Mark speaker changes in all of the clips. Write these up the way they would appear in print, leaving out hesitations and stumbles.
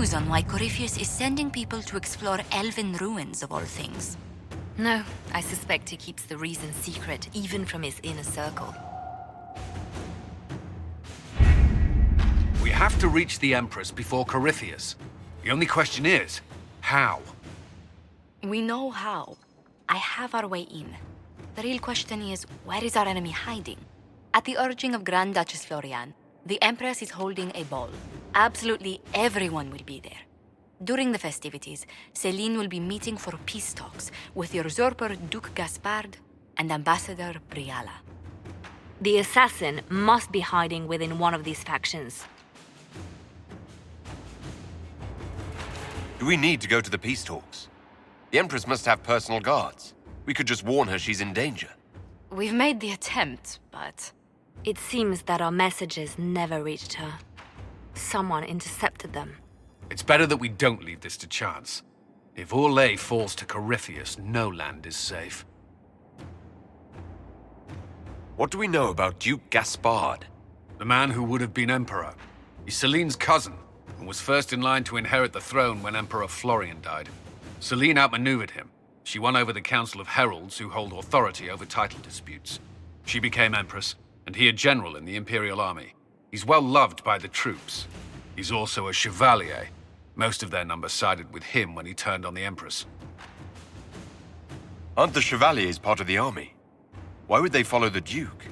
Speaker 1: news on why Corypheus is sending people to explore elven ruins of all things?
Speaker 2: No, I suspect he keeps the reason secret, even from his inner circle.
Speaker 3: We have to reach the Empress before Corypheus. The only question is, how?
Speaker 1: We know how. I have our way in. The real question is, where is our enemy hiding? At the urging of Grand Duchess Florian, the Empress is holding a ball. Absolutely everyone will be there. During the festivities, Céline will be meeting for peace talks with usurper Duke Gaspard and Ambassador Briala.
Speaker 2: The assassin must be hiding within one of these factions.
Speaker 4: Do we need to go to the peace talks? The Empress must have personal guards. We could just warn her she's in danger.
Speaker 1: We've made the attempt, but...
Speaker 2: It seems that our messages never reached her. Someone intercepted them.
Speaker 3: It's better that we don't leave this to chance. If Orlais falls to Corypheus, no land is safe.
Speaker 4: What do we know about Duke Gaspard?
Speaker 3: The man who would have been emperor. He's Céline's cousin, and was first in line to inherit the throne when Emperor Florian died. Céline outmaneuvered him. She won over the Council of Heralds, who hold authority over title disputes. She became empress, and he a general in the Imperial Army. He's well loved by the troops. He's also a chevalier. Most of their number sided with him when he turned on the Empress.
Speaker 4: Aren't the chevaliers part of the army? Why would they follow the Duke?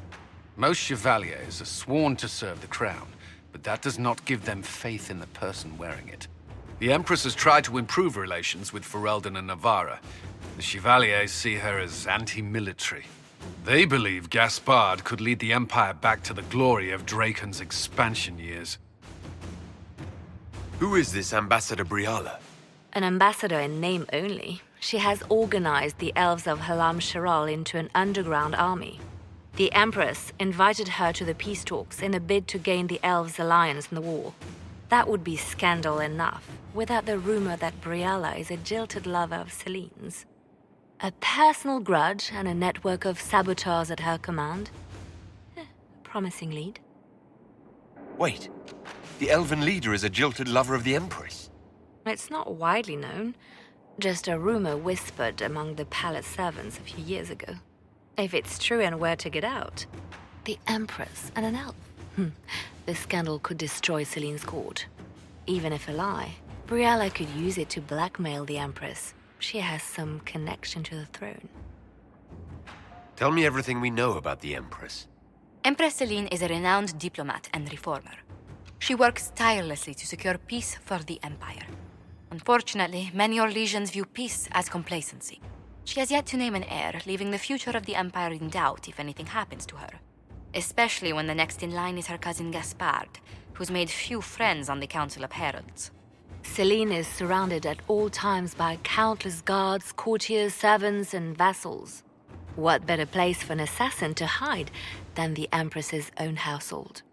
Speaker 3: Most chevaliers are sworn to serve the crown, but that does not give them faith in the person wearing it. The Empress has tried to improve relations with Ferelden and Navarra. The chevaliers see her as anti-military. They believe Gaspard could lead the Empire back to the glory of Draken's expansion years.
Speaker 4: Who is this Ambassador Briala?
Speaker 2: An ambassador in name only, she has organized the elves of Halam Sharal into an underground army. The Empress invited her to the peace talks in a bid to gain the elves' alliance in the war. That would be scandal enough, without the rumor that Briala is a jilted lover of Celine's. A personal grudge and a network of saboteurs at her command. Promising lead.
Speaker 4: Wait, the elven leader is a jilted lover of the Empress.
Speaker 2: It's not widely known, just a rumor whispered among the palace servants a few years ago. If it's true and were to get out, the Empress and an elf. The scandal could destroy Celine's court. Even if a lie, Briala could use it to blackmail the Empress. She has some connection to the throne.
Speaker 4: Tell me everything we know about the Empress.
Speaker 1: Empress Céline is a renowned diplomat and reformer. She works tirelessly to secure peace for the Empire. Unfortunately, many Orlesians view peace as complacency. She has yet to name an heir, leaving the future of the Empire in doubt if anything happens to her. Especially when the next in line is her cousin Gaspard, who's made few friends on the Council of Heralds.
Speaker 2: Céline is surrounded at all times by countless guards, courtiers, servants, and vassals. What better place for an assassin to hide than the Empress's own household?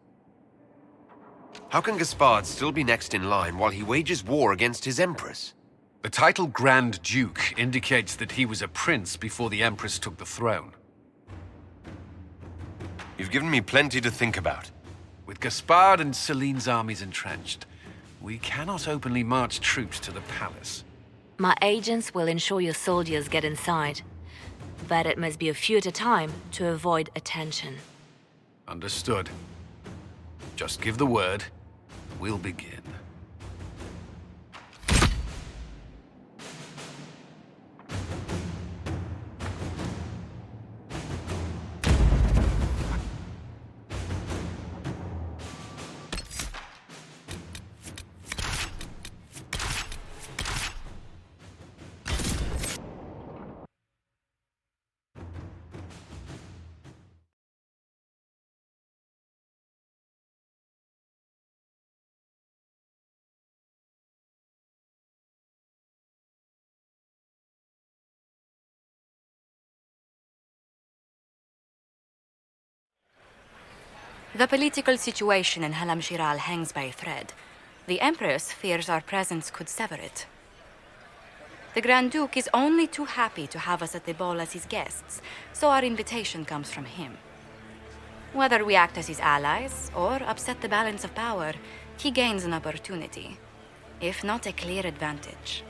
Speaker 4: How can Gaspard still be next in line while he wages war against his Empress?
Speaker 3: The title Grand Duke indicates that he was a prince before the Empress took the throne.
Speaker 4: You've given me plenty to think about.
Speaker 3: With Gaspard and Celine's armies entrenched, we cannot openly march troops to the palace.
Speaker 2: My agents will ensure your soldiers get inside. But it must be a few at a time to avoid attention.
Speaker 3: Understood. Just give the word. We'll begin.
Speaker 1: The political situation in Halam Shiral hangs by a thread. The Empress fears our presence could sever it. The Grand Duke is only too happy to have us at the ball as his guests, so our invitation comes from him. Whether we act as his allies or upset the balance of power, he gains an opportunity. if not a clear advantage.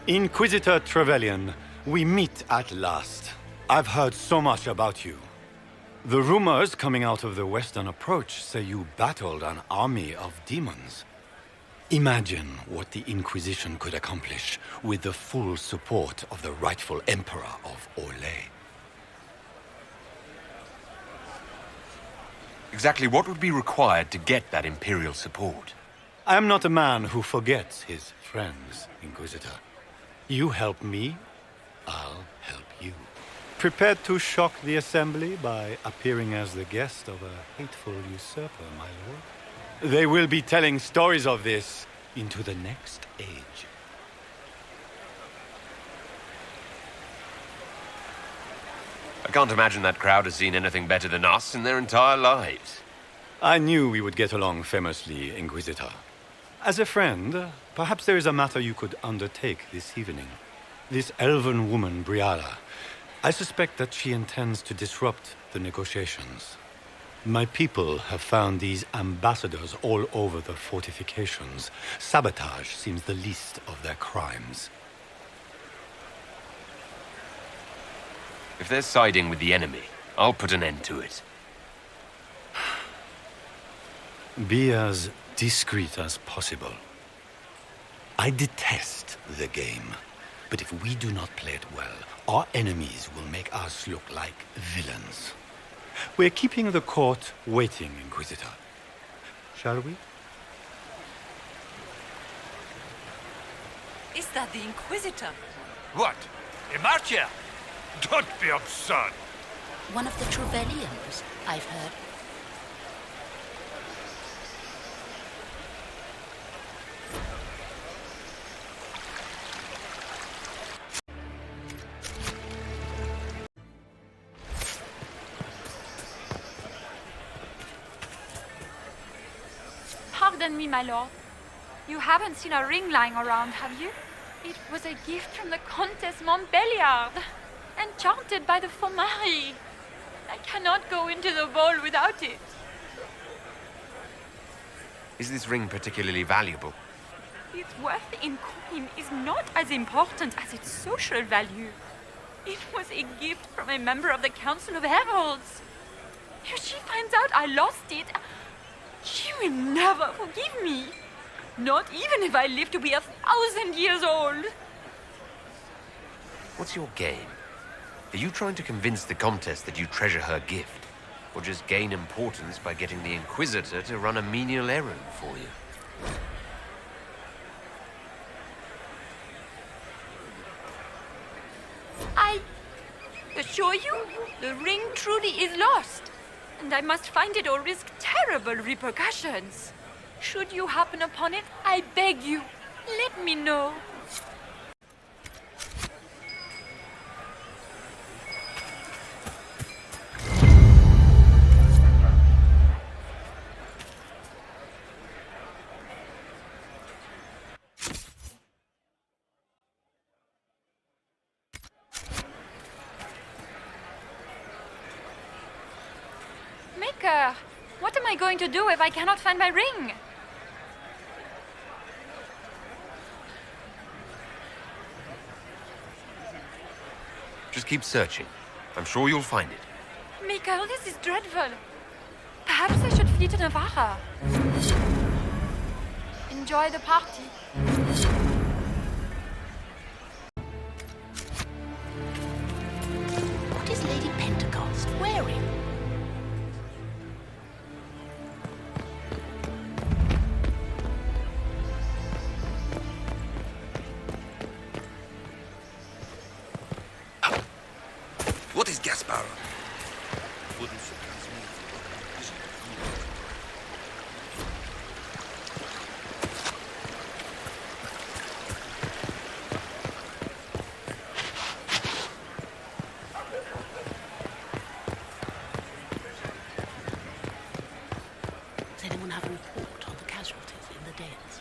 Speaker 5: Inquisitor Trevelyan, we meet at last. I've heard so much about you. The rumors coming out of the Western Approach say you battled an army of demons. Imagine what the Inquisition could accomplish with the full support of the rightful Emperor of Orlais.
Speaker 4: Exactly what would be required to get that Imperial support?
Speaker 5: I am not a man who forgets his friends, Inquisitor. You help me, I'll help you. Prepared to shock the Assembly by appearing as the guest of a hateful usurper, my lord? They will be telling stories of this into the next age.
Speaker 4: I can't imagine that crowd has seen anything better than us in their entire lives.
Speaker 5: I knew we would get along famously, Inquisitor. As a friend, perhaps there is a matter you could undertake this evening. This elven woman, Briala, I suspect that she intends to disrupt the negotiations. My people have found these ambassadors all over the fortifications. Sabotage seems the least of their crimes.
Speaker 4: If they're siding with the enemy, I'll put an end to it.
Speaker 5: Be as discreet as possible. I detest the game, but if we do not play it well, our enemies will make us look like villains. We're keeping the court waiting, Inquisitor. Shall we?
Speaker 6: Is that the Inquisitor?
Speaker 7: What? Emartia? Don't be absurd!
Speaker 6: One of the Trevelyan's, I've heard.
Speaker 8: Pardon me, my lord. You haven't seen a ring lying around, have you? It was a gift from the Countess Montbelliard, enchanted by the Fomari. I cannot go into the ball without it.
Speaker 4: Is this ring particularly valuable?
Speaker 8: Its worth in coin is not as important as its social value. It was a gift from a member of the Council of Heralds. If she finds out I lost it, she will never forgive me. Not even if I live to be 1,000 years old.
Speaker 4: What's your game? Are you trying to convince the Comtesse that you treasure her gift? Or just gain importance by getting the Inquisitor to run a menial errand for you?
Speaker 8: I assure you, the ring truly is lost. And I must find it or risk terrible repercussions. Should you happen upon it, I beg you, let me know. Maker, what am I going to do if I cannot find my ring?
Speaker 4: Just keep searching. I'm sure you'll find it.
Speaker 8: Mikael, this is dreadful. Perhaps I should flee to Navarra. Enjoy the party.
Speaker 6: What is Lady Pentecost wearing?
Speaker 7: What is Gaspar?
Speaker 6: Does anyone have a report on the casualties in the dens?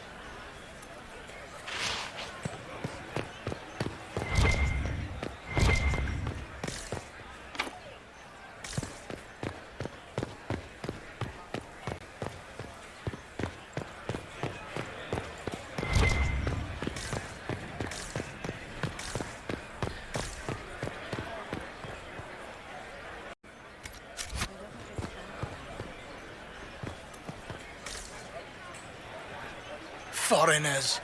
Speaker 9: foreigners.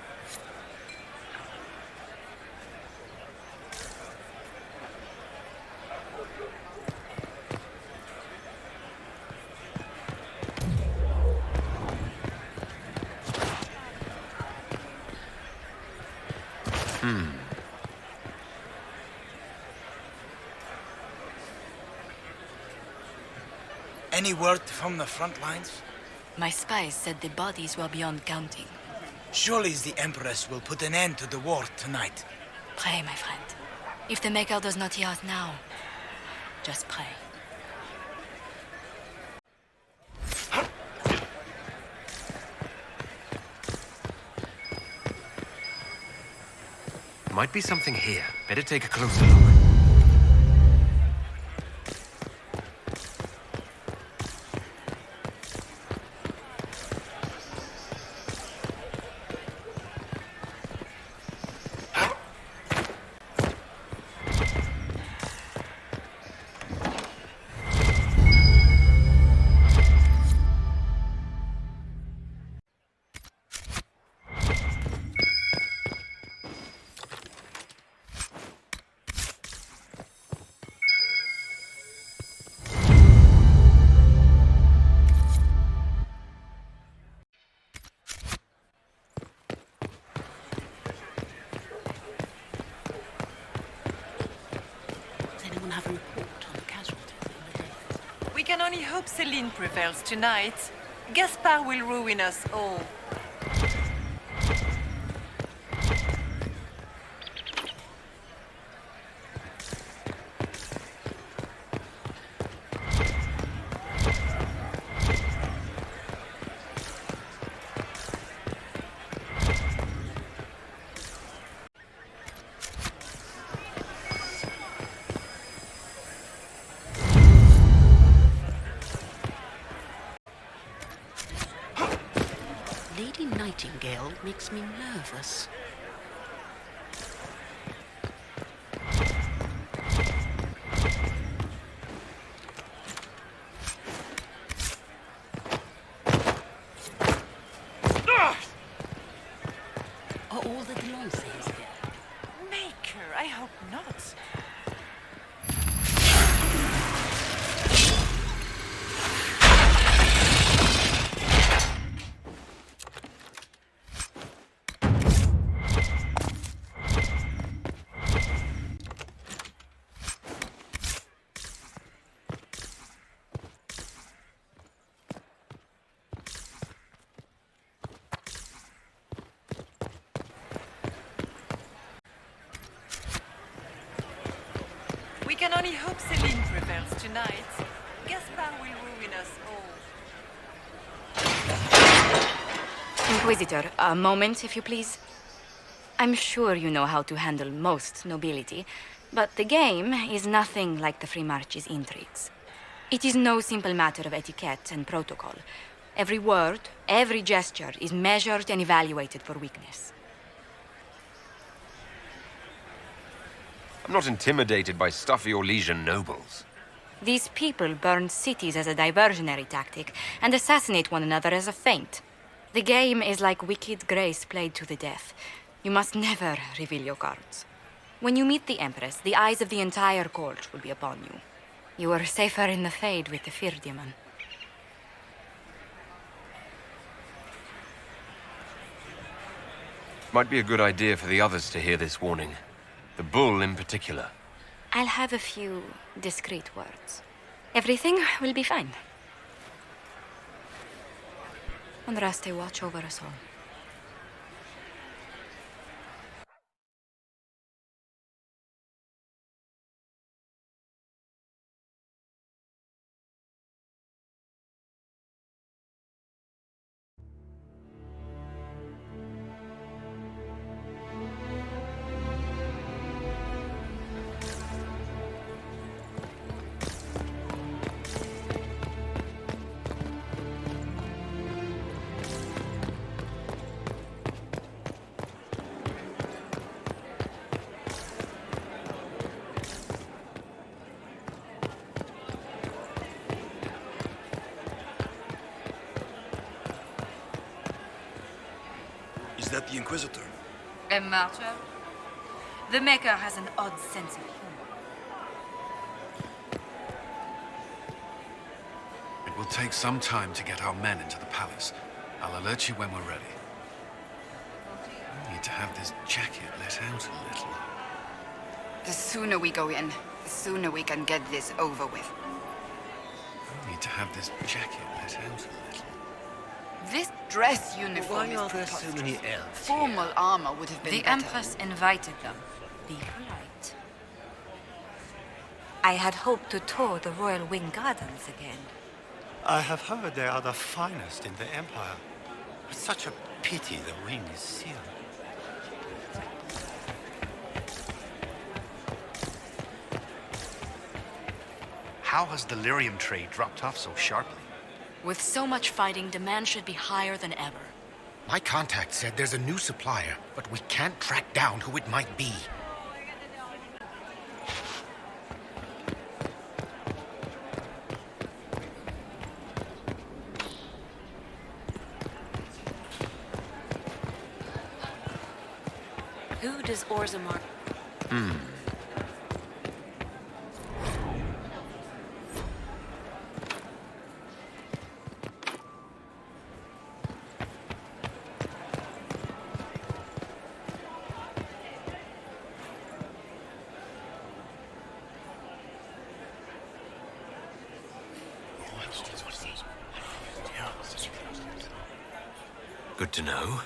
Speaker 9: Any word from the front lines?
Speaker 1: My spies said the bodies were beyond counting.
Speaker 9: Surely the Empress will put an end to the war tonight.
Speaker 1: Pray, my friend. If the Maker does not hear us now, just pray.
Speaker 4: Might be something here. Better take a closer look.
Speaker 10: We can only hope Celine prevails tonight. Gaspard will ruin us all.
Speaker 6: Lady Nightingale makes me nervous. Are all the Delancey's here?
Speaker 10: Maker, I hope not. We can only hope Celine prevails tonight. Gaspard will ruin us all.
Speaker 1: Inquisitor, a moment, if you please. I'm sure you know how to handle most nobility, but the game is nothing like the Free March's intrigues. It is no simple matter of etiquette and protocol. Every word, every gesture is measured and evaluated for weakness.
Speaker 4: I'm not intimidated by stuffy Orlesian nobles.
Speaker 1: These people burn cities as a diversionary tactic and assassinate one another as a feint. The game is like wicked grace played to the death. You must never reveal your cards. When you meet the Empress, the eyes of the entire court will be upon you. You are safer in the Fade with the Fear Demon.
Speaker 4: Might be a good idea for the others to hear this warning. The bull in particular.
Speaker 1: I'll have a few discreet words. Everything will be fine. Andraste, watch over us all.
Speaker 7: The Inquisitor.
Speaker 8: A martyr? The Maker has an odd sense of humor.
Speaker 3: It will take some time to get our men into the palace. I'll alert you when we're ready. I need to have this jacket let out a little.
Speaker 11: The sooner we go in, the sooner we can get this over with.
Speaker 3: I need to have this jacket let out a little.
Speaker 11: This dress uniform
Speaker 9: Why
Speaker 11: is
Speaker 9: are there so
Speaker 11: preposterous.
Speaker 9: many elves?
Speaker 11: Formal armor would have been
Speaker 8: The
Speaker 11: better.
Speaker 8: Empress invited them. Be polite.
Speaker 2: I had hoped to tour the Royal Wing Gardens again.
Speaker 5: I have heard they are the finest in the Empire. It's such a pity the wing is sealed.
Speaker 12: How has the lyrium trade dropped off so sharply?
Speaker 1: With so much fighting, demand should be higher than ever.
Speaker 13: My contact said there's a new supplier, but we can't track down who it might be.
Speaker 2: Who does Orzammar...
Speaker 4: Good to know.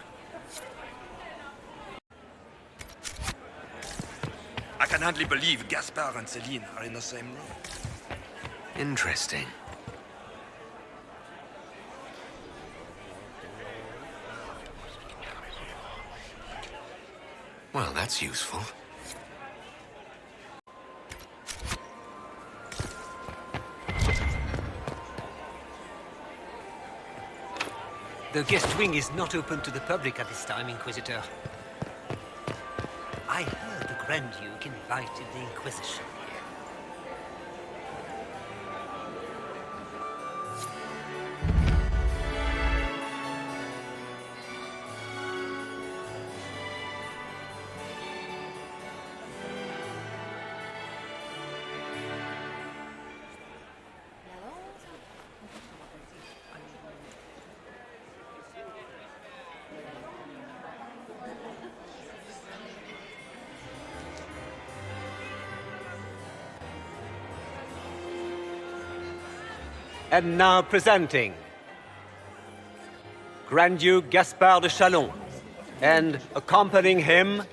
Speaker 7: I can hardly believe Gaspard and Celine are in the same room.
Speaker 4: Interesting. Well, that's useful.
Speaker 9: The guest wing is not open to the public at this time, Inquisitor. I heard the Grand Duke invited the Inquisition here.
Speaker 14: And now presenting Grand Duke Gaspard de Chalon, and accompanying him,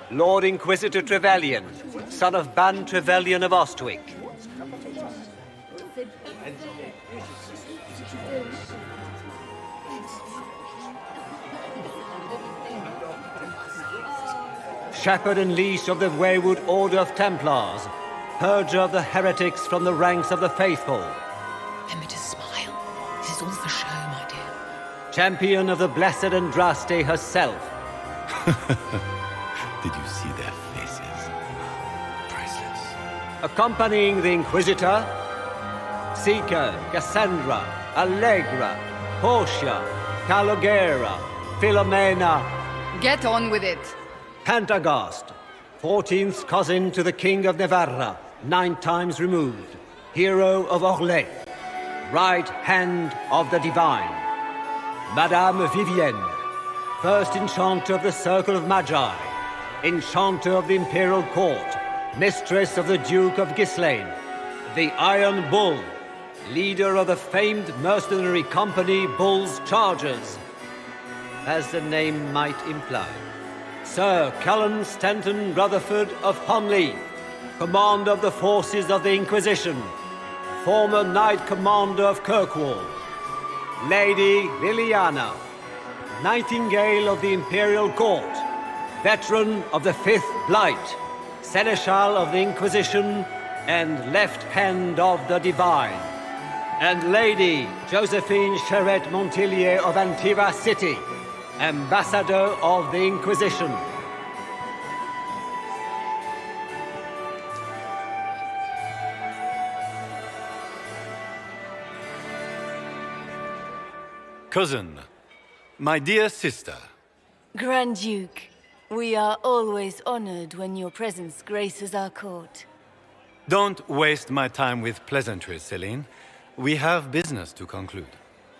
Speaker 14: Lord Inquisitor Trevelyan, son of Ban Trevelyan of Ostwick. Shepherd and leash of the Wayward Order of Templars, purger of the heretics from the ranks of the faithful.
Speaker 6: Remember to smile. This is all for show, my dear.
Speaker 14: Champion of the Blessed Andraste herself.
Speaker 5: Did you see their faces? Priceless.
Speaker 14: Accompanying the Inquisitor, Seeker, Cassandra, Allegra, Portia, Calogera, Philomena.
Speaker 11: Get on with it.
Speaker 14: Pantagast, 14th cousin to the King of Navarra, 9 times removed. Hero of Orlais. Right hand of the divine. Madame Vivienne, first enchanter of the Circle of Magi, enchanter of the Imperial Court, mistress of the Duke of Ghislaine, the Iron Bull, leader of the famed mercenary company Bull's Chargers, as the name might imply. Sir Cullen Stanton Rutherford of Honley, commander of the forces of the Inquisition, former Knight Commander of Kirkwall. Lady Leliana, Nightingale of the Imperial Court, veteran of the 5th Blight, Seneschal of the Inquisition, and left hand of the Divine. And Lady Josephine Charette Montillier of Antiva City, Ambassador of the Inquisition.
Speaker 5: Cousin, my dear sister,
Speaker 15: Grand Duke, we are always honored when your presence graces our court.
Speaker 5: Don't waste my time with pleasantries, Celine. We have business to conclude.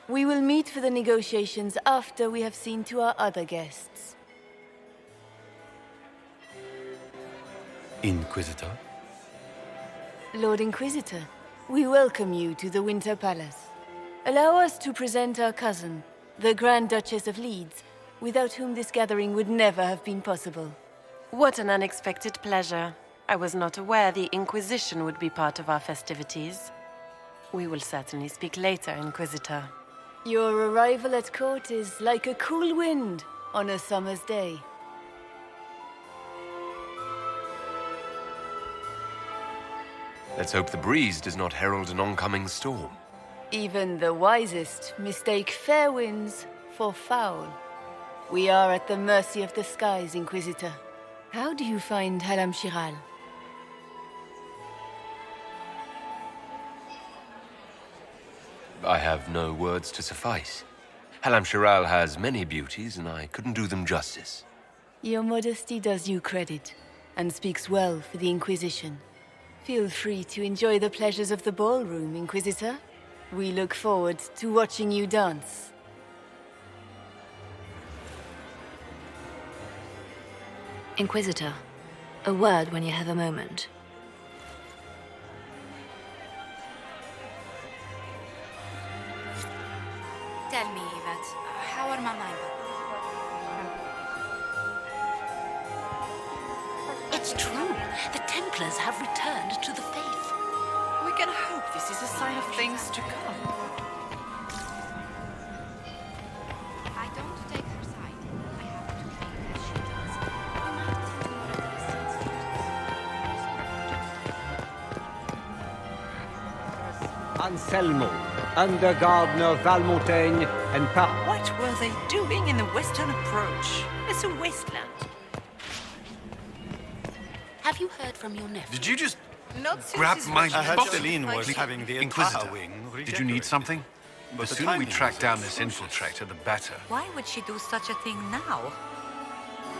Speaker 15: We will meet for the negotiations after we have seen to our other guests.
Speaker 5: Inquisitor?
Speaker 15: Lord Inquisitor, we welcome you to the Winter Palace. Allow us to present our cousin, the Grand Duchess of Leeds, without whom this gathering would never have been possible.
Speaker 10: What an unexpected pleasure. I was not aware the Inquisition would be part of our festivities. We will certainly speak later, Inquisitor.
Speaker 15: Your arrival at court is like a cool wind on a summer's day.
Speaker 4: Let's hope the breeze does not herald an oncoming storm.
Speaker 15: Even the wisest mistake fair winds for foul. We are at the mercy of the skies, Inquisitor. How do you find Halam Shiral?
Speaker 4: I have no words to suffice. Halam Shiral has many beauties, and I couldn't do them justice.
Speaker 15: Your modesty does you credit, and speaks well for the Inquisition. Feel free to enjoy the pleasures of the ballroom, Inquisitor. We look forward to watching you dance.
Speaker 2: Inquisitor, a word when you have a moment.
Speaker 1: Tell me, Yvette, how are my mind?
Speaker 6: It's true. The Templars have returned to the faith.
Speaker 11: We can hope this is a sign of things to come.
Speaker 1: I don't take her side. I have to think as she does. We might think more of the
Speaker 14: Anselmo, under Gardener Valmontaigne and Parte.
Speaker 10: What were they doing in the western approach? It's a wasteland.
Speaker 6: Have you heard from your nephew?
Speaker 12: Did you just
Speaker 10: Not since
Speaker 12: grab
Speaker 10: his
Speaker 12: my
Speaker 5: I heard
Speaker 12: body?
Speaker 5: Celine was having the
Speaker 3: Inquisitor,
Speaker 5: entire wing
Speaker 3: did you need something?
Speaker 5: But
Speaker 3: The
Speaker 5: the
Speaker 3: sooner we
Speaker 5: timing
Speaker 3: track
Speaker 5: was
Speaker 3: down this
Speaker 5: atrocious.
Speaker 3: infiltrator, the better.
Speaker 2: Why would she do such a thing now?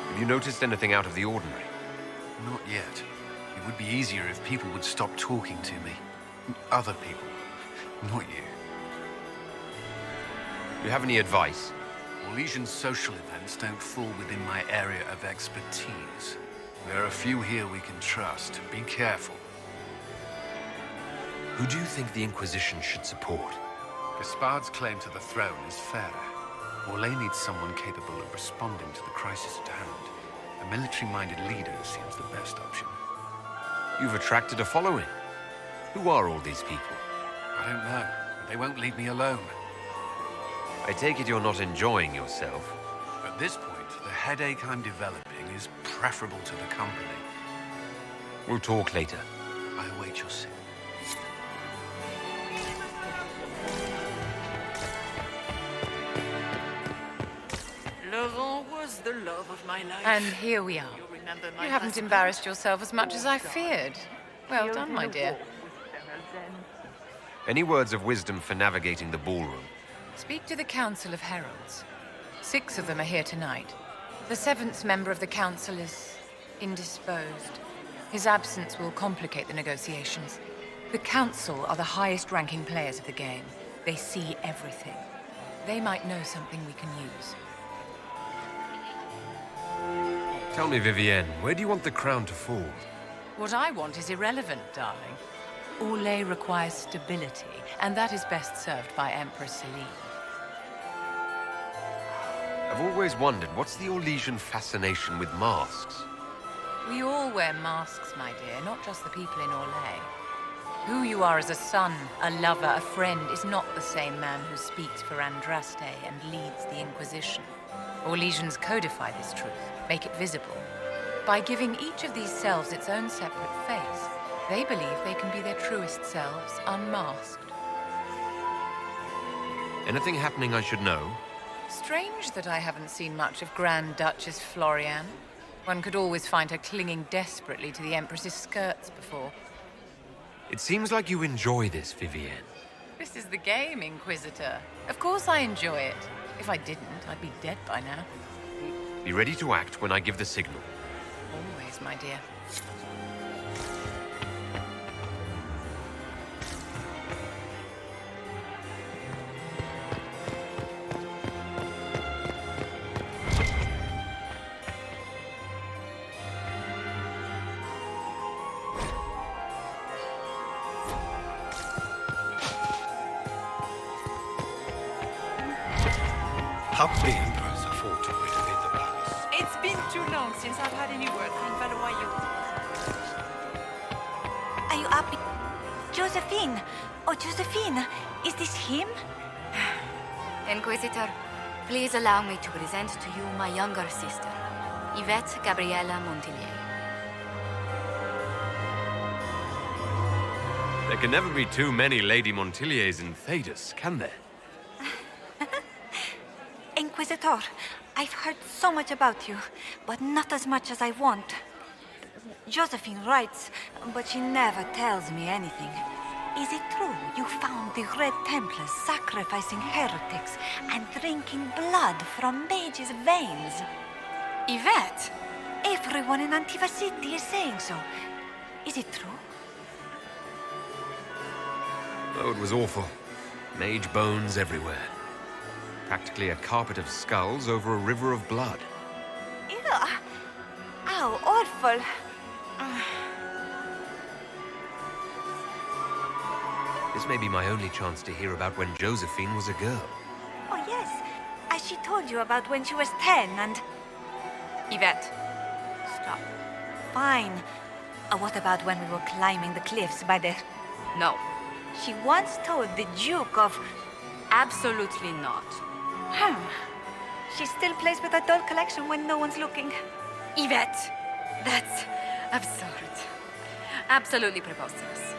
Speaker 4: Have you noticed anything out of the ordinary?
Speaker 3: Not yet. It would be easier if people would stop talking to me. Other people. Not you.
Speaker 4: Do you have any advice?
Speaker 3: Orlesian social events don't fall within my area of expertise. There are a few here we can trust. Be careful.
Speaker 4: Who do you think the Inquisition should support?
Speaker 3: Gaspard's claim to the throne is fair. Orlais needs someone capable of responding to the crisis at hand. A military-minded leader seems the best option.
Speaker 4: You've attracted a following. Who are all these people?
Speaker 3: I don't know, but they won't leave me alone.
Speaker 4: I take it you're not enjoying yourself.
Speaker 3: At this point, the headache I'm developing is preferable to the company.
Speaker 4: We'll talk later.
Speaker 3: I await your signal.
Speaker 10: Laurent was the love of my life.
Speaker 16: And here we are. You haven't embarrassed yourself as much as I feared. Well done, my dear.
Speaker 4: Any words of wisdom for navigating the ballroom?
Speaker 16: Speak to the Council of Heralds. 6 of them are here tonight. The 7th member of the Council is indisposed. His absence will complicate the negotiations. The Council are the highest-ranking players of the game. They see everything. They might know something we can use.
Speaker 4: Tell me, Vivienne, where do you want the crown to fall?
Speaker 16: What I want is irrelevant, darling. Orlais requires stability, and that is best served by Empress Celine.
Speaker 4: I've always wondered, what's the Orlesian fascination with masks?
Speaker 16: We all wear masks, my dear, not just the people in Orlais. Who you are as a son, a lover, a friend, is not the same man who speaks for Andraste and leads the Inquisition. Orlesians codify this truth, make it visible. By giving each of these selves its own separate face, they believe they can be their truest selves, unmasked.
Speaker 4: Anything happening I should know?
Speaker 16: Strange that I haven't seen much of Grand Duchess Floriane. One could always find her clinging desperately to the Empress's skirts before.
Speaker 4: It seems like you enjoy this, Vivienne.
Speaker 16: This is the game, Inquisitor. Of course I enjoy it. If I didn't, I'd be dead by now.
Speaker 4: Be ready to act when I give the signal.
Speaker 16: Always, my dear.
Speaker 5: How could the Emperors afford to renovate the palace?
Speaker 8: It's been too long since I've had any word from Valois.
Speaker 17: Are you up? Josephine! Oh, Josephine! Is this him?
Speaker 1: Inquisitor, please allow me to present to you my younger sister, Yvette Gabriella Montbelliard.
Speaker 4: There can never be too many Lady Montbelliards in Thedas, can there?
Speaker 17: Inquisitor, I've heard so much about you, but not as much as I want. Josephine writes, but she never tells me anything. Is it true you found the Red Templars sacrificing heretics and drinking blood from mages' veins?
Speaker 1: Yvette!
Speaker 17: Everyone in Antiva City is saying so. Is it true?
Speaker 4: Oh, it was awful. Mage bones everywhere. Practically a carpet of skulls over a river of blood.
Speaker 17: Ew. Ow, awful.
Speaker 4: This may be my only chance to hear about when Josephine was a girl.
Speaker 17: Oh, yes. As she told you about when she was 10 and...
Speaker 1: Yvette, stop.
Speaker 17: Fine. What about when we were climbing the cliffs by the...
Speaker 1: No.
Speaker 17: She once told the Duke of...
Speaker 1: Absolutely not.
Speaker 17: She still plays with her doll collection when no one's looking.
Speaker 1: Yvette, that's absurd. Absolutely preposterous.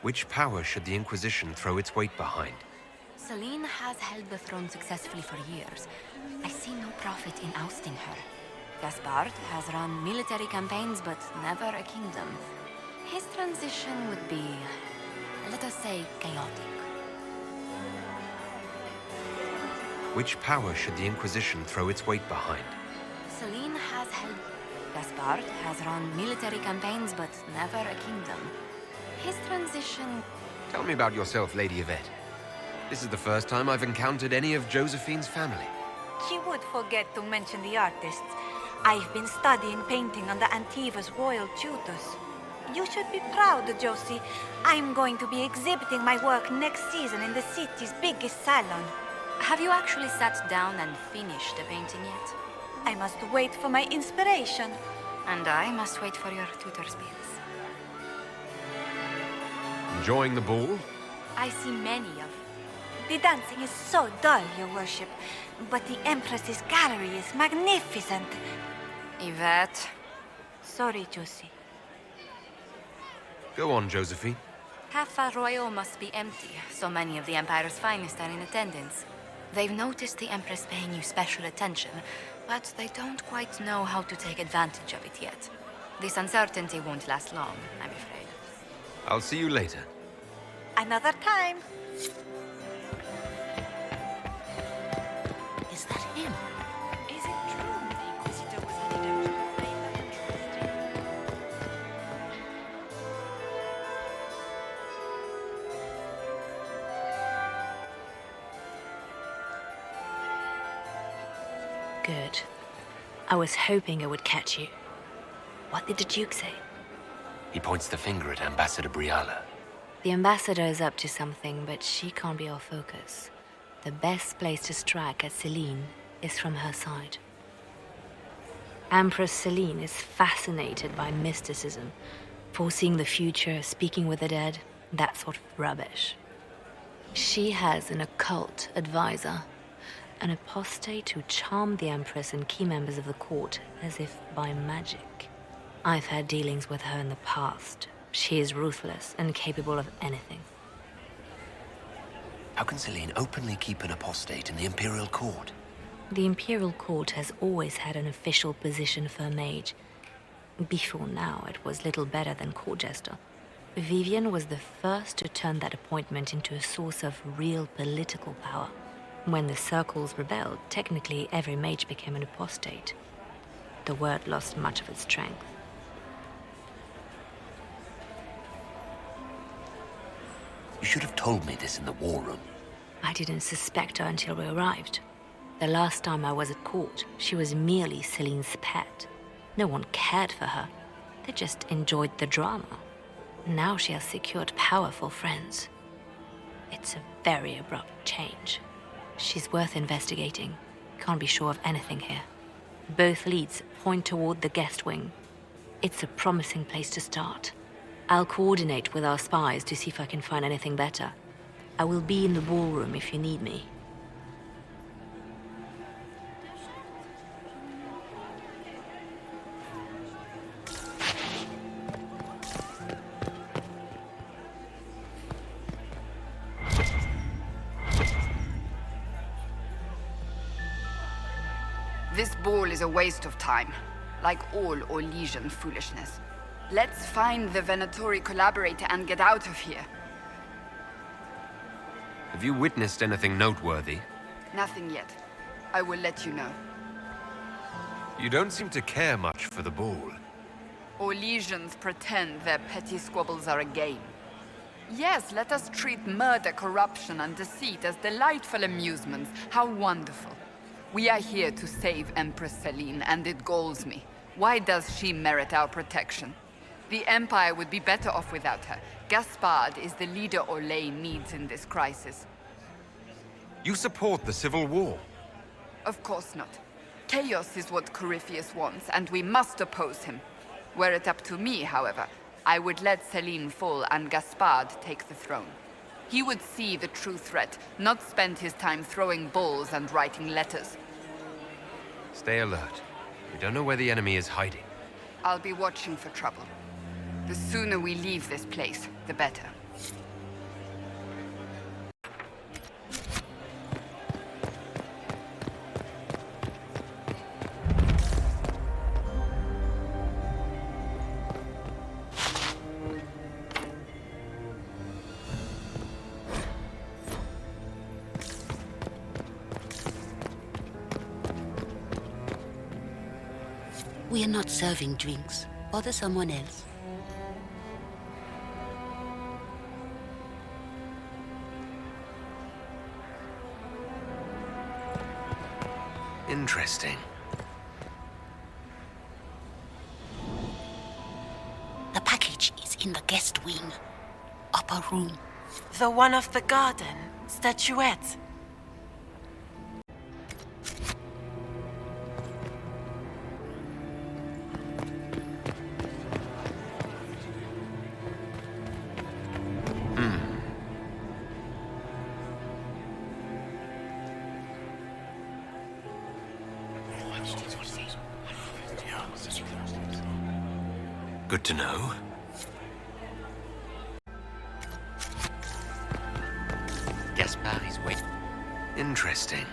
Speaker 4: Which power should the Inquisition throw its weight behind?
Speaker 1: Celine has held the throne successfully for years. I see no profit in ousting her. Gaspard has run military campaigns, but never a kingdom. His transition would be, let us say, chaotic.
Speaker 4: Which power should the Inquisition throw its weight behind?
Speaker 1: Celine has held... Gaspard has run military campaigns, but never a kingdom. His transition...
Speaker 4: Tell me about yourself, Lady Yvette. This is the first time I've encountered any of Josephine's family.
Speaker 17: She would forget to mention the artists. I've been studying painting under Antiva's royal tutors. You should be proud, Josie. I'm going to be exhibiting my work next season in the city's biggest salon.
Speaker 1: Have you actually sat down and finished the painting yet?
Speaker 17: I must wait for my inspiration.
Speaker 1: And I must wait for your tutor's bills.
Speaker 4: Enjoying the ball?
Speaker 1: I see many of...
Speaker 17: The dancing is so dull, Your Worship. But the Empress's gallery is magnificent.
Speaker 1: Yvette.
Speaker 17: Sorry, Josie.
Speaker 4: Go on, Josephine.
Speaker 1: Half Val Royal must be empty. So many of the Empire's finest are in attendance. They've noticed the Empress paying you special attention, but they don't quite know how to take advantage of it yet. This uncertainty won't last long, I'm afraid.
Speaker 4: I'll see you later.
Speaker 17: Another time.
Speaker 6: Is that him?
Speaker 8: Is it true the Inquisitor was antidote to great interesting?
Speaker 2: Good. I was hoping I would catch you. What did the Duke say?
Speaker 4: He points the finger at Ambassador Briala.
Speaker 2: The ambassador is up to something, but she can't be our focus. The best place to strike at Celine is from her side. Empress Celine is fascinated by mysticism, foreseeing the future, speaking with the dead, that sort of rubbish. She has an occult advisor, an apostate who charmed the Empress and key members of the court as if by magic. I've had dealings with her in the past. She is ruthless and capable of anything.
Speaker 4: How can Celine openly keep an apostate in the Imperial Court?
Speaker 2: The Imperial Court has always had an official position for a mage. Before now, it was little better than court jester. Vivienne was the first to turn that appointment into a source of real political power. When the circles rebelled, technically every mage became an apostate. The word lost much of its strength.
Speaker 4: You should have told me this in the war room.
Speaker 2: I didn't suspect her until we arrived. The last time I was at court, she was merely Celine's pet. No one cared for her. They just enjoyed the drama. Now she has secured powerful friends. It's a very abrupt change. She's worth investigating. Can't be sure of anything here. Both leads point toward the guest wing. It's a promising place to start. I'll coordinate with our spies to see if I can find anything better. I will be in the ballroom if you need me.
Speaker 11: This ball is a waste of time, like all Orlesian foolishness. Let's find the Venatori collaborator and get out of here.
Speaker 4: Have you witnessed anything noteworthy?
Speaker 11: Nothing yet. I will let you know.
Speaker 4: You don't seem to care much for the ball.
Speaker 11: Orlesians pretend their petty squabbles are a game. Yes, let us treat murder, corruption, and deceit as delightful amusements. How wonderful. We are here to save Empress Celine, and it galls me. Why does she merit our protection? The Empire would be better off without her. Gaspard is the leader Orlais needs in this crisis.
Speaker 4: You support the civil war?
Speaker 11: Of course not. Chaos is what Corypheus wants, and we must oppose him. Were it up to me, however, I would let Celine fall and Gaspard take the throne. He would see the true threat, not spend his time throwing balls and writing letters.
Speaker 4: Stay alert. We don't know where the enemy is hiding.
Speaker 11: I'll be watching for trouble. The sooner we leave this place, the better.
Speaker 6: We are not serving drinks. Bother someone else.
Speaker 4: Interesting.
Speaker 6: The package is in the guest wing. Upper room.
Speaker 10: The one of the garden. Statuette.
Speaker 4: Good to know. Gaspard is waiting. Interesting.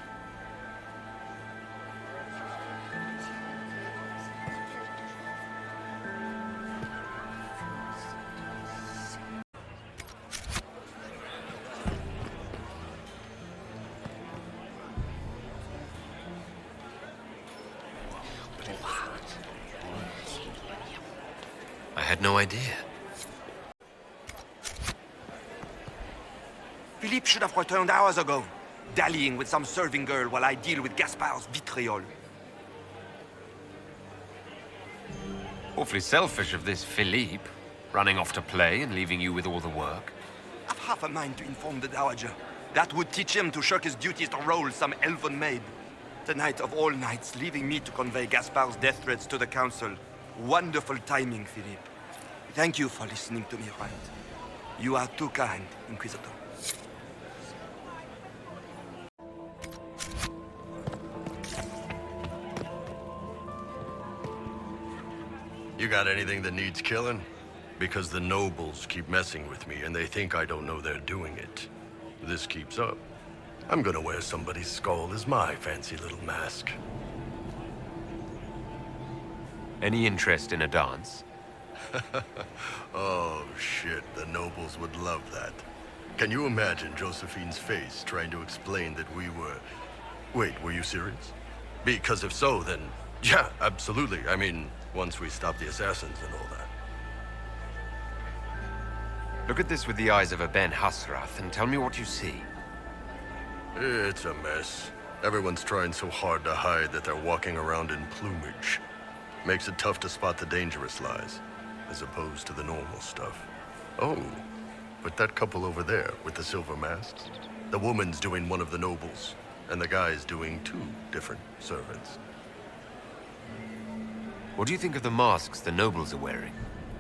Speaker 4: I had no idea.
Speaker 7: Philippe should have returned hours ago, dallying with some serving girl while I deal with Gaspard's vitriol.
Speaker 4: Awfully selfish of this Philippe, running off to play and leaving you with all the work.
Speaker 7: I've half a mind to inform the Dowager. That would teach him to shirk his duties to roll some elven maid. Tonight of all nights, leaving me to convey Gaspard's death threats to the Council. Wonderful timing, Philippe. Thank you for listening to me, right? You are too kind, Inquisitor.
Speaker 18: You got anything that needs killing? Because the nobles keep messing with me and they think I don't know they're doing it. If this keeps up, I'm gonna wear somebody's skull as my fancy little mask.
Speaker 4: Any interest in a dance?
Speaker 18: Oh, shit. The nobles would love that. Can you imagine Josephine's face trying to explain that we were... Wait, were you serious? Because if so, then... Yeah, absolutely. I mean, once we stop the assassins and all that.
Speaker 4: Look at this with the eyes of a Ben Hasrath and tell me what you see.
Speaker 18: It's a mess. Everyone's trying so hard to hide that they're walking around in plumage. Makes it tough to spot the dangerous lies, as opposed to the normal stuff. Oh, but that couple over there with the silver masks? The woman's doing one of the nobles, and the guy's doing 2 different servants.
Speaker 4: What do you think of the masks the nobles are wearing?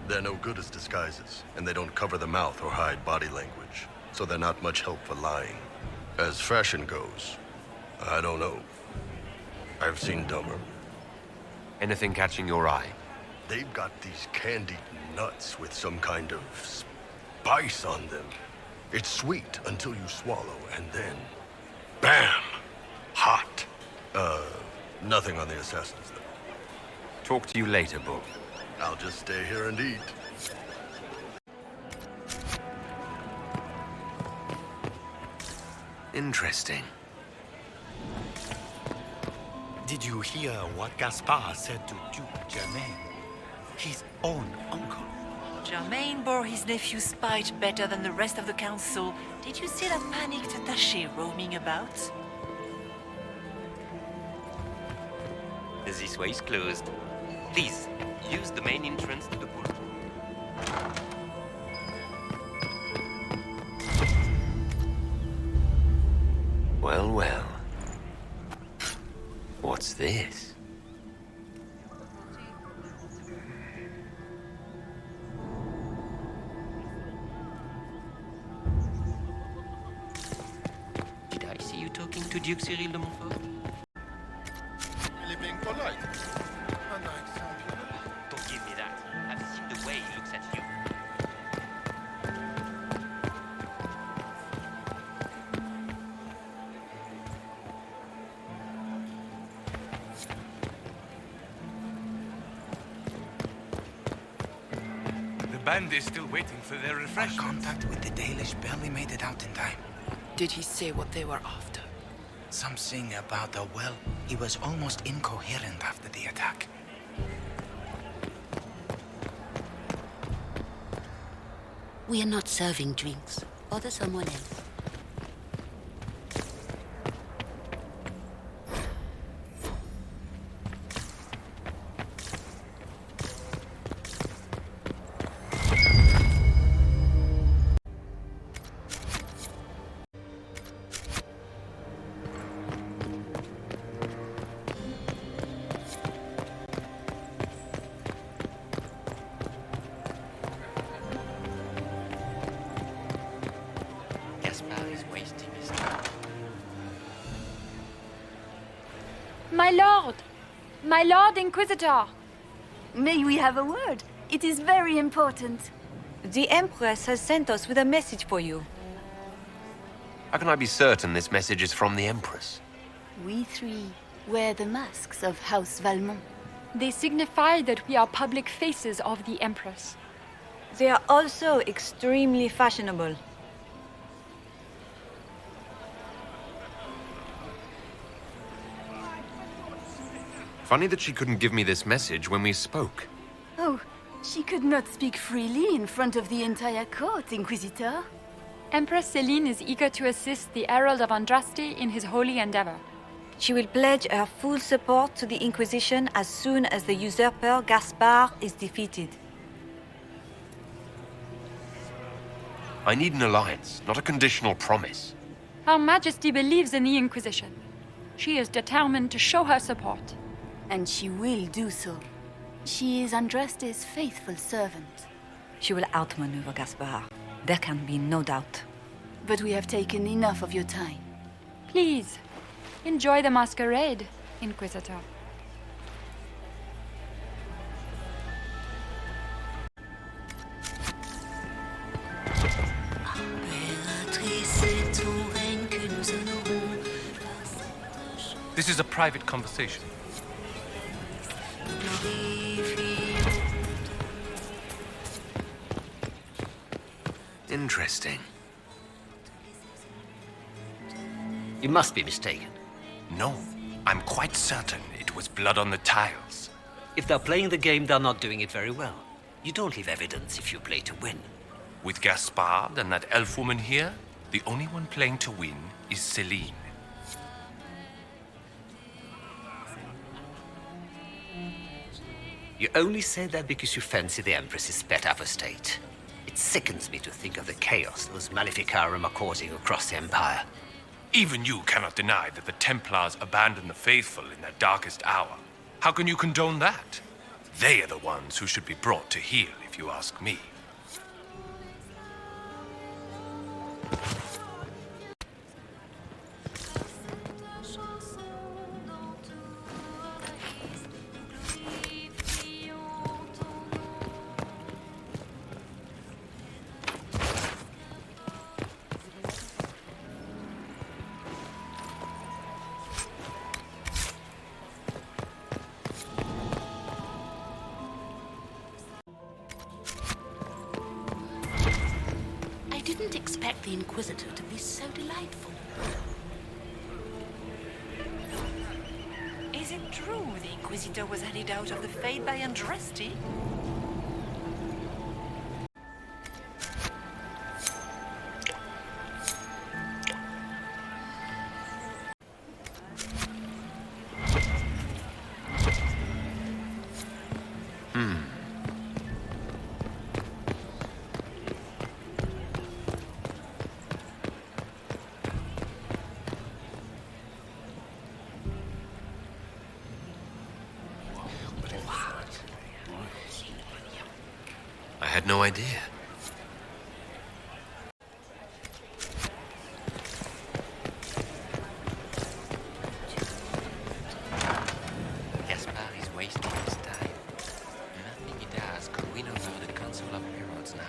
Speaker 18: They're no good as disguises, and they don't cover the mouth or hide body language, so they're not much help for lying. As fashion goes, I don't know. I've seen dumber.
Speaker 4: Anything catching your eye?
Speaker 18: They've got these candied nuts with some kind of spice on them. It's sweet until you swallow, and then... BAM! Hot. Nothing on the assassins, though.
Speaker 4: Talk to you later, Bull.
Speaker 18: I'll just stay here and eat.
Speaker 4: Interesting.
Speaker 13: Did you hear what Gaspard said to Duke Germain? His own uncle.
Speaker 19: Germain bore his nephew's spite better than the rest of the council. Did you see that panicked attaché roaming about?
Speaker 20: This way is closed. Please, use the main entrance to the pool.
Speaker 4: Well, well. What's this?
Speaker 20: Did I see you talking to Duke Cyril de Montfort?
Speaker 21: Really being polite.
Speaker 20: Don't give me that. I've seen the way he looks at you.
Speaker 21: The band is still waiting for their refreshments.
Speaker 13: Our contact with the Dalish barely made it out in time.
Speaker 6: Did he say what they were after?
Speaker 13: Something about the well. He was almost incoherent after the attack.
Speaker 6: We are not serving drinks. Bother someone else.
Speaker 8: My Lord Inquisitor!
Speaker 15: May we have a word? It is very important.
Speaker 17: The Empress has sent us with a message for you.
Speaker 4: How can I be certain this message is from the Empress?
Speaker 15: We 3 wear the masks of House Valmont.
Speaker 8: They signify that we are public faces of the Empress.
Speaker 17: They are also extremely fashionable.
Speaker 4: Funny that she couldn't give me this message when we spoke.
Speaker 15: Oh, she could not speak freely in front of the entire court, Inquisitor.
Speaker 8: Empress Céline is eager to assist the Herald of Andraste in his holy endeavor.
Speaker 17: She will pledge her full support to the Inquisition as soon as the usurper Gaspard is defeated.
Speaker 4: I need an alliance, not a conditional promise.
Speaker 8: Her Majesty believes in the Inquisition. She is determined to show her support.
Speaker 15: And she will do so. She is Andraste's faithful servant.
Speaker 17: She will outmaneuver Gaspard. There can be no doubt.
Speaker 15: But we have taken enough of your time.
Speaker 8: Please, enjoy the masquerade, Inquisitor.
Speaker 21: This is a private conversation.
Speaker 4: Interesting.
Speaker 9: You must be mistaken.
Speaker 21: No, I'm quite certain it was blood on the tiles.
Speaker 9: If they're playing the game, they're not doing it very well. You don't leave evidence if you play to win.
Speaker 21: With Gaspard and that elf woman here, the only one playing to win is Celine.
Speaker 9: You only say that because you fancy the Empress's pet apostate. It sickens me to think of the chaos those Maleficarum are causing across the Empire.
Speaker 21: Even you cannot deny that the Templars abandoned the faithful in their darkest hour. How can you condone that? They are the ones who should be brought to heel, if you ask me.
Speaker 6: I didn't expect the Inquisitor to be so delightful.
Speaker 19: Is it true the Inquisitor was handed out of the Fate by Andraste?
Speaker 4: I had no idea.
Speaker 20: Gaspard is wasting his time. Nothing he does could win over the Council of Heralds now.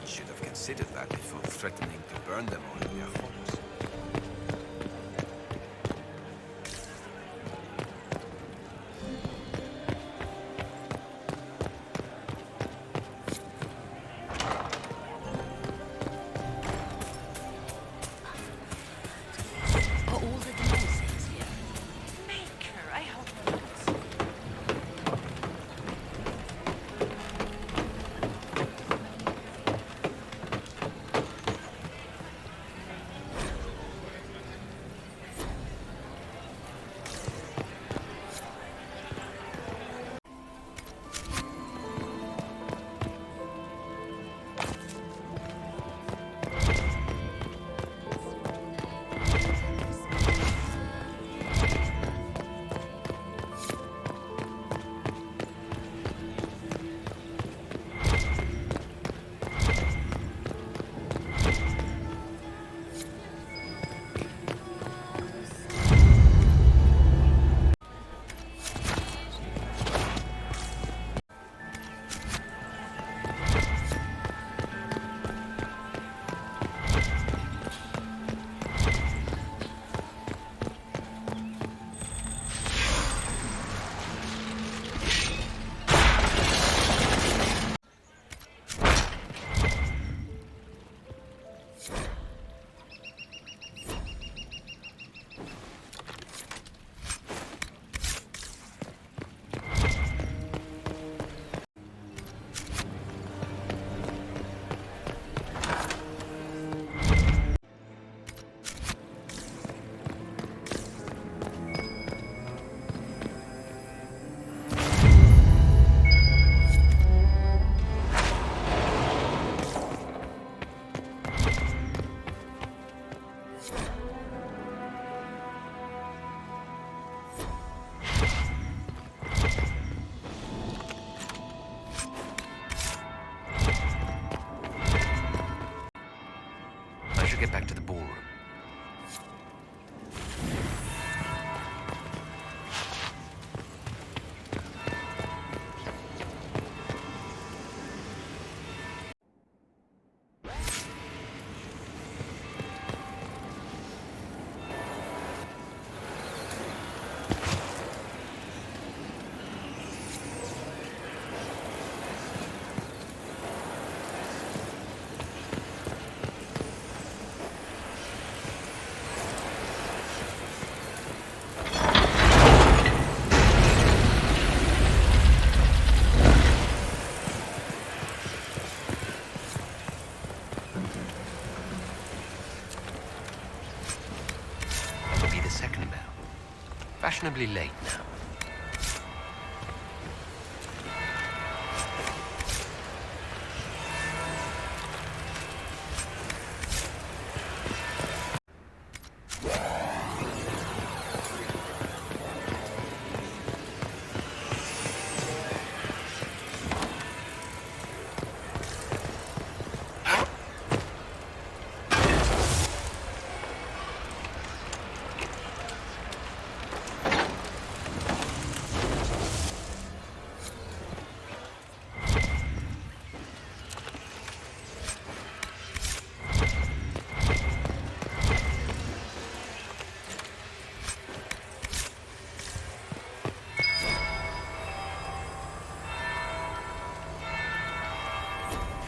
Speaker 22: You should have considered that before threatening to burn them all in your homes.
Speaker 4: Get back to the ballroom. fashionably late now.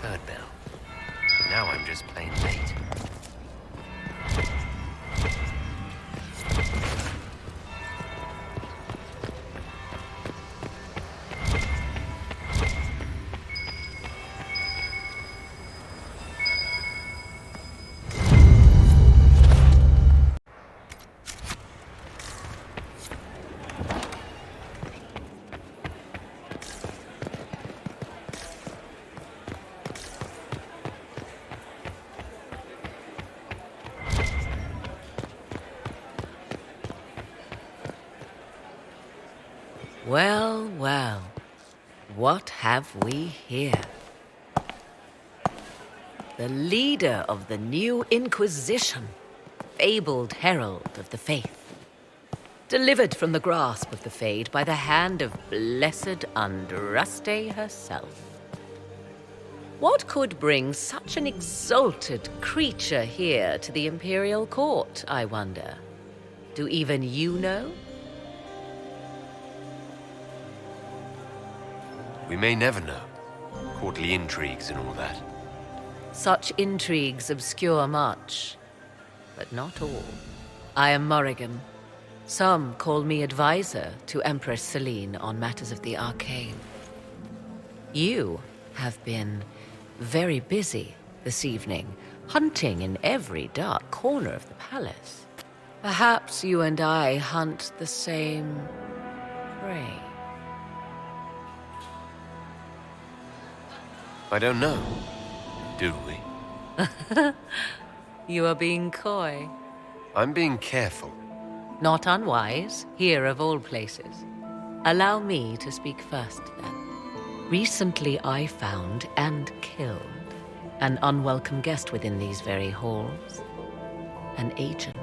Speaker 4: Third bell. Now I'm just plain late.
Speaker 12: Well, well, what have we here? The leader of the new Inquisition, fabled herald of the faith, delivered from the grasp of the Fade by the hand of blessed Andraste herself. What could bring such an exalted creature here to the Imperial Court, I wonder? Do even you know?
Speaker 4: We may never know. Courtly intrigues and all that.
Speaker 12: Such intrigues obscure much, but not all. I am Morrigan. Some call me advisor to Empress Celine on matters of the arcane. You have been very busy this evening, hunting in every dark corner of the palace. Perhaps you and I hunt the same prey.
Speaker 4: I don't know. Do we?
Speaker 12: You are being coy.
Speaker 4: I'm being careful.
Speaker 12: Not unwise, here of all places. Allow me to speak first, then. Recently I found and killed an unwelcome guest within these very halls. An agent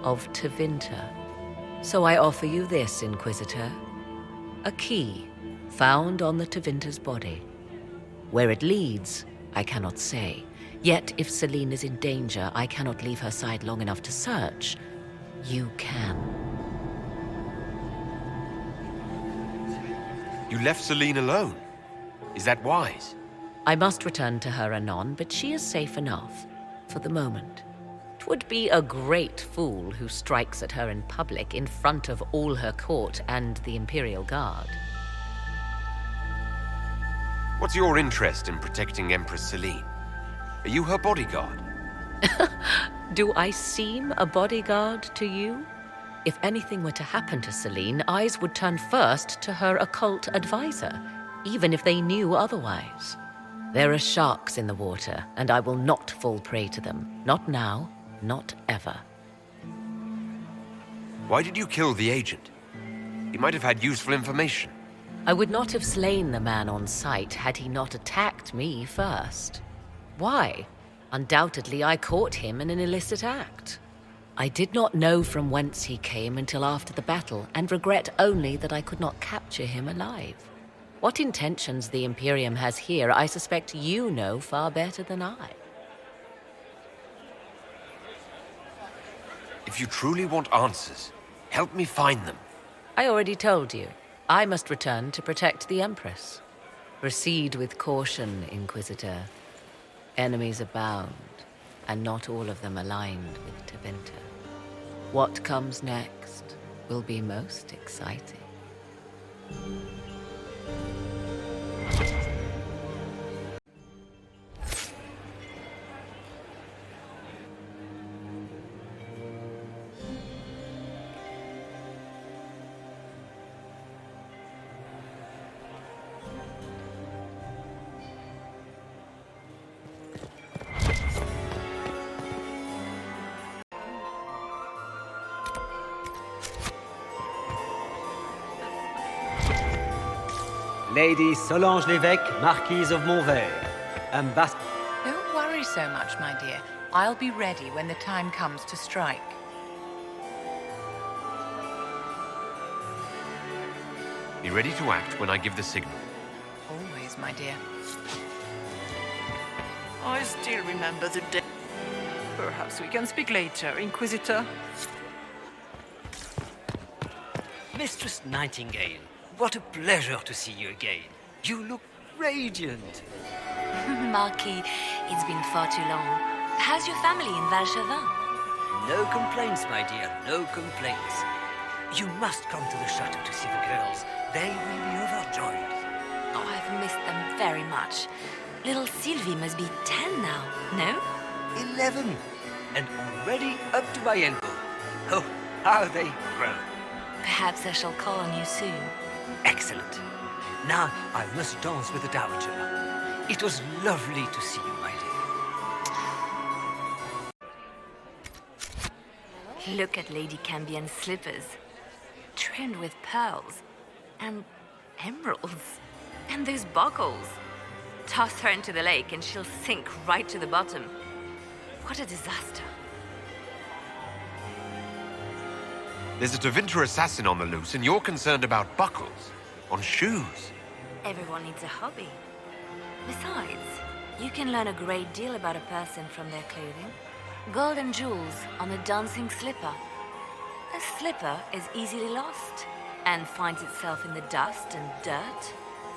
Speaker 12: of Tevinter. So I offer you this, Inquisitor. A key found on the Tevinter's body. Where it leads, I cannot say. Yet, if Celine is in danger, I cannot leave her side long enough to search. You can.
Speaker 4: You left Celine alone. Is that wise?
Speaker 12: I must return to her anon, but she is safe enough, for the moment. 'Twould be a great fool who strikes at her in public in front of all her court and the Imperial Guard.
Speaker 4: What's your interest in protecting Empress Celine? Are you her bodyguard?
Speaker 12: Do I seem a bodyguard to you? If anything were to happen to Celine, eyes would turn first to her occult advisor, even if they knew otherwise. There are sharks in the water, and I will not fall prey to them. Not now, not ever.
Speaker 4: Why did you kill the agent? He might have had useful information.
Speaker 12: I would not have slain the man on sight had he not attacked me first. Why? Undoubtedly, I caught him in an illicit act. I did not know from whence he came until after the battle, and regret only that I could not capture him alive. What intentions the Imperium has here, I suspect you know far better than I.
Speaker 4: If you truly want answers, help me find them.
Speaker 12: I already told you. I must return to protect the Empress. Proceed with caution, Inquisitor. Enemies abound, and not all of them aligned with Tevinter. What comes next will be most exciting.
Speaker 3: Lady Solange Lévesque, Marquise of Montbelliard, Ambassador.
Speaker 16: Don't worry so much, my dear. I'll be ready when the time comes to strike.
Speaker 4: Be ready to act when I give the signal.
Speaker 16: Always, my dear.
Speaker 6: I still remember the day. Perhaps we can speak later, Inquisitor.
Speaker 3: Mistress Nightingale, what a pleasure to see you again. You look radiant.
Speaker 2: Marquis, it's been far too long. How's your family in Valchevin?
Speaker 3: No complaints, my dear, no complaints. You must come to the chateau to see the girls. They will be overjoyed.
Speaker 2: Oh, I've missed them very much. Little Sylvie must be 10 now, no?
Speaker 3: 11, and already up to my elbow. Oh, how they grow.
Speaker 2: Perhaps I shall call on you soon.
Speaker 3: Excellent. Now I must dance with the Dowager. It was lovely to see you, my
Speaker 2: dear. Look at Lady Cambien's slippers. Trimmed with pearls. And emeralds. And those buckles. Toss her into the lake and she'll sink right to the bottom. What a disaster.
Speaker 4: There's a Tevinter assassin on the loose, and you're concerned about buckles on shoes.
Speaker 2: Everyone needs a hobby. Besides, you can learn a great deal about a person from their clothing. Gold and jewels on a dancing slipper. A slipper is easily lost and finds itself in the dust and dirt.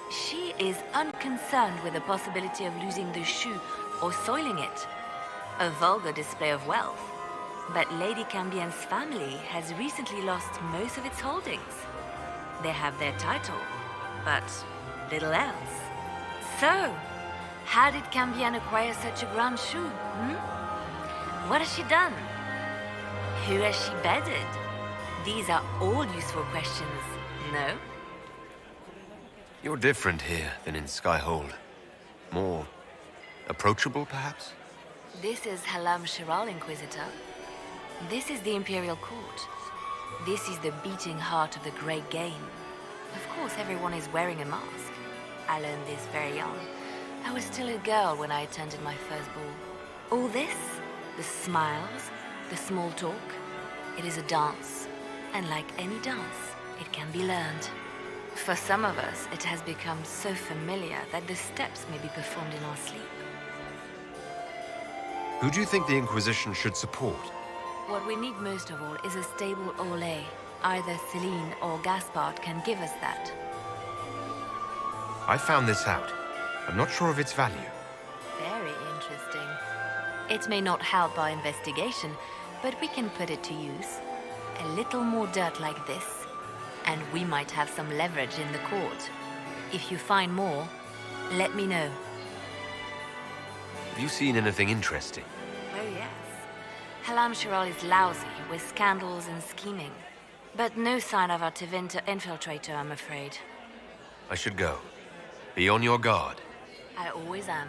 Speaker 2: She is unconcerned with the possibility of losing the shoe or soiling it. A vulgar display of wealth. But Lady Cambien's family has recently lost most of its holdings. They have their title, but little else. So, how did Cambien acquire such a grand shoe? What has she done? Who has she bedded? These are all useful questions, no?
Speaker 4: You're different here than in Skyhold. More approachable, perhaps?
Speaker 2: This is Halam Shiral, Inquisitor. This is the Imperial Court. This is the beating heart of the Great Game. Of course, everyone is wearing a mask. I learned this very young. I was still a girl when I attended my first ball. All this, the smiles, the small talk, it is a dance. And like any dance, it can be learned. For some of us, it has become so familiar that the steps may be performed in our sleep.
Speaker 4: Who do you think the Inquisition should support?
Speaker 2: What we need most of all is a stable Olay. Either Celine or Gaspard can give us that.
Speaker 4: I found this out. I'm not sure of its value.
Speaker 2: Very interesting. It may not help our investigation, but we can put it to use. A little more dirt like this, and we might have some leverage in the court. If you find more, let me know.
Speaker 4: Have you seen anything interesting?
Speaker 2: Oh, yes. Halam Shiral is lousy with scandals and scheming. But no sign of our Tevinter infiltrator, I'm afraid.
Speaker 4: I should go. Be on your guard.
Speaker 2: I always am.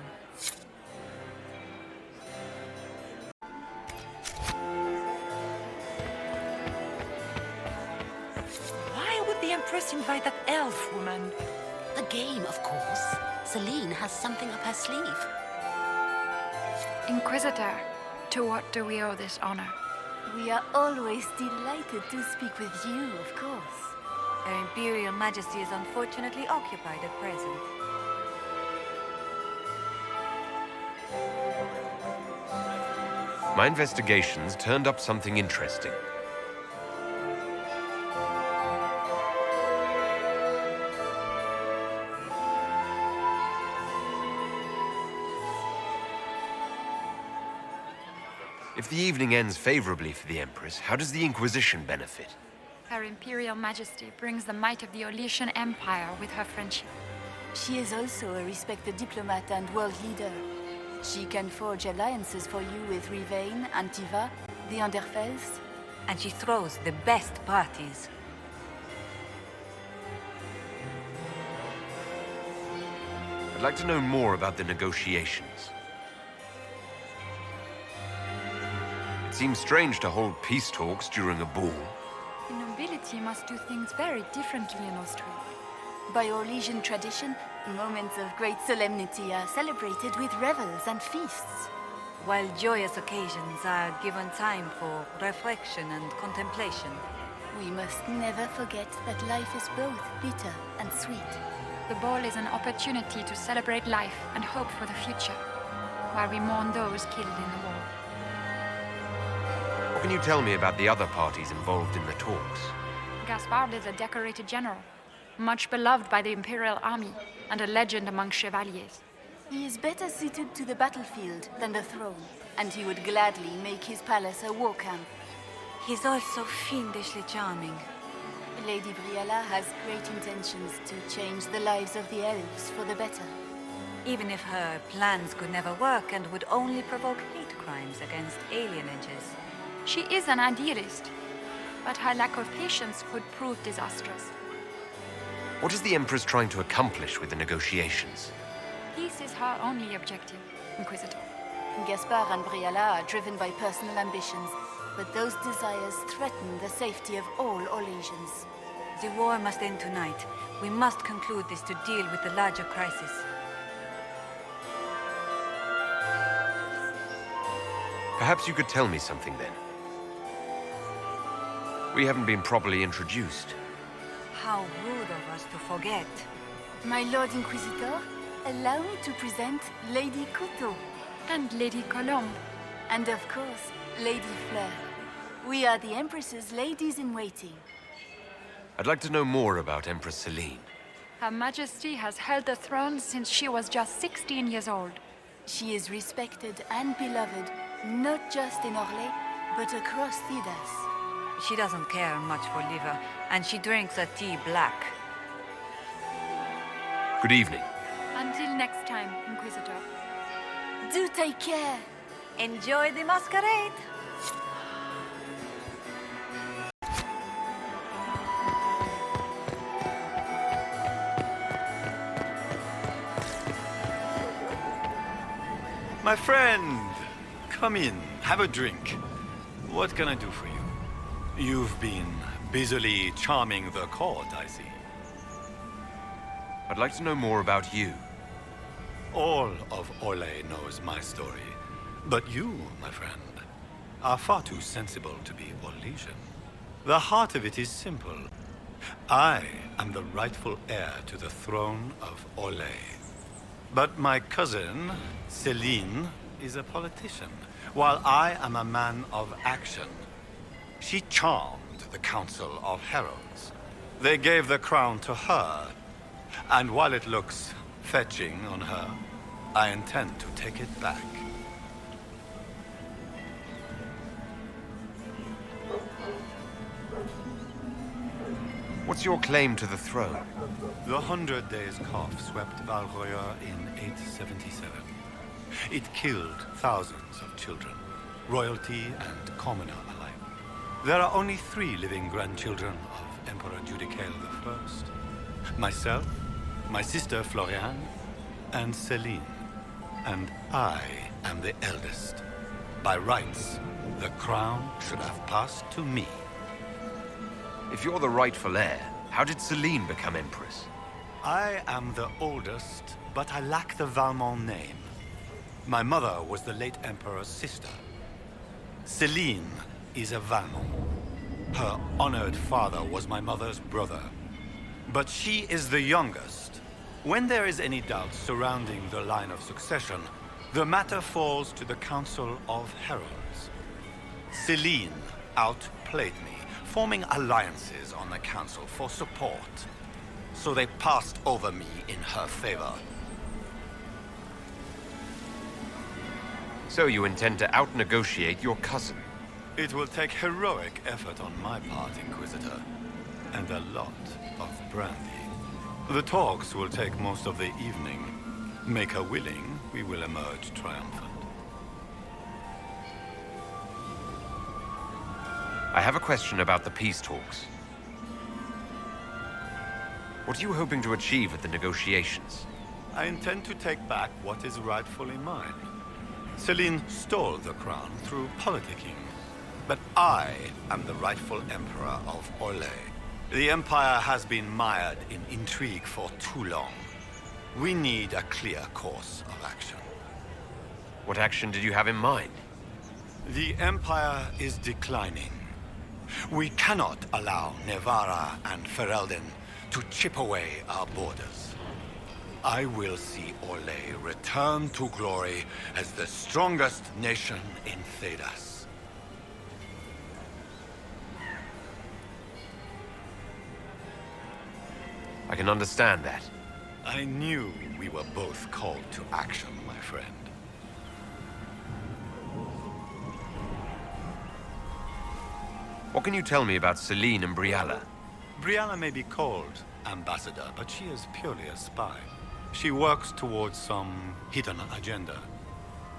Speaker 6: Why would the Empress invite that elf woman?
Speaker 19: The game, of course. Celine has something up her sleeve.
Speaker 8: Inquisitor, to what do we owe this honor?
Speaker 15: We are always delighted to speak with you, of course.
Speaker 17: Her Imperial Majesty is unfortunately occupied at present.
Speaker 4: My investigations turned up something interesting. If the evening ends favorably for the Empress, how does the Inquisition benefit?
Speaker 8: Her Imperial Majesty brings the might of the Olesian Empire with her friendship.
Speaker 15: She is also a respected diplomat and world leader. She can forge alliances for you with Rivain, Antiva, the Underfels.
Speaker 17: And she throws the best parties.
Speaker 4: I'd like to know more about the negotiations. It seems strange to hold peace talks during a ball.
Speaker 8: The nobility must do things very differently in Austria.
Speaker 15: By Orlesian tradition, moments of great solemnity are celebrated with revels and feasts.
Speaker 17: While joyous occasions are given time for reflection and contemplation.
Speaker 15: We must never forget that life is both bitter and sweet.
Speaker 8: The ball is an opportunity to celebrate life and hope for the future, while we mourn those killed in the war.
Speaker 4: What can you tell me about the other parties involved in the talks?
Speaker 8: Gaspard is a decorated general, much beloved by the Imperial Army, and a legend among chevaliers.
Speaker 15: He is better suited to the battlefield than the throne, and he would gladly make his palace a war camp.
Speaker 17: He's also fiendishly charming.
Speaker 15: Lady Briella has great intentions to change the lives of the elves for the better.
Speaker 17: Even if her plans could never work and would only provoke hate crimes against alienages.
Speaker 8: She is an idealist, but her lack of patience could prove disastrous.
Speaker 4: What is the Empress trying to accomplish with the negotiations?
Speaker 8: Peace is her only objective, Inquisitor.
Speaker 15: Gaspard and Briella are driven by personal ambitions, but those desires threaten the safety of all Orlesians.
Speaker 17: The war must end tonight. We must conclude this to deal with the larger crisis.
Speaker 4: Perhaps you could tell me something then. We haven't been properly introduced.
Speaker 17: How rude of us to forget.
Speaker 15: My Lord Inquisitor, allow me to present Lady Couteau.
Speaker 8: And Lady Colombe.
Speaker 15: And of course, Lady Fleur. We are the Empress's ladies-in-waiting.
Speaker 4: I'd like to know more about Empress Celine.
Speaker 8: Her Majesty has held the throne since she was just 16 years old.
Speaker 15: She is respected and beloved, not just in Orlais, but across Thedas.
Speaker 17: She doesn't care much for liver, and she drinks her tea black.
Speaker 4: Good evening.
Speaker 8: Until next time, Inquisitor.
Speaker 15: Do take care.
Speaker 17: Enjoy the masquerade.
Speaker 13: My friend, come in, have a drink. What can I do for you? You've been busily charming the court, I see.
Speaker 4: I'd like to know more about you.
Speaker 13: All of Orlais knows my story. But you, my friend, are far too sensible to be Orlesian. The heart of it is simple. I am the rightful heir to the throne of Orlais. But my cousin, Celine, is a politician, while I am a man of action. She charmed the Council of Heralds. They gave the crown to her, and while it looks fetching on her, I intend to take it back.
Speaker 4: What's your claim to the throne?
Speaker 13: The 100 Days Cough swept Valroya in 877. It killed thousands of children, royalty and commoner alike. There are only 3 living grandchildren of Emperor Judicael I. Myself, my sister Floriane, and Celine. And I am the eldest. By rights, the crown should have passed to me.
Speaker 4: If you're the rightful heir, how did Celine become Empress?
Speaker 13: I am the oldest, but I lack the Valmont name. My mother was the late Emperor's sister. Celine is a Valmont. Her honored father was my mother's brother. But she is the youngest. When there is any doubt surrounding the line of succession, the matter falls to the Council of Heralds. Celine outplayed me, forming alliances on the Council for support. So they passed over me in her favor.
Speaker 4: So you intend to out-negotiate your cousin?
Speaker 13: It will take heroic effort on my part, Inquisitor, and a lot of brandy. The talks will take most of the evening. Make her willing, we will emerge triumphant.
Speaker 4: I have a question about the peace talks. What are you hoping to achieve at the negotiations?
Speaker 13: I intend to take back what is rightfully mine. Celine stole the crown through politicking, but I am the rightful emperor of Orlais. The Empire has been mired in intrigue for too long. We need a clear course of action.
Speaker 4: What action did you have in mind?
Speaker 13: The Empire is declining. We cannot allow Nevarra and Ferelden to chip away our borders. I will see Orlais return to glory as the strongest nation in Thedas.
Speaker 4: I can understand that.
Speaker 13: I knew we were both called to action, my friend.
Speaker 4: What can you tell me about Celine and Brialla?
Speaker 13: Brialla may be called ambassador, but she is purely a spy. She works towards some hidden agenda.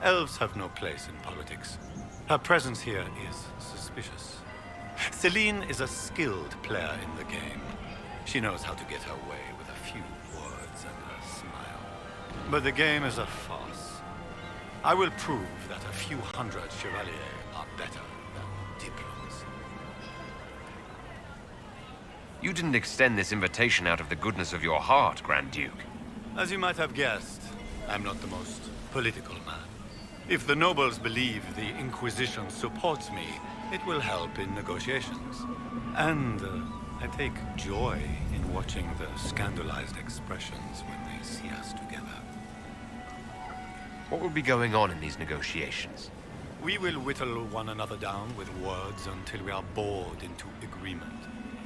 Speaker 13: Elves have no place in politics. Her presence here is suspicious. Celine is a skilled player in the game. She knows how to get her way with a few words and a smile. But the game is a farce. I will prove that a few hundred chevaliers are better than diplomacy.
Speaker 4: You didn't extend this invitation out of the goodness of your heart, Grand Duke.
Speaker 13: As you might have guessed, I'm not the most political man. If the nobles believe the Inquisition supports me, it will help in negotiations. And I take joy in watching the scandalized expressions when they see us together.
Speaker 4: What will be going on in these negotiations?
Speaker 13: We will whittle one another down with words until we are bored into agreement.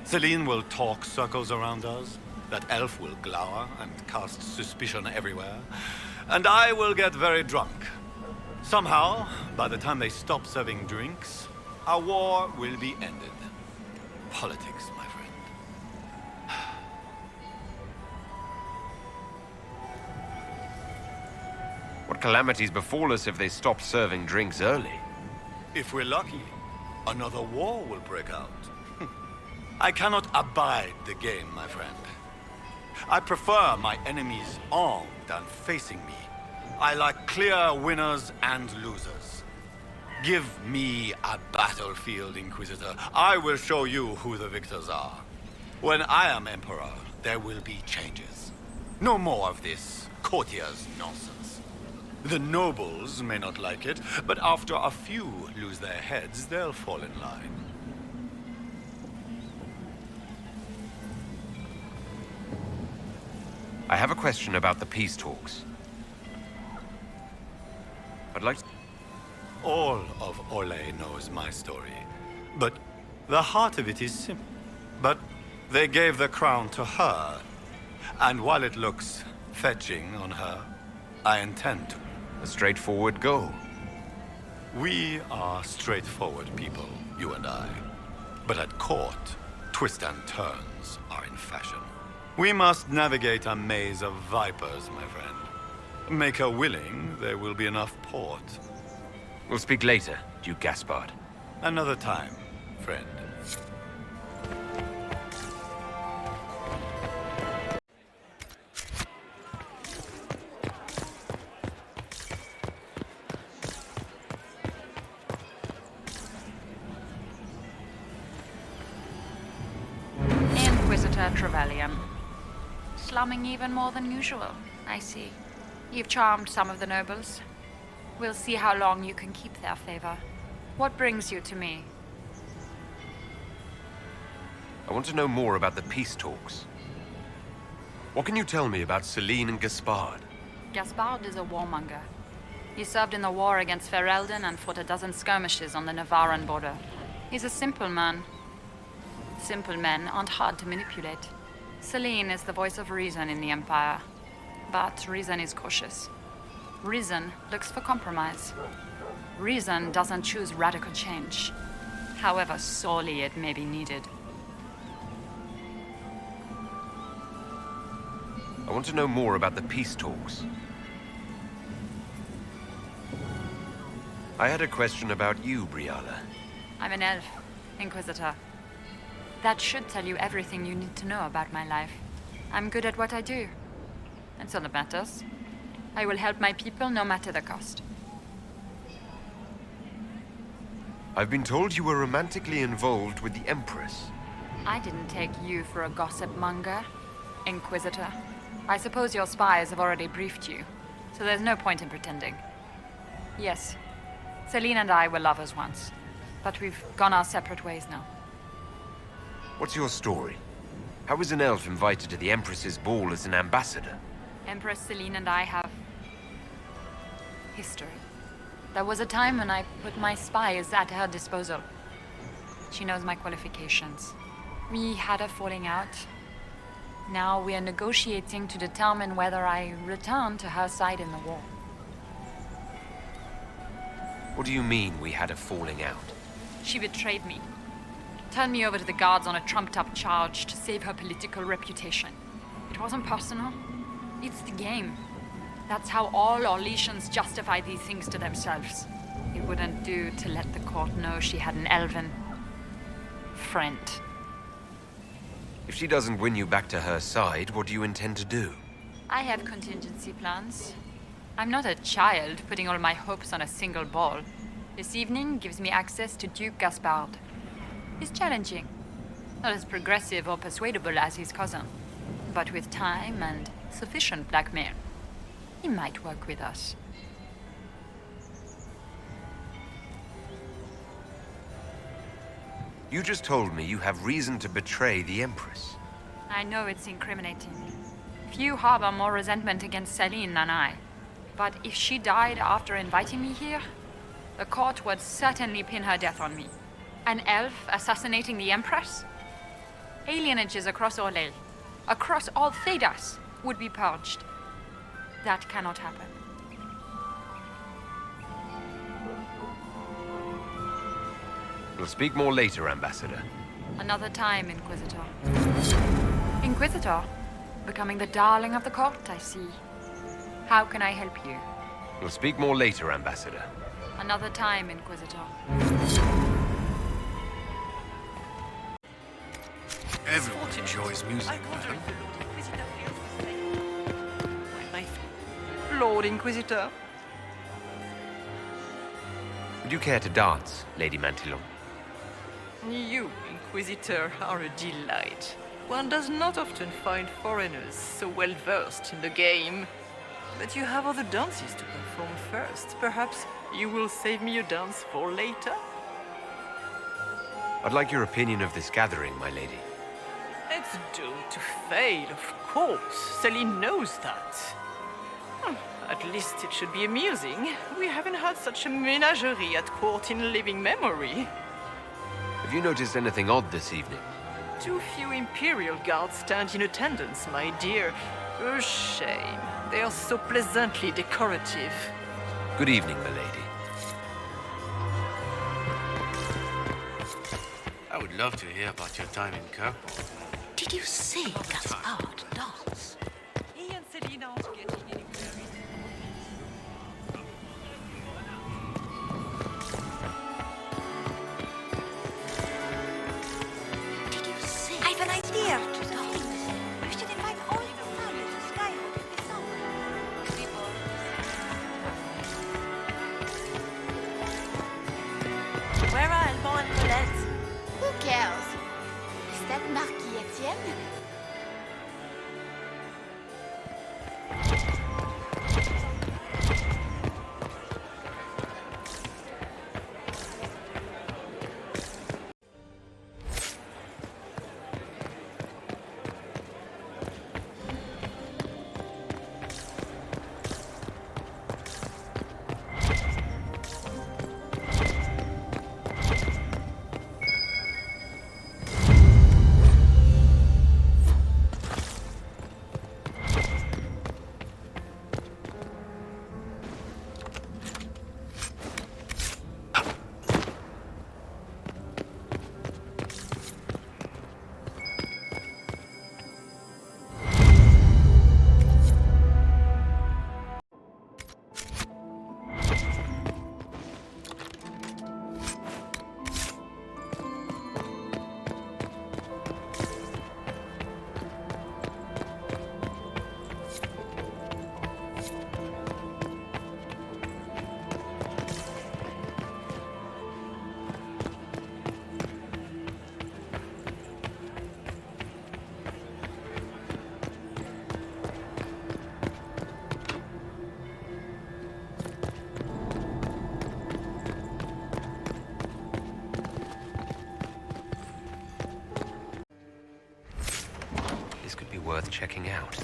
Speaker 13: Celine will talk circles around us, that elf will glower and cast suspicion everywhere, and I will get very drunk. Somehow, by the time they stop serving drinks, our war will be ended. Politics, my friend.
Speaker 4: What calamities befall us if they stop serving drinks early?
Speaker 13: If we're lucky, another war will break out. I cannot abide the game, my friend. I prefer my enemies armed and facing me. I like clear winners and losers. Give me a battlefield, Inquisitor. I will show you who the victors are. When I am Emperor, there will be changes. No more of this courtier's nonsense. The nobles may not like it, but after a few lose their heads, they'll fall in line.
Speaker 4: I have a question about the peace talks. I'd like to...
Speaker 13: All of Orlais knows my story, but the heart of it is simple. But they gave the crown to her, and while it looks fetching on her, I intend to.
Speaker 4: A straightforward goal.
Speaker 13: We are straightforward people, you and I. But at court, twists and turns are in fashion. We must navigate a maze of vipers, my friend. Make her willing, there will be enough port.
Speaker 4: We'll speak later, Duke Gaspard.
Speaker 13: Another time, friend.
Speaker 8: Inquisitor Trevelyan. Slumming even more than usual, I see. You've charmed some of the nobles. We'll see how long you can keep their favor. What brings you to me?
Speaker 4: I want to know more about the peace talks. What can you tell me about Celine and Gaspard?
Speaker 8: Gaspard is a warmonger. He served in the war against Ferelden and fought a dozen skirmishes on the Navarran border. He's a simple man. Simple men aren't hard to manipulate. Celine is the voice of reason in the Empire. But reason is cautious. Reason looks for compromise. Reason doesn't choose radical change, however sorely it may be needed.
Speaker 4: I want to know more about the peace talks. I had a question about you, Brialla.
Speaker 8: I'm an elf, Inquisitor. That should tell you everything you need to know about my life. I'm good at what I do. That's all that matters. I will help my people no matter the cost.
Speaker 4: I've been told you were romantically involved with the Empress.
Speaker 8: I didn't take you for a gossip monger, Inquisitor. I suppose your spies have already briefed you, so there's no point in pretending. Yes, Celine and I were lovers once, but we've gone our separate ways now.
Speaker 4: What's your story? How was an elf invited to the Empress's ball as an ambassador?
Speaker 8: Empress Celine and I have history. There was a time when I put my spies at her disposal. She knows my qualifications. We had a falling out. Now we are negotiating to determine whether I return to her side in the war.
Speaker 4: What do you mean we had a falling out?
Speaker 8: She betrayed me. Turned me over to the guards on a trumped-up charge to save her political reputation. It wasn't personal. It's the game. That's how all Orlesians justify these things to themselves. It wouldn't do to let the court know she had an elven friend.
Speaker 4: If she doesn't win you back to her side, what do you intend to do?
Speaker 8: I have contingency plans. I'm not a child putting all my hopes on a single ball. This evening gives me access to Duke Gaspard. He's challenging. Not as progressive or persuadable as his cousin. But with time and sufficient blackmail, he might work with us.
Speaker 4: You just told me you have reason to betray the Empress.
Speaker 8: I know it's incriminating. Few harbor more resentment against Celine than I. But if she died after inviting me here, the court would certainly pin her death on me. An elf assassinating the Empress? Alienages across Orlais, across all Thedas, would be purged. That cannot happen.
Speaker 4: We'll speak more later, Ambassador.
Speaker 8: Another time, Inquisitor. Inquisitor? Becoming the darling of the court, I see. How can I help you?
Speaker 4: We'll speak more later, Ambassador.
Speaker 8: Another time, Inquisitor.
Speaker 22: Everyone enjoys music, madam.
Speaker 5: Lord Inquisitor.
Speaker 4: Would you care to dance, Lady Mantillon?
Speaker 5: You, Inquisitor, are a delight. One does not often find foreigners so well versed in the game. But you have other dances to perform first. Perhaps you will save me a dance for later?
Speaker 4: I'd like your opinion of this gathering, my lady.
Speaker 5: It's doomed to fail, of course. Celine knows that. At least it should be amusing. We haven't had such a menagerie at court in living memory.
Speaker 4: Have you noticed anything odd this evening?
Speaker 5: Too few Imperial guards stand in attendance, my dear. A shame. They are so pleasantly decorative.
Speaker 4: Good evening, my lady.
Speaker 22: I would love to hear about your time in Kirkwood.
Speaker 6: Did you see Gaspard dance?
Speaker 5: He and Celine aren't getting anywhere.
Speaker 6: Did you see?
Speaker 17: I have an idea to dance. We should invite all the family to Skywood this summer.
Speaker 10: Where are Alban and Colette?
Speaker 14: Who cares? Is that Marquis Etienne?
Speaker 4: worth checking out.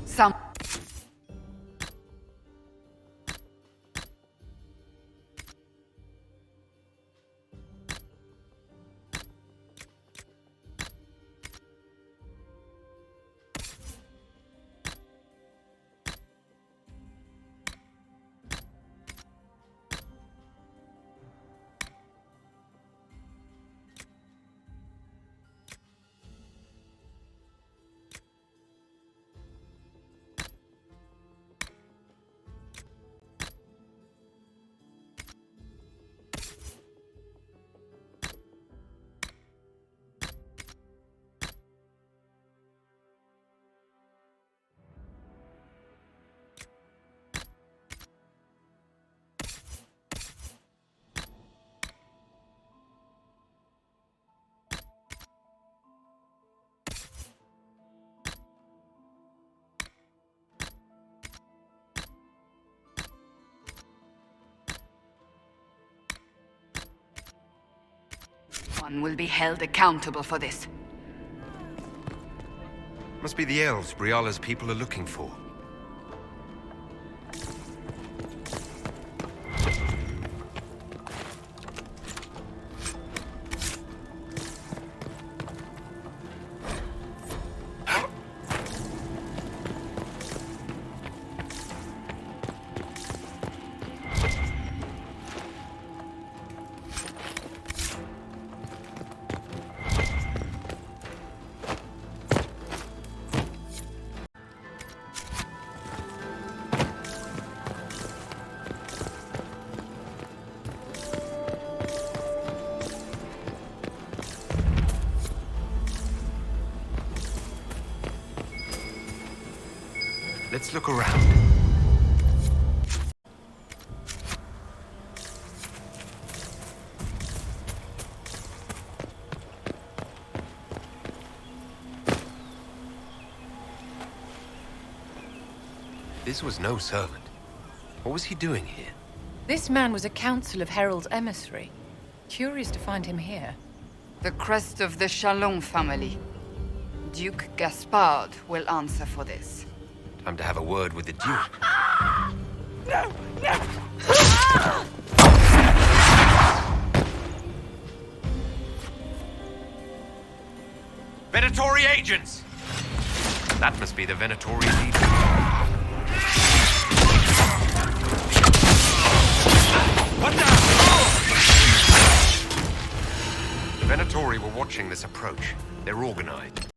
Speaker 1: Some. One will be held accountable for this.
Speaker 4: Must be the elves Briala's people are looking for. Let's look around. This was no servant. What was he doing here?
Speaker 16: This man was a council of Herald's emissary. Curious to find him here.
Speaker 1: The crest of the Chalon family. Duke Gaspard will answer for this.
Speaker 4: Time to have a word with the Duke.
Speaker 1: No! No!
Speaker 4: Venatori agents! That must be the Venatori leader. What the? The Venatori were watching this approach. They're organized.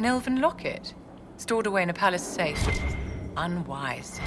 Speaker 16: An elven locket, stored away in a palace safe. Unwise.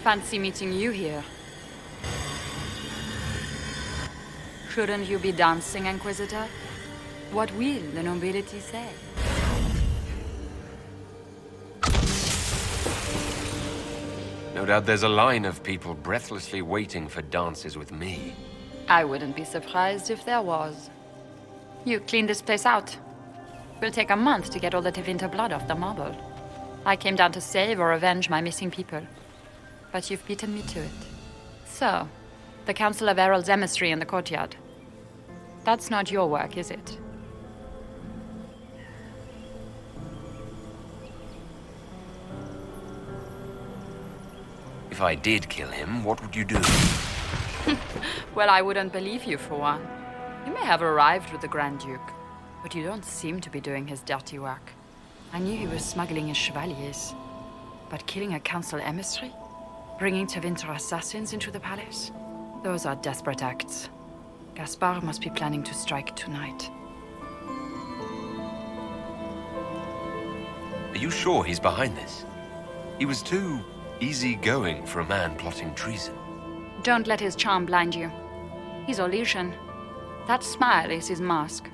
Speaker 1: Fancy meeting you here. Shouldn't you be dancing, Inquisitor? What will the nobility say?
Speaker 4: No doubt there's a line of people breathlessly waiting for dances with me.
Speaker 1: I wouldn't be surprised if there was. You clean this place out. Will take a month to get all the Tevinter blood off the marble. I came down to save or avenge my missing people. But you've beaten me to it. So, the Council of Herald's emissary in the courtyard. That's not your work, is it?
Speaker 4: If I did kill him, what would you do?
Speaker 1: Well, I wouldn't believe you for one. You may have arrived with the Grand Duke, but you don't seem to be doing his dirty work. I knew he was smuggling his chevaliers. But killing a council emissary? Bringing Tevinter assassins into the palace? Those are desperate acts. Gaspard must be planning to strike tonight.
Speaker 4: Are you sure he's behind this? He was too easygoing for a man plotting treason.
Speaker 1: Don't let his charm blind you. He's Orlesian. That smile is his mask.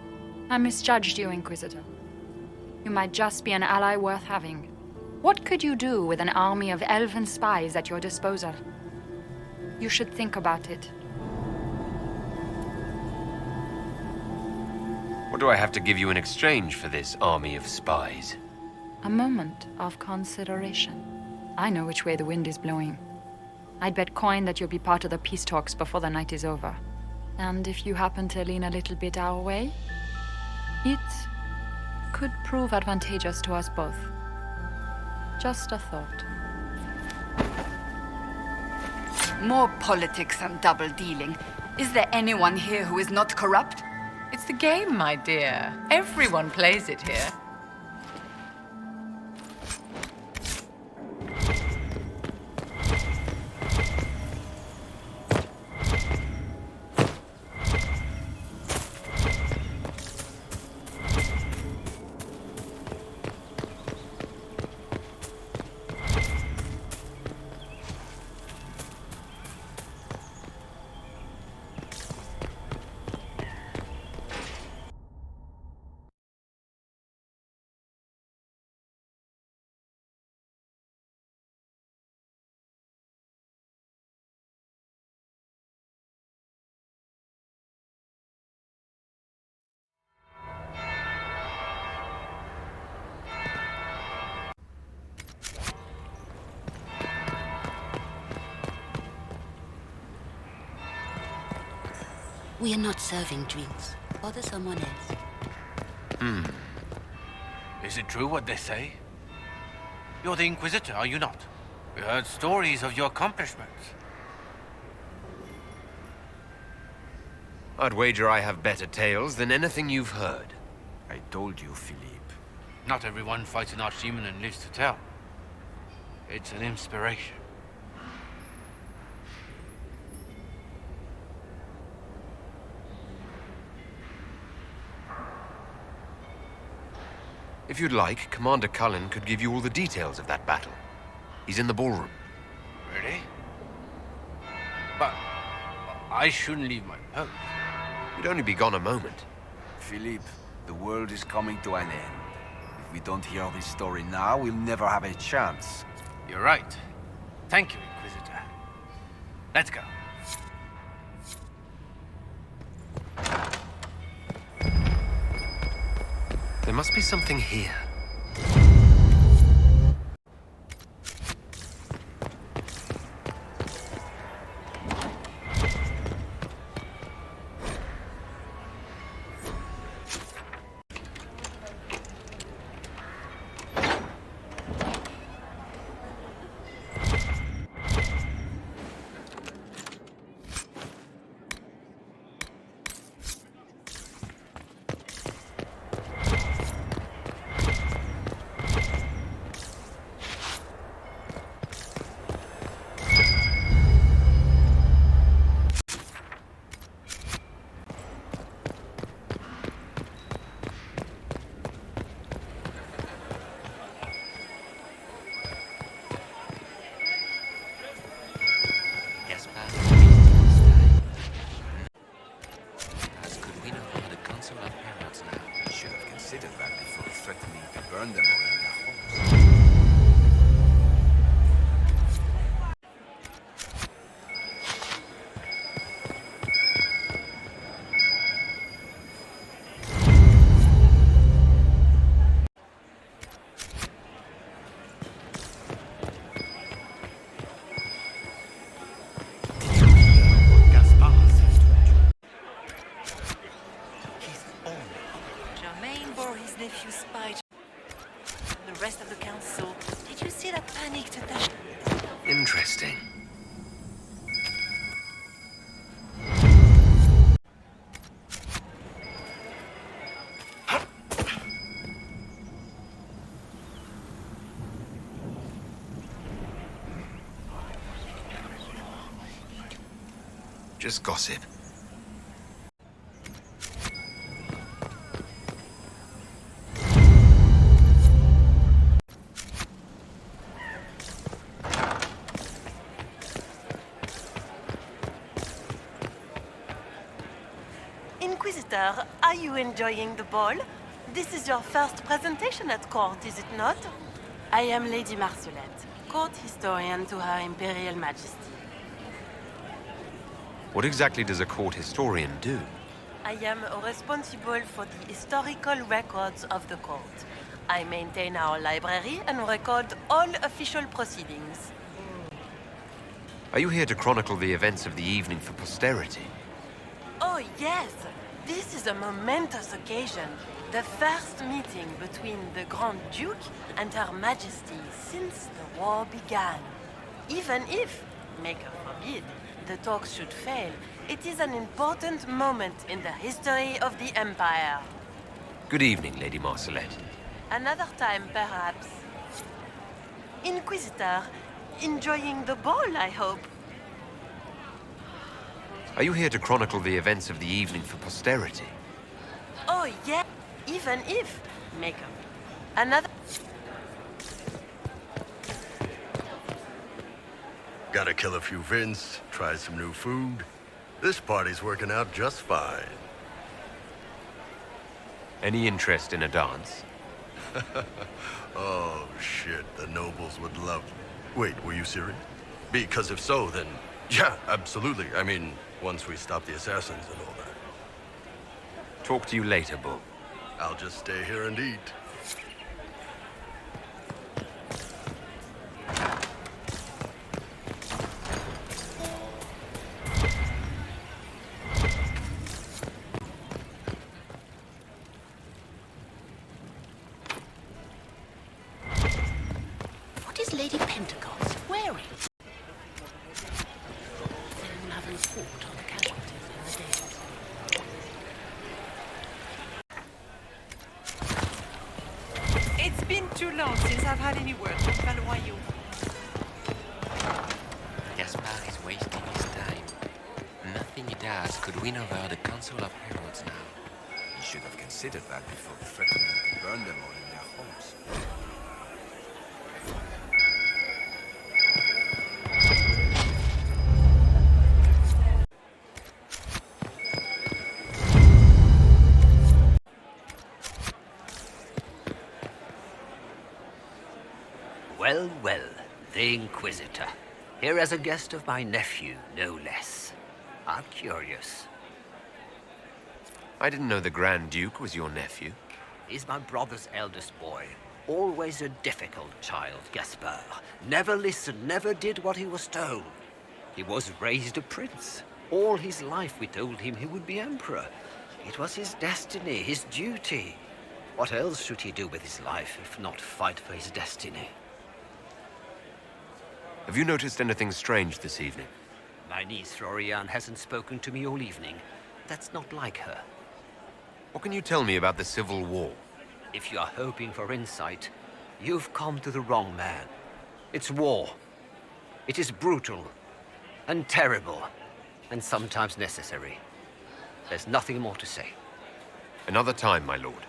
Speaker 1: I misjudged you, Inquisitor. You might just be an ally worth having. What could you do with an army of elven spies at your disposal? You should think about it.
Speaker 4: What do I have to give you in exchange for this army of spies?
Speaker 1: A moment of consideration. I know which way the wind is blowing. I'd bet coin that you'll be part of the peace talks before the night is over. And if you happen to lean a little bit our way, it could prove advantageous to us both. Just a thought. More politics and double dealing. Is there anyone here who is not corrupt?
Speaker 16: It's the game, my dear. Everyone plays it here.
Speaker 6: We are not serving drinks. Bother someone else.
Speaker 7: Is it true what they say? You're the Inquisitor, are you not? We heard stories of your accomplishments.
Speaker 4: I'd wager I have better tales than anything you've heard.
Speaker 22: I told you, Philippe.
Speaker 7: Not everyone fights an archdemon and lives to tell. It's an inspiration.
Speaker 4: If you'd like, Commander Cullen could give you all the details of that battle. He's in the ballroom.
Speaker 7: Really? But I shouldn't leave my post.
Speaker 4: You'd only be gone a moment.
Speaker 22: Philippe, the world is coming to an end. If we don't hear this story now, we'll never have a chance.
Speaker 7: You're right. Thank you, Inquisitor. Let's go.
Speaker 4: There must be something here.
Speaker 10: The rest of the council. Did you see that panicked attack?
Speaker 4: Interesting. Just gossip.
Speaker 10: Inquisitor, are you enjoying the ball? This is your first presentation at court, is it not? I am Lady Marcelette, court historian to Her Imperial Majesty.
Speaker 4: What exactly does a court historian do?
Speaker 10: I am responsible for the historical records of the court. I maintain our library and record all official proceedings.
Speaker 4: Are you here to chronicle the events of the evening for posterity?
Speaker 10: Oh, yes. This is a momentous occasion. The first meeting between the Grand Duke and Her Majesty since the war began. Even if, Maker forbid, the talks should fail, it is an important moment in the history of the Empire.
Speaker 4: Good evening, Lady Marcelette.
Speaker 10: Another time, perhaps. Inquisitor, enjoying the ball, I hope.
Speaker 4: Are you here to chronicle the events of the evening for posterity?
Speaker 10: Oh, yeah. Even if, Maker. Another...
Speaker 11: Gotta kill a few Vince, try some new food. This party's working out just fine.
Speaker 4: Any interest in a dance?
Speaker 11: Oh, shit, the nobles would love... Wait, were you serious? Because if so, then... Yeah, absolutely. I mean, once we stop the assassins and all that.
Speaker 4: Talk to you later, Bull.
Speaker 11: I'll just stay here and eat.
Speaker 6: What is Lady Pentecost wearing? Anyone having a thought on the casualties in the days?
Speaker 19: too long since I've had any word from Valoyaux.
Speaker 20: Gaspard is wasting his time. Nothing he does could win over the Council of Heralds now.
Speaker 22: You should have considered that before threatening to burn them all in their homes.
Speaker 3: Well, well, the Inquisitor. Here as a guest of my nephew, no less. I'm curious.
Speaker 4: I didn't know the Grand Duke was your nephew.
Speaker 3: He's my brother's eldest boy. Always a difficult child, Gaspard. Never listened, never did what he was told. He was raised a prince. All his life we told him he would be emperor. It was his destiny, his duty. What else should he do with his life if not fight for his destiny?
Speaker 4: Have you noticed anything strange this evening?
Speaker 3: My niece Floriane hasn't spoken to me all evening. That's not like her.
Speaker 4: What can you tell me about the Civil War?
Speaker 3: If you are hoping for insight, you've come to the wrong man. It's war. It is brutal, and terrible, and sometimes necessary. There's nothing more to say.
Speaker 4: Another time, my lord.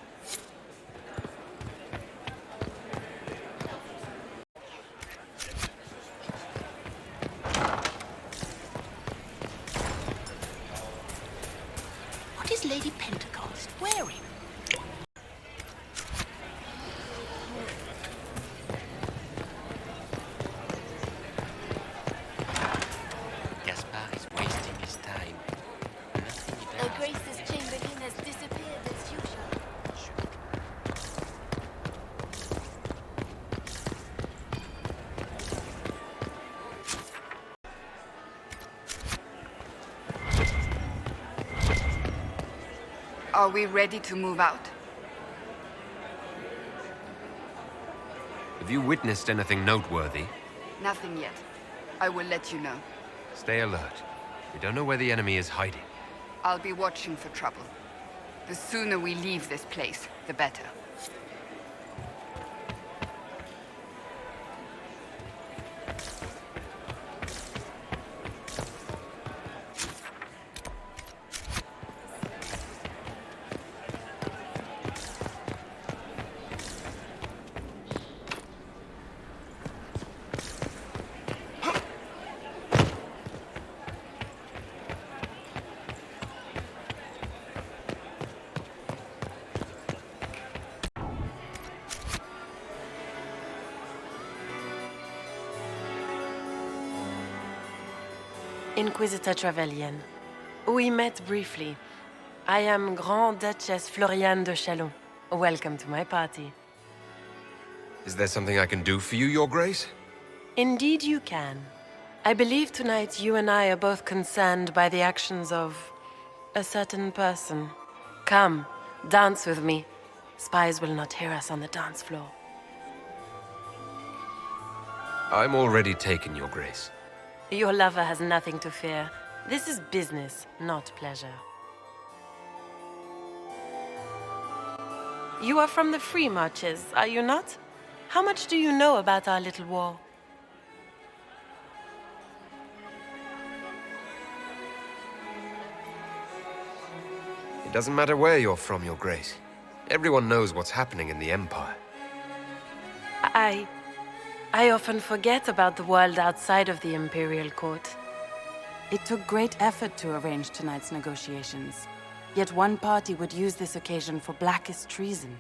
Speaker 6: What is Lady Pentecost wearing?
Speaker 20: Gaspard is wasting his time. Nothing he
Speaker 14: Her
Speaker 20: does.
Speaker 14: Grace's chamberlain has disappeared as usual.
Speaker 9: Are we ready to move out?
Speaker 4: Have you witnessed anything noteworthy?
Speaker 9: Nothing yet. I will let you know.
Speaker 4: Stay alert. We don't know where the enemy is hiding.
Speaker 9: I'll be watching for trouble. The sooner we leave this place, the better.
Speaker 10: Inquisitor Trevelyan. We met briefly. I am Grand Duchess Floriane de Chalon. Welcome to my party.
Speaker 4: Is there something I can do for you, Your Grace?
Speaker 10: Indeed you can. I believe tonight you and I are both concerned by the actions of a certain person. Come, dance with me. Spies will not hear us on the dance floor.
Speaker 4: I'm already taken, Your Grace.
Speaker 10: Your lover has nothing to fear. This is business, not pleasure. You are from the Free Marches, are you not? How much do you know about our little war?
Speaker 4: It doesn't matter where you're from, Your Grace. Everyone knows what's happening in the Empire.
Speaker 10: I often forget about the world outside of the Imperial Court. It took great effort to arrange tonight's negotiations. Yet one party would use this occasion for blackest treason.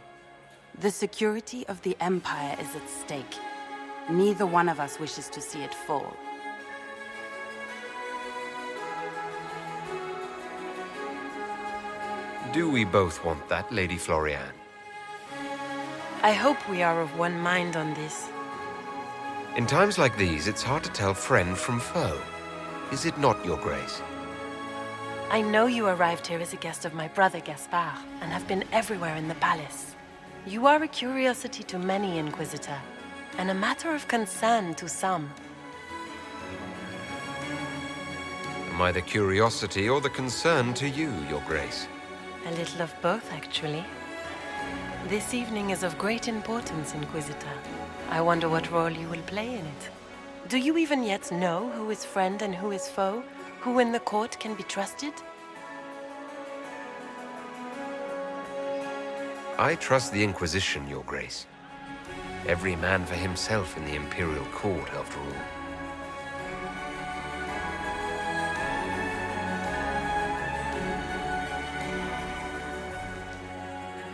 Speaker 10: The security of the Empire is at stake. Neither one of us wishes to see it fall.
Speaker 4: Do we both want that, Lady Floriane?
Speaker 10: I hope we are of one mind on this.
Speaker 4: In times like these, it's hard to tell friend from foe. Is it not, Your Grace?
Speaker 10: I know you arrived here as a guest of my brother Gaspard, and have been everywhere in the palace. You are a curiosity to many, Inquisitor, and a matter of concern to some.
Speaker 4: Am I the curiosity or the concern to you, Your Grace?
Speaker 10: A little of both, actually. This evening is of great importance, Inquisitor. I wonder what role you will play in it. Do you even yet know who is friend and who is foe? Who in the court can be trusted?
Speaker 4: I trust the Inquisition, Your Grace. Every man for himself in the Imperial Court, after all.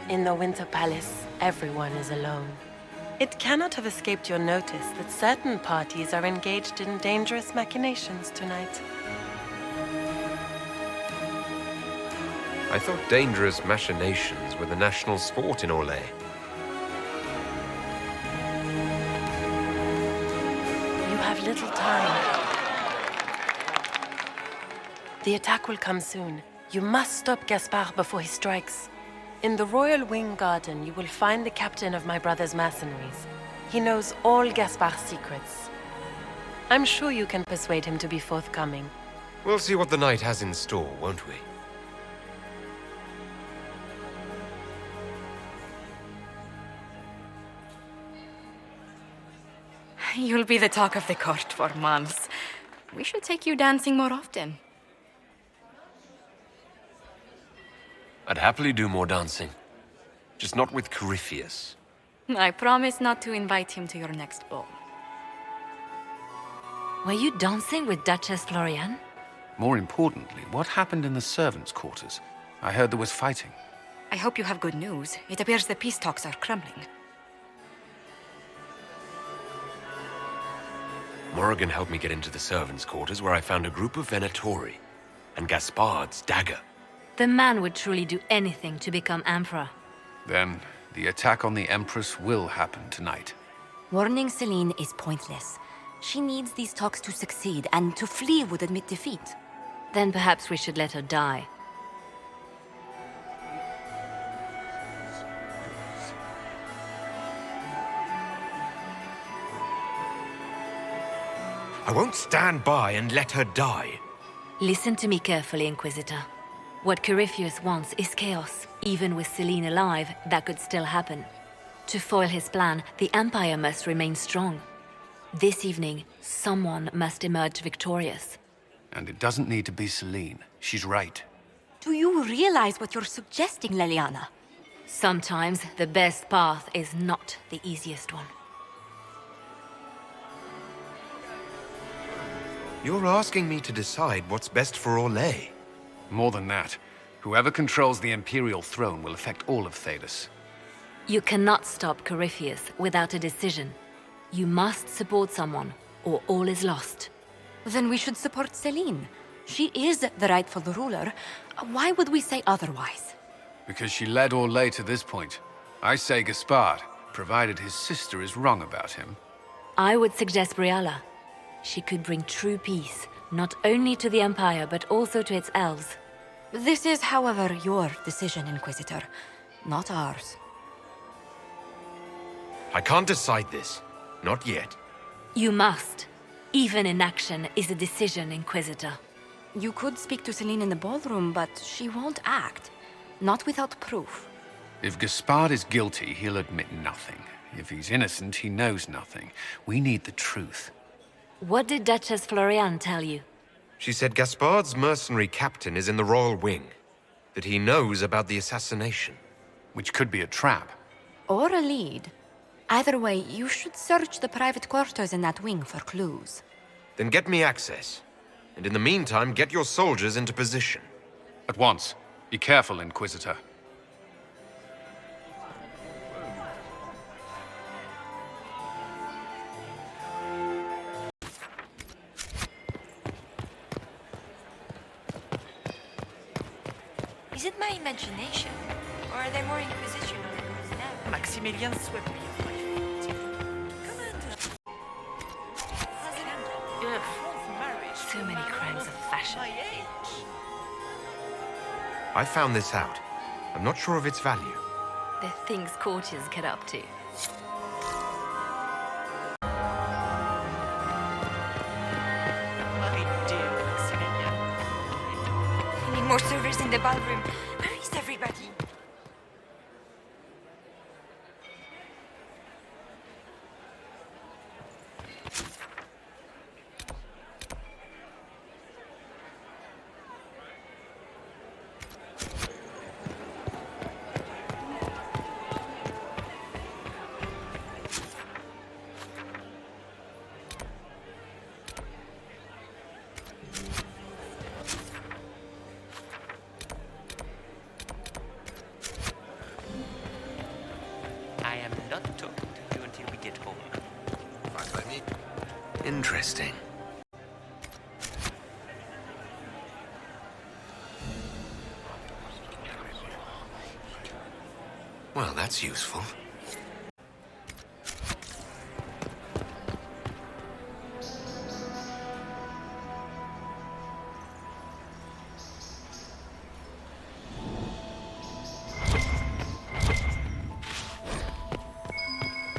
Speaker 10: In the Winter Palace, everyone is alone. It cannot have escaped your notice that certain parties are engaged in dangerous machinations tonight.
Speaker 4: I thought dangerous machinations were the national sport in Orlais.
Speaker 10: You have little time. The attack will come soon. You must stop Gaspard before he strikes. In the Royal Wing Garden, you will find the captain of my brother's mercenaries. He knows all Gaspard's secrets. I'm sure you can persuade him to be forthcoming.
Speaker 4: We'll see what the night has in store, won't we?
Speaker 1: You'll be the talk of the court for months. We should take you dancing more often.
Speaker 4: I'd happily do more dancing. Just not with Corypheus.
Speaker 1: I promise not to invite him to your next ball.
Speaker 2: Were you dancing with Duchess Florian?
Speaker 7: More importantly, what happened in the servants' quarters? I heard there was fighting.
Speaker 1: I hope you have good news. It appears the peace talks are crumbling.
Speaker 4: Morrigan helped me get into the servants' quarters where I found a group of Venatori and Gaspard's dagger.
Speaker 2: The man would truly do anything to become Emperor.
Speaker 7: Then, the attack on the Empress will happen tonight.
Speaker 6: Warning Celine is pointless. She needs these talks to succeed, and to flee would admit defeat.
Speaker 2: Then perhaps we should let her die.
Speaker 4: I won't stand by and let her die.
Speaker 2: Listen to me carefully, Inquisitor. What Corypheus wants is chaos. Even with Celine alive, that could still happen. To foil his plan, the Empire must remain strong. This evening, someone must emerge victorious.
Speaker 7: And it doesn't need to be Celine. She's right.
Speaker 6: Do you realize what you're suggesting, Leliana?
Speaker 2: Sometimes the best path is not the easiest one.
Speaker 4: You're asking me to decide what's best for Orlais.
Speaker 7: More than that, whoever controls the Imperial throne will affect all of Thedas.
Speaker 2: You cannot stop Corypheus without a decision. You must support someone, or all is lost.
Speaker 6: Then we should support Celine. She is the rightful ruler. Why would we say otherwise?
Speaker 7: Because she led Orlais to this point. I say Gaspard, provided his sister is wrong about him.
Speaker 2: I would suggest Briala. She could bring true peace, not only to the Empire, but also to its elves.
Speaker 6: This is, however, your decision, Inquisitor, not ours.
Speaker 4: I can't decide this. Not yet.
Speaker 2: You must. Even inaction is a decision, Inquisitor.
Speaker 6: You could speak to Celine in the ballroom, but she won't act. Not without proof.
Speaker 7: If Gaspard is guilty, he'll admit nothing. If he's innocent, he knows nothing. We need the truth.
Speaker 2: What did Duchess Florian tell you?
Speaker 4: She said Gaspard's mercenary captain is in the Royal Wing. That he knows about the assassination.
Speaker 7: Which could be a trap.
Speaker 6: Or a lead. Either way, you should search the private quarters in that wing for clues.
Speaker 4: Then get me access. And in the meantime, get your soldiers into position.
Speaker 7: At once. Be careful, Inquisitor.
Speaker 17: Is it my imagination? Or are there more Inquisition on the news now?
Speaker 19: Maximilian swept me off my feet.
Speaker 2: So many crimes of fashion.
Speaker 4: I found this out. I'm not sure of its value.
Speaker 2: The things courtiers get up to.
Speaker 19: My dear Maximilian.
Speaker 17: I need more servers in the ballroom. Where is everybody?
Speaker 4: interesting. Well, that's useful.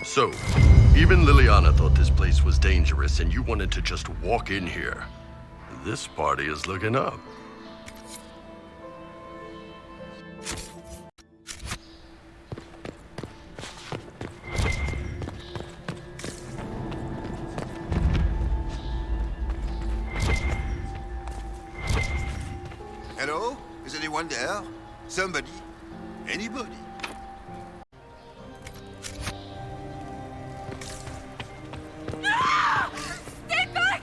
Speaker 11: So, even Leliana thought this place was dangerous and you wanted to just walk in here. This party is looking up.
Speaker 18: Hello? Is anyone there? Somebody? Anybody?
Speaker 8: Stay back!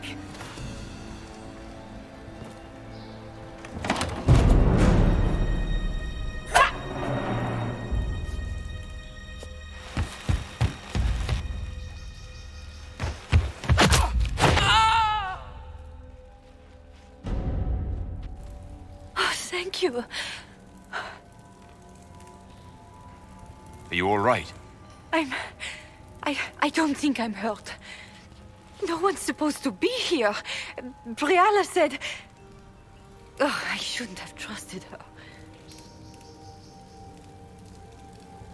Speaker 15: Oh, thank you.
Speaker 4: Are you all right?
Speaker 15: I don't think I'm hurt. No one's supposed to be here. Briala said... Oh, I shouldn't have trusted her.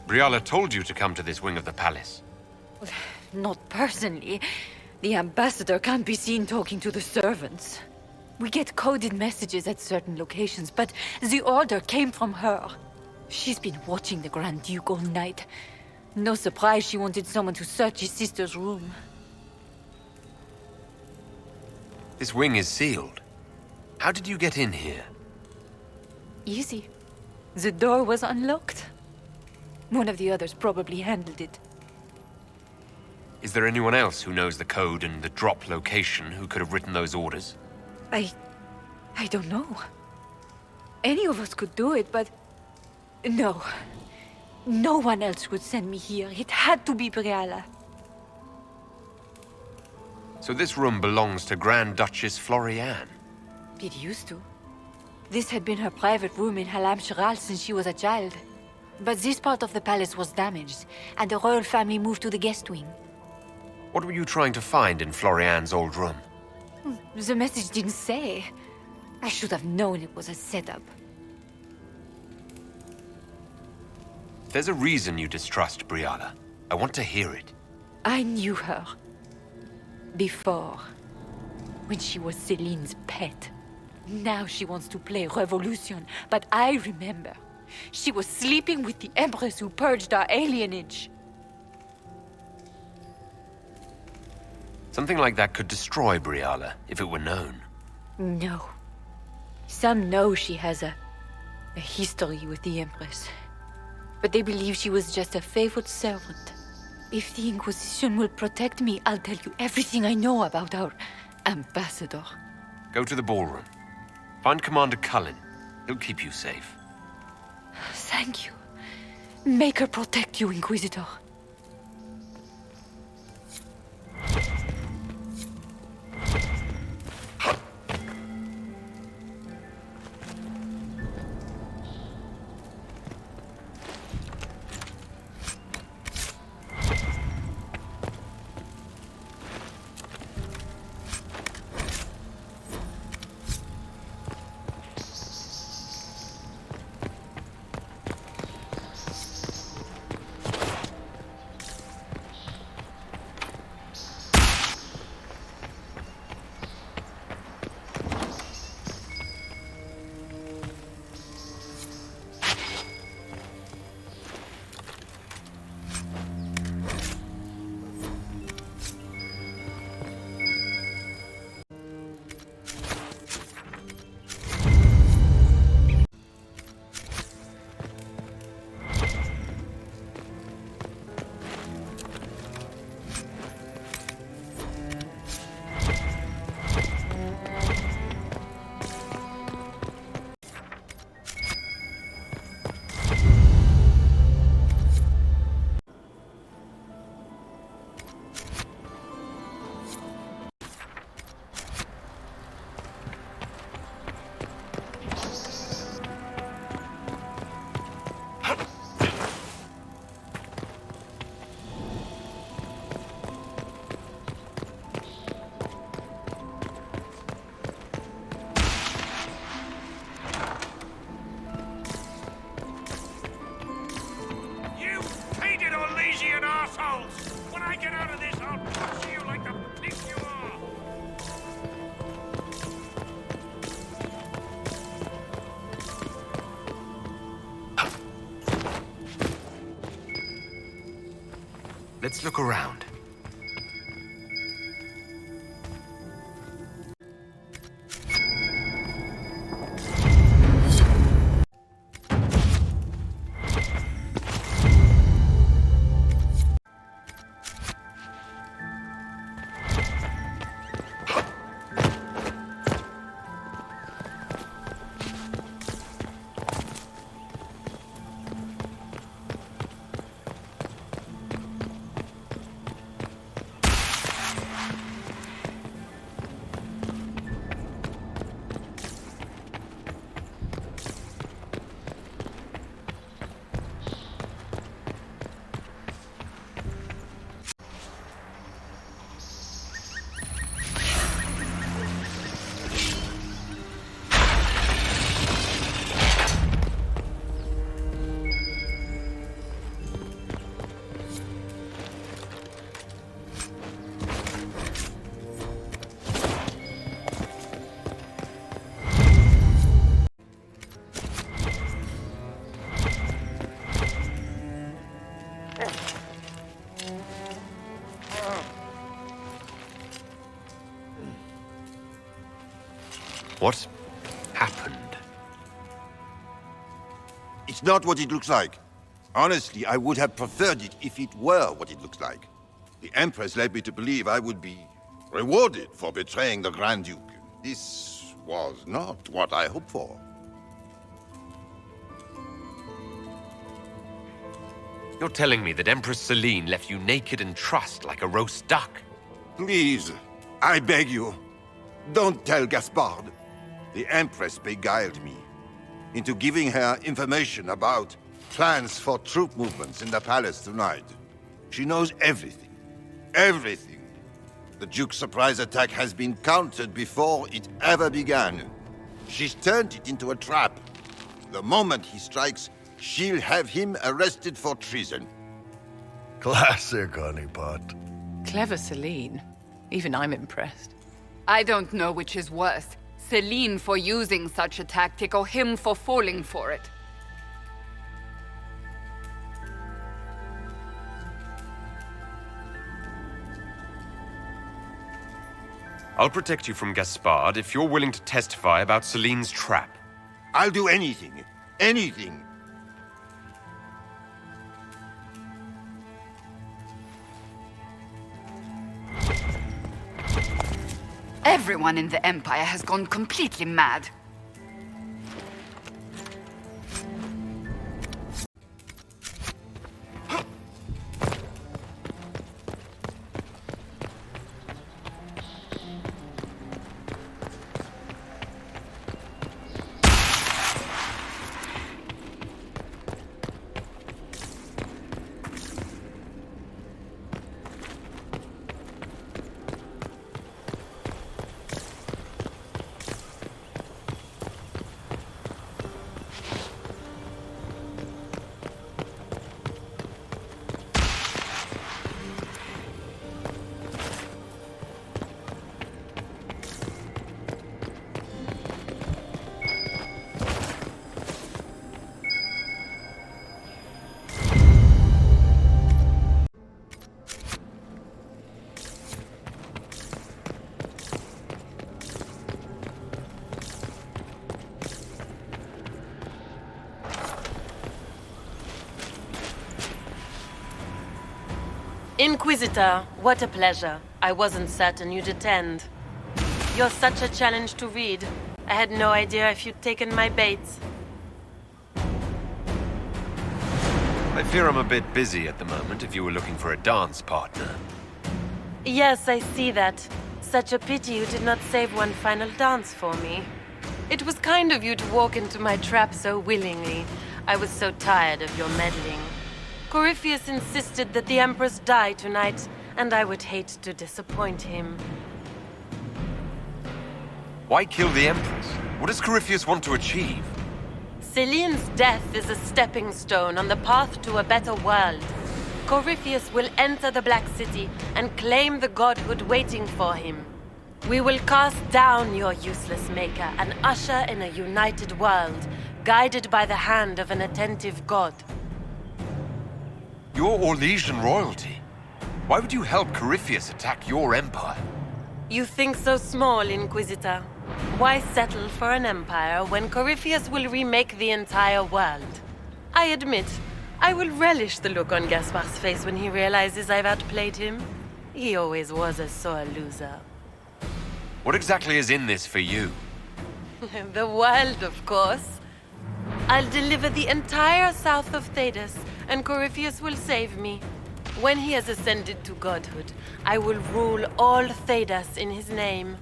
Speaker 4: Briala told you to come to this wing of the palace.
Speaker 15: Not personally. The ambassador can't be seen talking to the servants. We get coded messages at certain locations, but the order came from her. She's been watching the Grand Duke all night. No surprise she wanted someone to search his sister's room.
Speaker 4: This wing is sealed. How did you get in here?
Speaker 15: Easy. The door was unlocked. One of the others probably handled it.
Speaker 4: Is there anyone else who knows the code and the drop location who could have written those orders?
Speaker 15: I don't know. Any of us could do it, but... No. No one else would send me here. It had to be Briala.
Speaker 4: So this room belongs to Grand Duchess Florianne?
Speaker 15: It used to. This had been her private room in Halam Shiral since she was a child. But this part of the palace was damaged, and the royal family moved to the guest wing.
Speaker 4: What were you trying to find in Florianne's old room?
Speaker 15: The message didn't say. I should have known it was a setup.
Speaker 4: If there's a reason you distrust Briala, I want to hear it.
Speaker 15: I knew her. Before. When she was Celine's pet. Now she wants to play revolution, but I remember. She was sleeping with the Empress who purged our alienage.
Speaker 4: Something like that could destroy Briala, if it were known.
Speaker 15: No. Some know she has a history with the Empress. But they believe she was just a favored servant. If the Inquisition will protect me, I'll tell you everything I know about our ambassador.
Speaker 4: Go to the ballroom. Find Commander Cullen. He'll keep you safe.
Speaker 15: Thank you. Make her protect you, Inquisitor.
Speaker 4: Let's look around. What happened?
Speaker 18: It's not what it looks like. Honestly, I would have preferred it if it were what it looks like. The Empress led me to believe I would be rewarded for betraying the Grand Duke. This was not what I hoped for.
Speaker 4: You're telling me that Empress Celine left you naked and trussed like a roast duck?
Speaker 18: Please, I beg you, don't tell Gaspard. The Empress beguiled me into giving her information about plans for troop movements in the palace tonight. She knows everything. Everything. The Duke's surprise attack has been countered before it ever began. She's turned it into a trap. The moment he strikes, she'll have him arrested for treason.
Speaker 11: Classic, honeypot.
Speaker 16: Clever Celine. Even I'm impressed.
Speaker 9: I don't know which is worse. Celine for using such a tactic or him for falling for it.
Speaker 4: I'll protect you from Gaspard if you're willing to testify about Celine's trap.
Speaker 18: I'll do anything. Anything.
Speaker 9: Everyone in the Empire has gone completely mad.
Speaker 10: Inquisitor, what a pleasure. I wasn't certain you'd attend. You're such a challenge to read. I had no idea if you'd taken my bait.
Speaker 4: I fear I'm a bit busy at the moment if you were looking for a dance partner.
Speaker 10: Yes, I see that. Such a pity you did not save one final dance for me. It was kind of you to walk into my trap so willingly. I was so tired of your meddling. Corypheus insisted that the Empress die tonight, and I would hate to disappoint him.
Speaker 4: Why kill the Empress? What does Corypheus want to achieve?
Speaker 10: Celine's death is a stepping stone on the path to a better world. Corypheus will enter the Black City and claim the godhood waiting for him. We will cast down your useless maker and usher in a united world, guided by the hand of an attentive god.
Speaker 4: You're Orlesian royalty. Why would you help Corypheus attack your empire?
Speaker 10: You think so small, Inquisitor. Why settle for an empire when Corypheus will remake the entire world? I admit, I will relish the look on Gaspard's face when he realizes I've outplayed him. He always was a sore loser.
Speaker 4: What exactly is in this for you?
Speaker 10: The world, of course. I'll deliver the entire south of Thedas, and Corypheus will save me. When he has ascended to godhood, I will rule all Thedas in his name.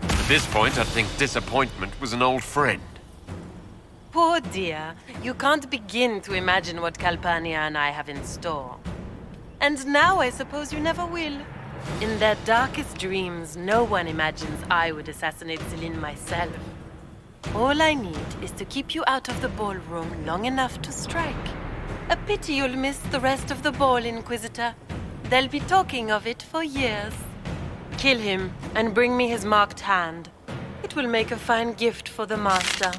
Speaker 4: At this point, I'd think disappointment was an old friend.
Speaker 10: Poor dear, you can't begin to imagine what Calpurnia and I have in store. And now I suppose you never will. In their darkest dreams, no one imagines I would assassinate Celine myself. All I need is to keep you out of the ballroom long enough to strike. A pity you'll miss the rest of the ball, Inquisitor. They'll be talking of it for years. Kill him and bring me his marked hand. It will make a fine gift for the Master.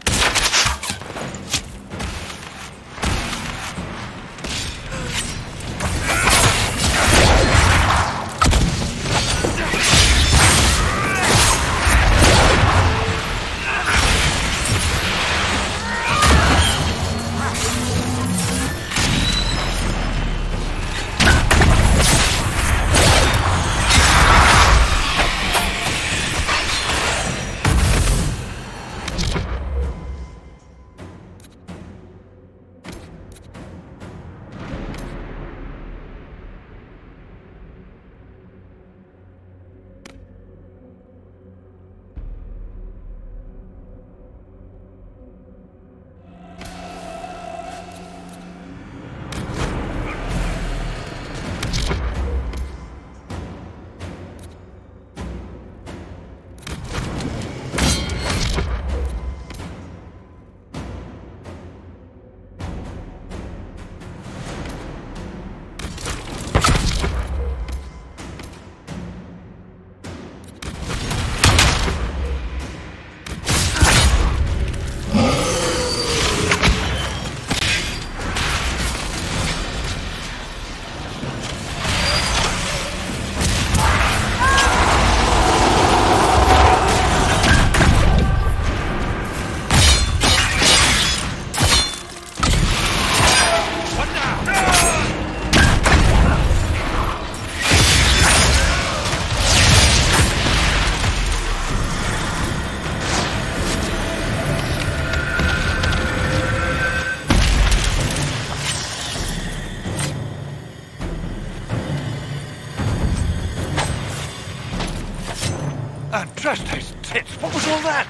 Speaker 12: Just those tits. What was all that?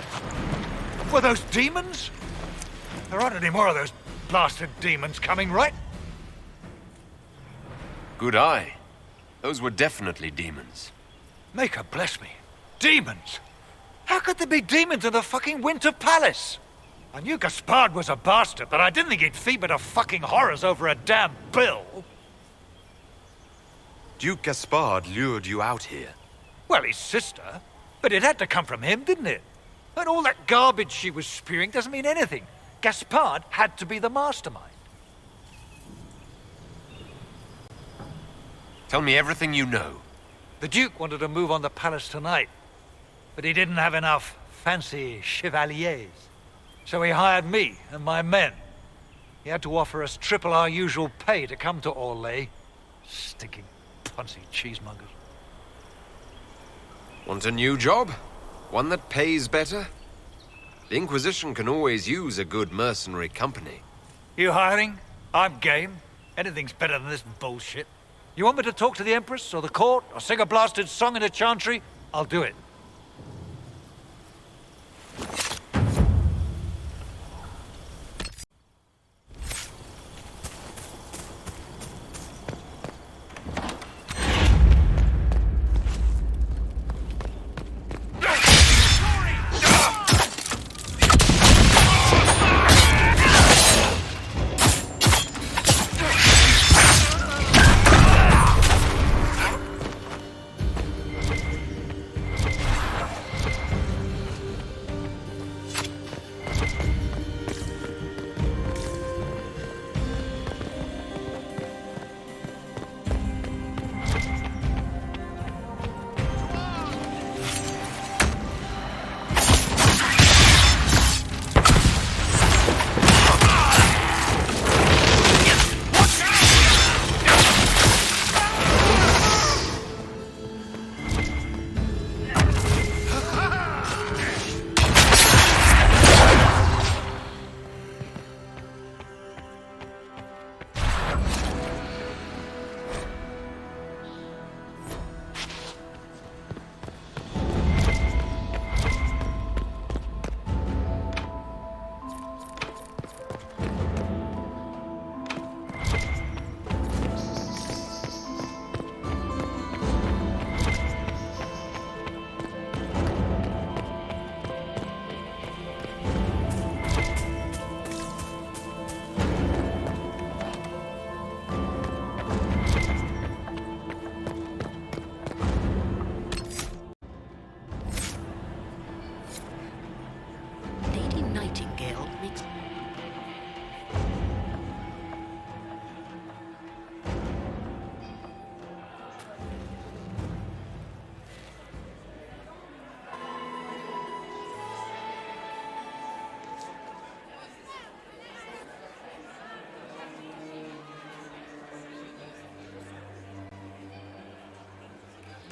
Speaker 12: Were those demons? There aren't any more of those blasted demons coming, right?
Speaker 4: Good eye. Those were definitely demons.
Speaker 12: Maker bless me. Demons? How could there be demons in the fucking Winter Palace? I knew Gaspard was a bastard, but I didn't think he'd feed me to fucking horrors over a damn bill.
Speaker 4: Duke Gaspard lured you out here.
Speaker 12: Well, his sister. But it had to come from him, didn't it? And all that garbage she was spewing doesn't mean anything. Gaspard had to be the mastermind.
Speaker 4: Tell me everything you know.
Speaker 12: The Duke wanted to move on the palace tonight, but he didn't have enough fancy chevaliers. So he hired me and my men. He had to offer us triple our usual pay to come to Orlais. Stinking poncy cheesemongers.
Speaker 4: Want a new job? One that pays better? The Inquisition can always use a good mercenary company.
Speaker 12: You hiring? I'm game. Anything's better than this bullshit. You want me to talk to the Empress or the court or sing a blasted song in a chantry? I'll do it.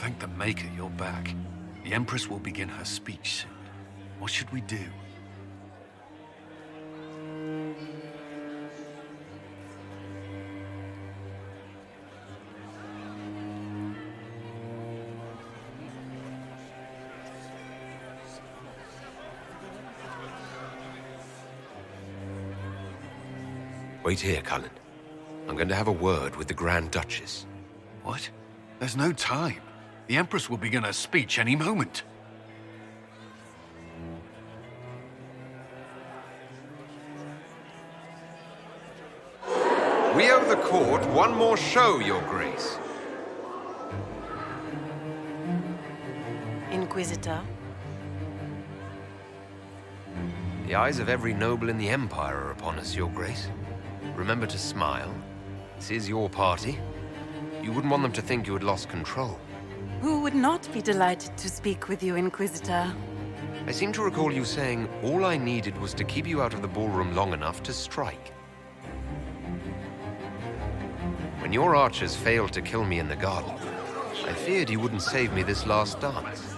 Speaker 7: Thank the Maker you're back. The Empress will begin her speech soon. What should we do?
Speaker 4: Wait here, Cullen. I'm going to have a word with the Grand Duchess.
Speaker 7: What? There's no time. The Empress will begin her speech any moment.
Speaker 4: We owe the court one more show, Your Grace.
Speaker 10: Inquisitor?
Speaker 4: The eyes of every noble in the Empire are upon us, Your Grace. Remember to smile. This is your party. You wouldn't want them to think you had lost control.
Speaker 10: Who would not be delighted to speak with you, Inquisitor?
Speaker 4: I seem to recall you saying all I needed was to keep you out of the ballroom long enough to strike. When your archers failed to kill me in the garden, I feared you wouldn't save me this last dance.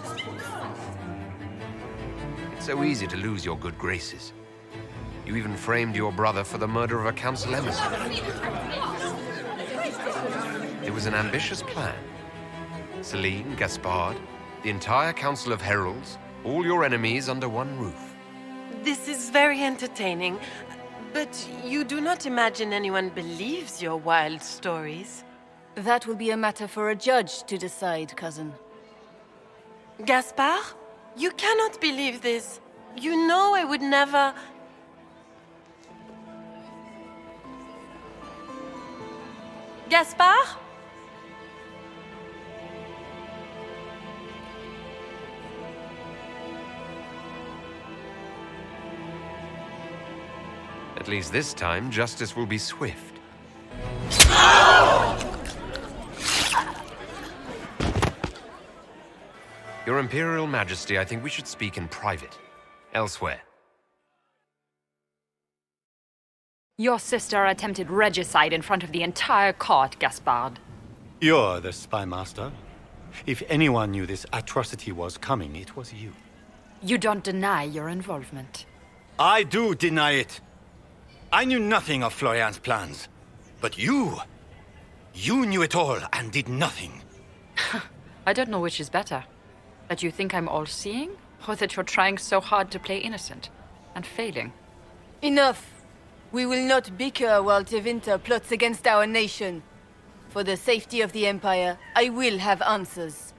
Speaker 4: It's so easy to lose your good graces. You even framed your brother for the murder of a council emissary. It was an ambitious plan. Celine, Gaspard, the entire Council of Heralds, all your enemies under one roof.
Speaker 10: This is very entertaining, but you do not imagine anyone believes your wild stories?
Speaker 15: That will be a matter for a judge to decide, cousin.
Speaker 10: Gaspard? You cannot believe this. You know I would never... Gaspard?
Speaker 4: At least this time, justice will be swift. Your Imperial Majesty, I think we should speak in private. Elsewhere.
Speaker 1: Your sister attempted regicide in front of the entire court, Gaspard.
Speaker 13: You're the spy master. If anyone knew this atrocity was coming, it was you.
Speaker 1: You don't deny your involvement.
Speaker 13: I do deny it. I knew nothing of Florian's plans. But you knew it all and did nothing.
Speaker 1: I don't know which is better. That you think I'm all-seeing, or that you're trying so hard to play innocent and failing.
Speaker 15: Enough. We will not bicker while Tevinter plots against our nation. For the safety of the Empire, I will have answers.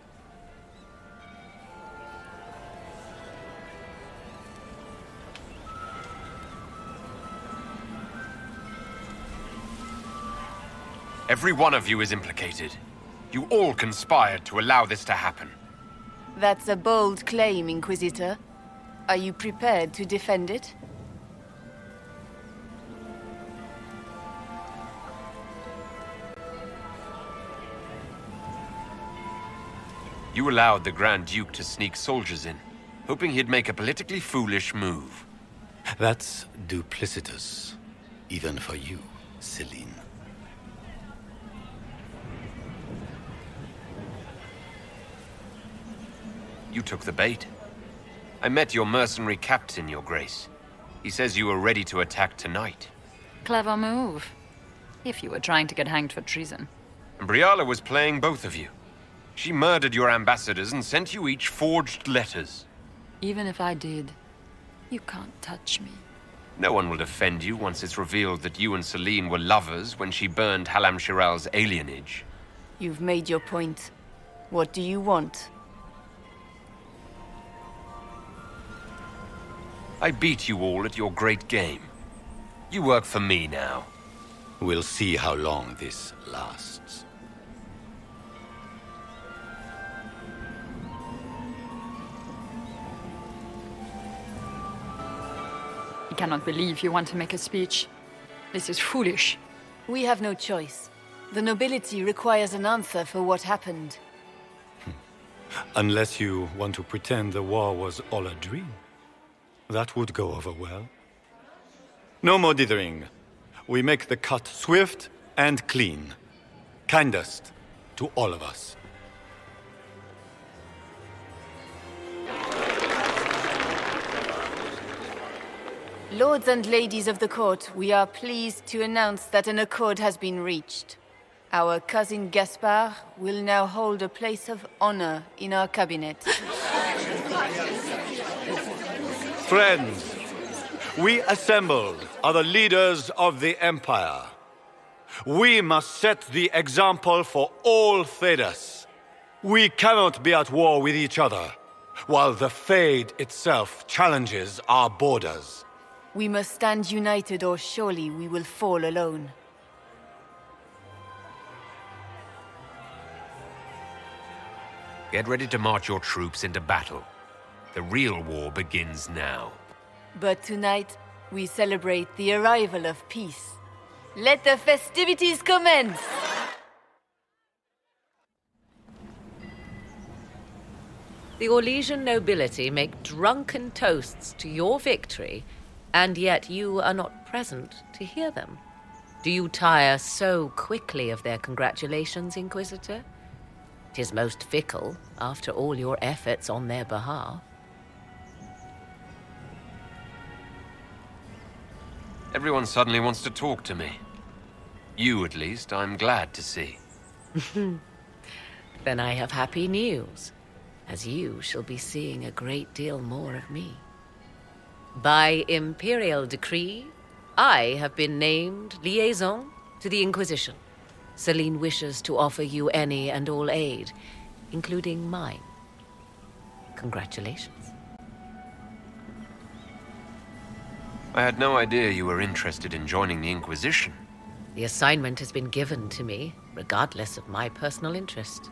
Speaker 4: Every one of you is implicated. You all conspired to allow this to happen.
Speaker 15: That's a bold claim, Inquisitor. Are you prepared to defend it?
Speaker 4: You allowed the Grand Duke to sneak soldiers in, hoping he'd make a politically foolish move.
Speaker 13: That's duplicitous. Even for you, Celine.
Speaker 4: You took the bait. I met your mercenary captain, Your Grace. He says you were ready to attack tonight.
Speaker 1: Clever move. If you were trying to get hanged for treason.
Speaker 4: And Briala was playing both of you. She murdered your ambassadors and sent you each forged letters.
Speaker 1: Even if I did, you can't touch me.
Speaker 4: No one will defend you once it's revealed that you and Celine were lovers when she burned Halam Shiral's alienage.
Speaker 15: You've made your point. What do you want?
Speaker 4: I beat you all at your great game. You work for me now.
Speaker 13: We'll see how long this lasts.
Speaker 1: I cannot believe you want to make a speech. This is foolish.
Speaker 15: We have no choice. The nobility requires an answer for what happened.
Speaker 13: Unless you want to pretend the war was all a dream. That would go over well. No more dithering. We make the cut swift and clean. Kindest to all of us.
Speaker 15: Lords and ladies of the court, we are pleased to announce that an accord has been reached. Our cousin Gaspard will now hold a place of honor in our cabinet.
Speaker 13: Friends, we assembled are the leaders of the Empire. We must set the example for all Thedas. We cannot be at war with each other, while the Fade itself challenges our borders.
Speaker 15: We must stand united or surely we will fall alone.
Speaker 4: Get ready to march your troops into battle. The real war begins now.
Speaker 15: But tonight, we celebrate the arrival of peace. Let the festivities commence!
Speaker 5: The Orlesian nobility make drunken toasts to your victory, and yet you are not present to hear them. Do you tire so quickly of their congratulations, Inquisitor? 'Tis most fickle, after all your efforts on their behalf.
Speaker 4: Everyone suddenly wants to talk to me. You, at least, I'm glad to see.
Speaker 5: Then I have happy news, as you shall be seeing a great deal more of me. By imperial decree, I have been named liaison to the Inquisition. Celine wishes to offer you any and all aid, including mine. Congratulations.
Speaker 4: I had no idea you were interested in joining the Inquisition.
Speaker 5: The assignment has been given to me, regardless of my personal interest.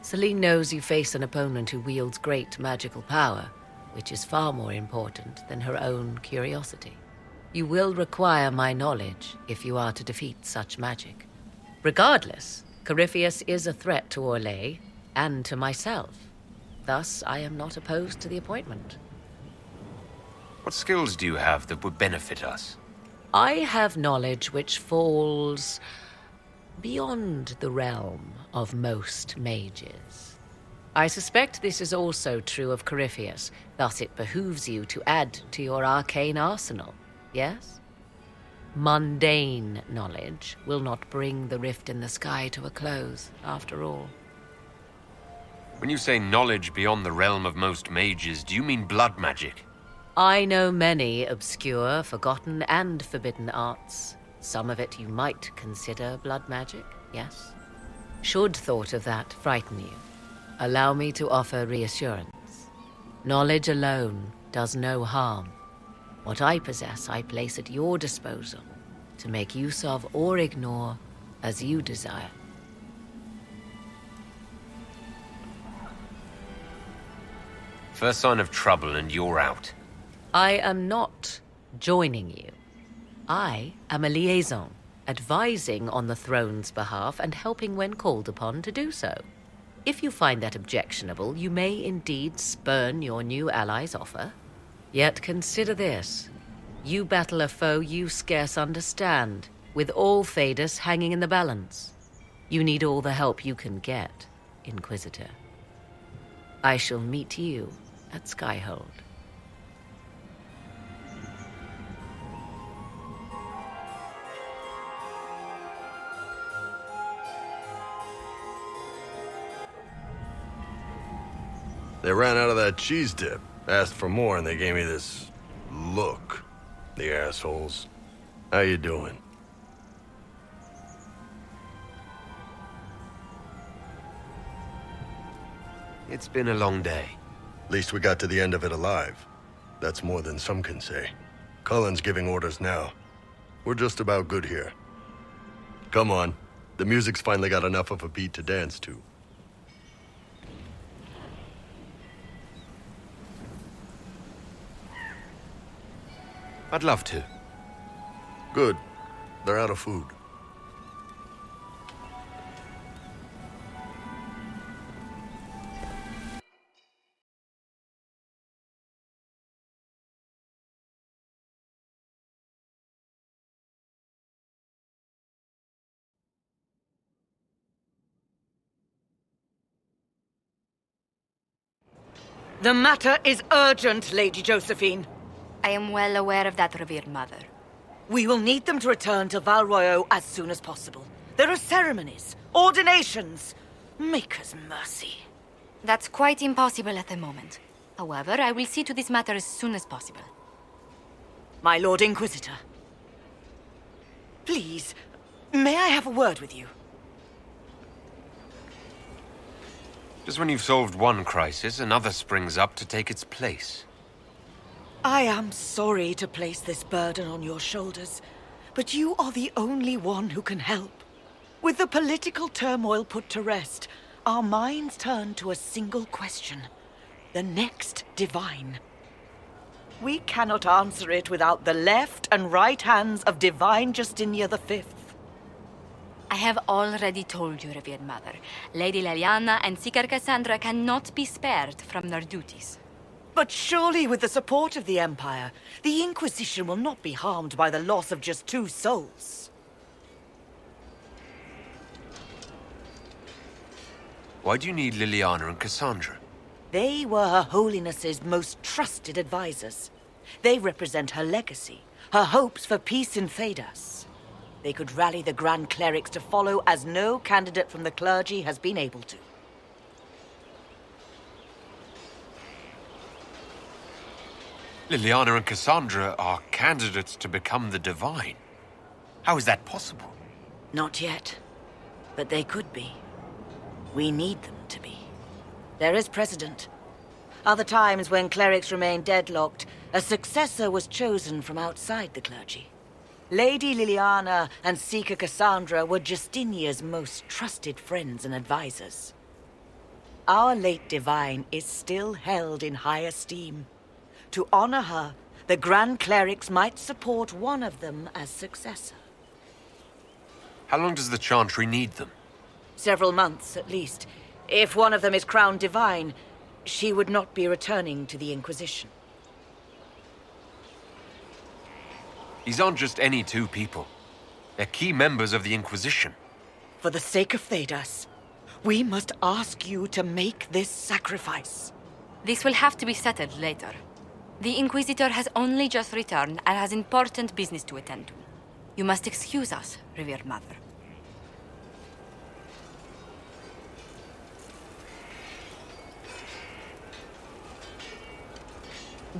Speaker 5: Celine knows you face an opponent who wields great magical power, which is far more important than her own curiosity. You will require my knowledge if you are to defeat such magic. Regardless, Corypheus is a threat to Orlais and to myself. Thus, I am not opposed to the appointment.
Speaker 4: What skills do you have that would benefit us?
Speaker 5: I have knowledge which falls beyond the realm of most mages. I suspect this is also true of Corypheus, thus it behooves you to add to your arcane arsenal, yes? Mundane knowledge will not bring the rift in the sky to a close, after all.
Speaker 4: When you say knowledge beyond the realm of most mages, do you mean blood magic?
Speaker 5: I know many obscure, forgotten, and forbidden arts. Some of it you might consider blood magic, yes? Should thought of that frighten you, allow me to offer reassurance. Knowledge alone does no harm. What I possess, I place at your disposal to make use of or ignore as you desire.
Speaker 4: First sign of trouble and you're out.
Speaker 5: I am not joining you. I am a liaison, advising on the throne's behalf and helping when called upon to do so. If you find that objectionable, you may indeed spurn your new ally's offer. Yet consider this. You battle a foe you scarce understand, with all Thedas hanging in the balance. You need all the help you can get, Inquisitor. I shall meet you at Skyhold.
Speaker 11: They ran out of that cheese dip, asked for more, and they gave me this look. The assholes. How you doing?
Speaker 4: It's been a long day.
Speaker 11: At least we got to the end of it alive. That's more than some can say. Cullen's giving orders now. We're just about good here. Come on. The music's finally got enough of a beat to dance to.
Speaker 4: I'd love to.
Speaker 11: Good. They're out of food.
Speaker 21: The matter is urgent, Lady Josephine.
Speaker 17: I am well aware of that, revered mother.
Speaker 21: We will need them to return to Val Royeaux as soon as possible. There are ceremonies, ordinations. Maker's mercy.
Speaker 17: That's quite impossible at the moment. However, I will see to this matter as soon as possible.
Speaker 21: My Lord Inquisitor. Please, may I have a word with you?
Speaker 4: Just when you've solved one crisis, another springs up to take its place.
Speaker 21: I am sorry to place this burden on your shoulders, but you are the only one who can help. With the political turmoil put to rest, our minds turn to a single question. The next divine. We cannot answer it without the left and right hands of Divine Justinia V.
Speaker 17: I have already told you, revered mother. Lady Leliana and Seeker Cassandra cannot be spared from their duties.
Speaker 21: But surely with the support of the Empire, the Inquisition will not be harmed by the loss of just 2 souls.
Speaker 4: Why do you need Leliana and Cassandra?
Speaker 21: They were Her Holiness's most trusted advisors. They represent her legacy, her hopes for peace in Thedas. They could rally the Grand Clerics to follow as no candidate from the clergy has been able to.
Speaker 4: Leliana and Cassandra are candidates to become the Divine. How is that possible?
Speaker 21: Not yet, but they could be. We need them to be. There is precedent. Other times when clerics remained deadlocked, a successor was chosen from outside the clergy. Lady Leliana and Seeker Cassandra were Justinia's most trusted friends and advisors. Our late divine is still held in high esteem. To honor her, the Grand Clerics might support one of them as successor.
Speaker 4: How long does the Chantry need them?
Speaker 21: Several months, at least. If one of them is crowned divine, she would not be returning to the Inquisition.
Speaker 4: These aren't just any 2 people. They're key members of the Inquisition.
Speaker 21: For the sake of Thedas, we must ask you to make this sacrifice.
Speaker 17: This will have to be settled later. The Inquisitor has only just returned and has important business to attend to. You must excuse us, revered mother.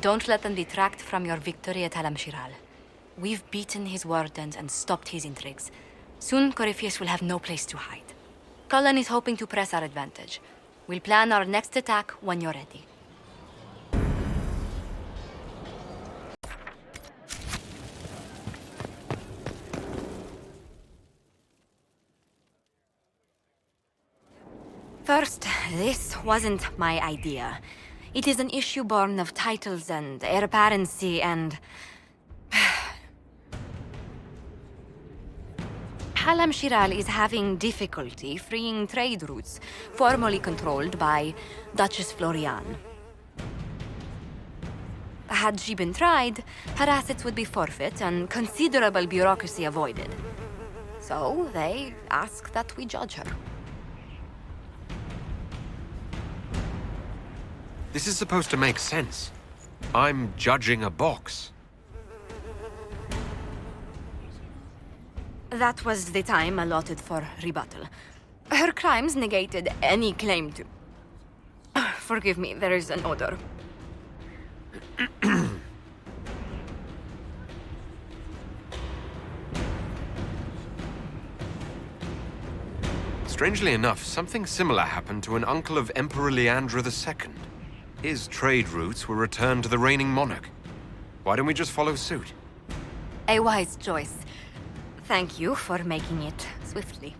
Speaker 17: Don't let them detract from your victory at Alam-Shiral. We've beaten his wardens and stopped his intrigues. Soon, Corypheus will have no place to hide. Cullen is hoping to press our advantage. We'll plan our next attack when you're ready. First, this wasn't my idea. It is an issue born of titles and heir apparency and... Alam-Shiral is having difficulty freeing trade routes formerly controlled by Duchess Florian. Had she been tried, her assets would be forfeit and considerable bureaucracy avoided. So they ask that we judge her.
Speaker 4: This is supposed to make sense. I'm judging a box.
Speaker 17: That was the time allotted for rebuttal. Her crimes negated any claim to... Forgive me, there is an odor.
Speaker 4: Strangely enough, something similar happened to an uncle of Emperor Leandra II. His trade routes were returned to the reigning monarch. Why don't we just follow suit?
Speaker 17: A wise choice. Thank you for making it swiftly.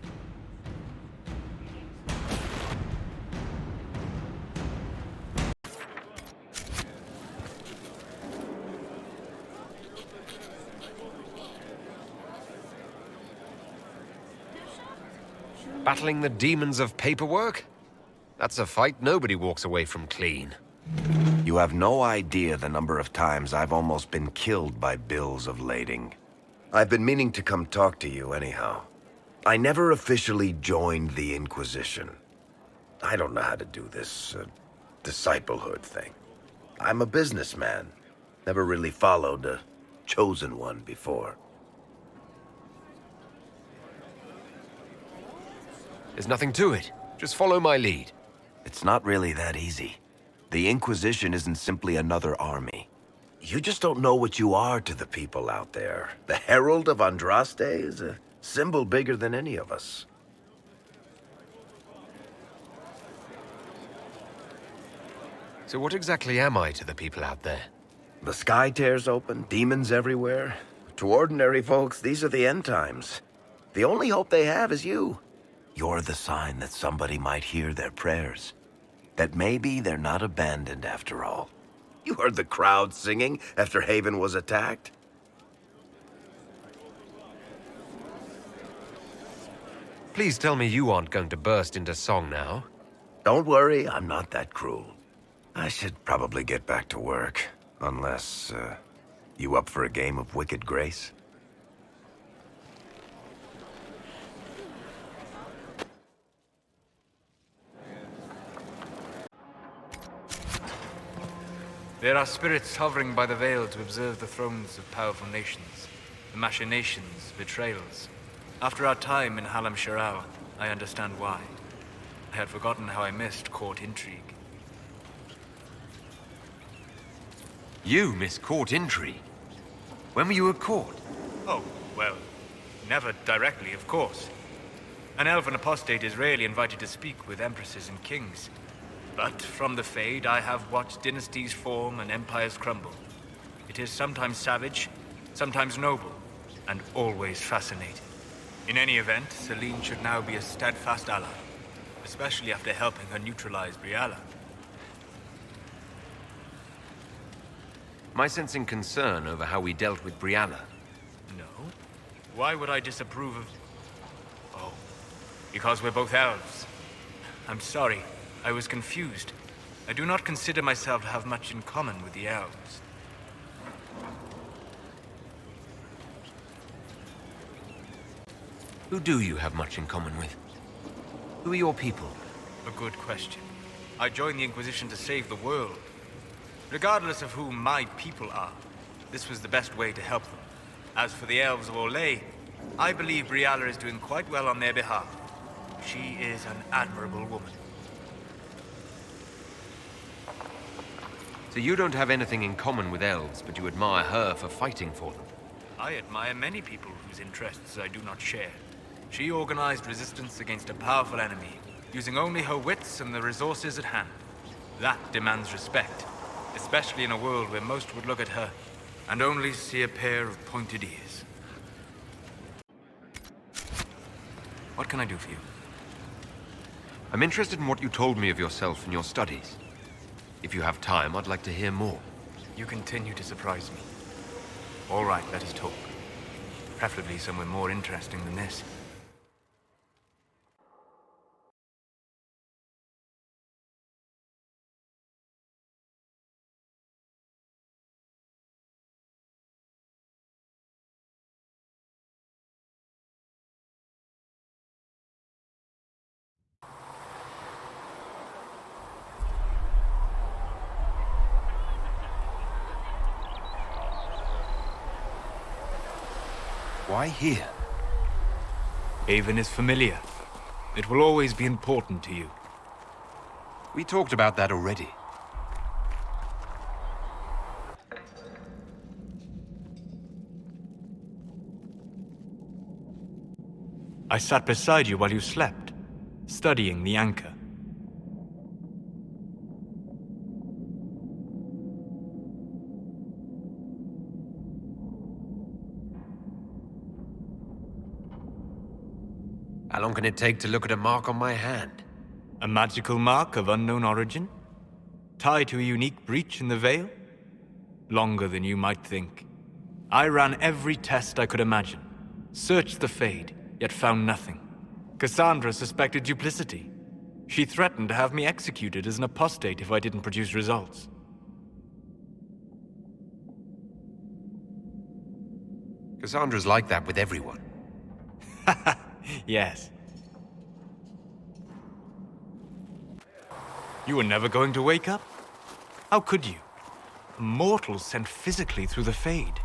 Speaker 4: Battling the demons of paperwork? That's a fight nobody walks away from clean.
Speaker 22: You have no idea the number of times I've almost been killed by bills of lading. I've been meaning to come talk to you anyhow. I never officially joined the Inquisition. I don't know how to do this, disciplehood thing. I'm a businessman. Never really followed a chosen one before.
Speaker 4: There's nothing to it. Just follow my lead.
Speaker 22: It's not really that easy. The Inquisition isn't simply another army. You just don't know what you are to the people out there. The Herald of Andraste is a symbol bigger than any of us.
Speaker 4: So what exactly am I to the people out there?
Speaker 22: The sky tears open, demons everywhere. To ordinary folks, these are the end times. The only hope they have is you. You're the sign that somebody might hear their prayers. That maybe they're not abandoned after all. You heard the crowd singing after Haven was attacked?
Speaker 4: Please tell me you aren't going to burst into song now.
Speaker 22: Don't worry, I'm not that cruel. I should probably get back to work. Unless, you up for a game of Wicked Grace?
Speaker 3: There are spirits hovering by the veil to observe the thrones of powerful nations, the machinations, betrayals. After our time in Halam Sharal, I understand why. I had forgotten how I missed court intrigue.
Speaker 4: You miss court intrigue? When were you at court?
Speaker 3: Oh, well, never directly, of course. An elven apostate is rarely invited to speak with empresses and kings. But from the Fade, I have watched dynasties form and empires crumble. It is sometimes savage, sometimes noble, and always fascinating. In any event, Celine should now be a steadfast ally, especially after helping her neutralize Briala.
Speaker 4: Am I sensing concern over how we dealt with Briala?
Speaker 3: No. Why would I disapprove of... Oh, because we're both elves. I'm sorry. I was confused. I do not consider myself to have much in common with the elves.
Speaker 4: Who do you have much in common with? Who are your people?
Speaker 3: A good question. I joined the Inquisition to save the world. Regardless of who my people are, this was the best way to help them. As for the elves of Orlais, I believe Briala is doing quite well on their behalf. She is an admirable woman.
Speaker 4: So you don't have anything in common with elves, but you admire her for fighting for them?
Speaker 3: I admire many people whose interests I do not share. She organized resistance against a powerful enemy, using only her wits and the resources at hand. That demands respect, especially in a world where most would look at her and only see a pair of pointed ears. What can I do for you?
Speaker 4: I'm interested in what you told me of yourself and your studies. If you have time, I'd like to hear more.
Speaker 3: You continue to surprise me. All right, let us talk. Preferably somewhere more interesting than this.
Speaker 4: Why here?
Speaker 3: Haven is familiar. It will always be important to you.
Speaker 4: We talked about that already.
Speaker 3: I sat beside you while you slept, studying the anchor.
Speaker 4: How long can it take to look at a mark on my hand?
Speaker 3: A magical mark of unknown origin? Tied to a unique breach in the veil? Longer than you might think. I ran every test I could imagine. Searched the Fade, yet found nothing. Cassandra suspected duplicity. She threatened to have me executed as an apostate if I didn't produce results.
Speaker 4: Cassandra's like that with everyone.
Speaker 3: Yes. You were never going to wake up? How could you? A mortal sent physically through the Fade.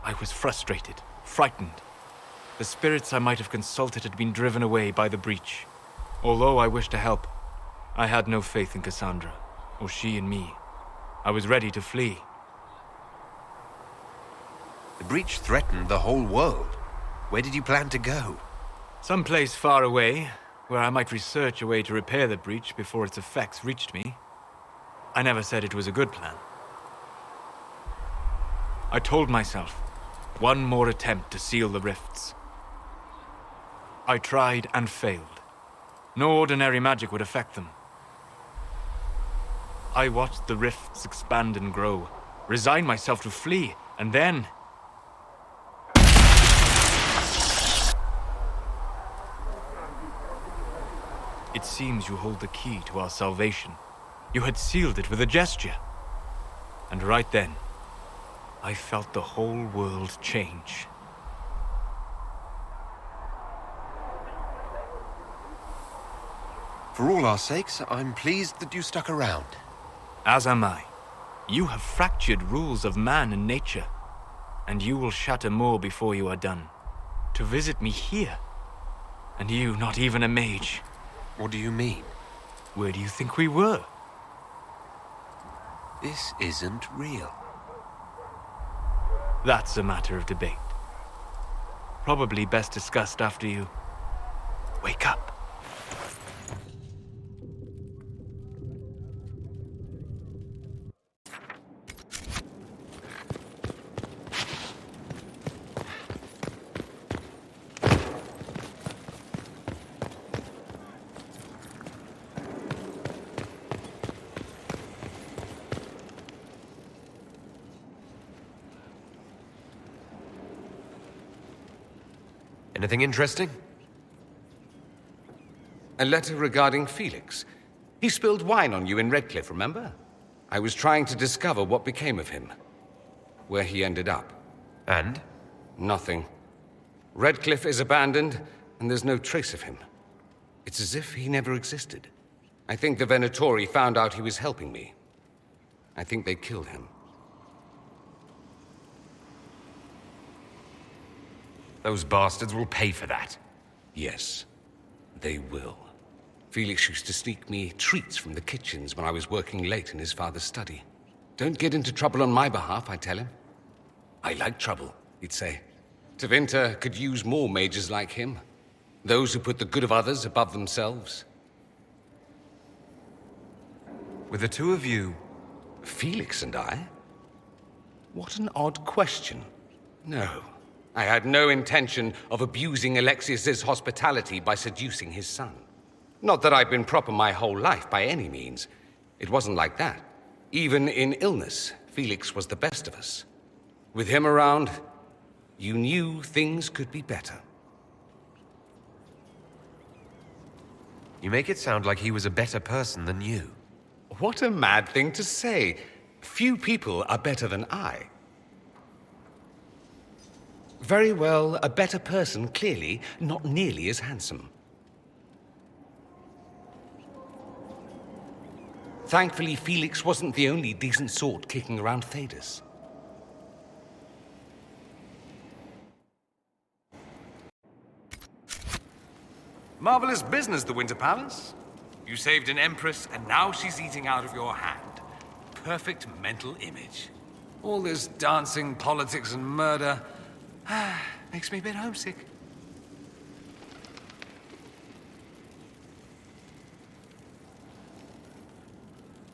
Speaker 3: I was frustrated, frightened. The spirits I might have consulted had been driven away by the breach. Although I wished to help, I had no faith in Cassandra, or she in me. I was ready to flee.
Speaker 4: The breach threatened the whole world. Where did you plan to go?
Speaker 3: Someplace far away, where I might research a way to repair the breach before its effects reached me. I never said it was a good plan. I told myself, one more attempt to seal the rifts. I tried and failed. No ordinary magic would affect them. I watched the rifts expand and grow, resigned myself to flee, and then... It seems you hold the key to our salvation. You had sealed it with a gesture. And right then, I felt the whole world change.
Speaker 4: For all our sakes, I'm pleased that you stuck around.
Speaker 3: As am I. You have fractured rules of man and nature, and you will shatter more before you are done. To visit me here, and you not even a mage.
Speaker 4: What do you mean?
Speaker 3: Where do you think we were?
Speaker 4: This isn't real.
Speaker 3: That's a matter of debate. Probably best discussed after you wake up.
Speaker 4: Anything interesting?
Speaker 14: A letter regarding Felix. He spilled wine on you in Redcliffe, remember? I was trying to discover what became of him. Where he ended up.
Speaker 4: And?
Speaker 14: Nothing. Redcliffe is abandoned, and there's no trace of him. It's as if he never existed. I think the Venatori found out he was helping me. I think they killed him.
Speaker 4: Those bastards will pay for that.
Speaker 14: Yes, they will. Felix used to sneak me treats from the kitchens when I was working late in his father's study. Don't get into trouble on my behalf, I tell him. I like trouble, he'd say. Tevinter could use more mages like him. Those who put the good of others above themselves.
Speaker 4: With the two of you...
Speaker 14: Felix and I? What an odd question. No. I had no intention of abusing Alexius's hospitality by seducing his son. Not that I've been proper my whole life, by any means. It wasn't like that. Even in illness, Felix was the best of us. With him around, you knew things could be better.
Speaker 4: You make it sound like he was a better person than you.
Speaker 14: What a mad thing to say. Few people are better than I. Very well, a better person, clearly, not nearly as handsome. Thankfully, Felix wasn't the only decent sort kicking around Thedas. Marvelous business, the Winter Palace. You saved an empress, and now she's eating out of your hand. Perfect mental image. All this dancing, politics, and murder... makes me a bit homesick.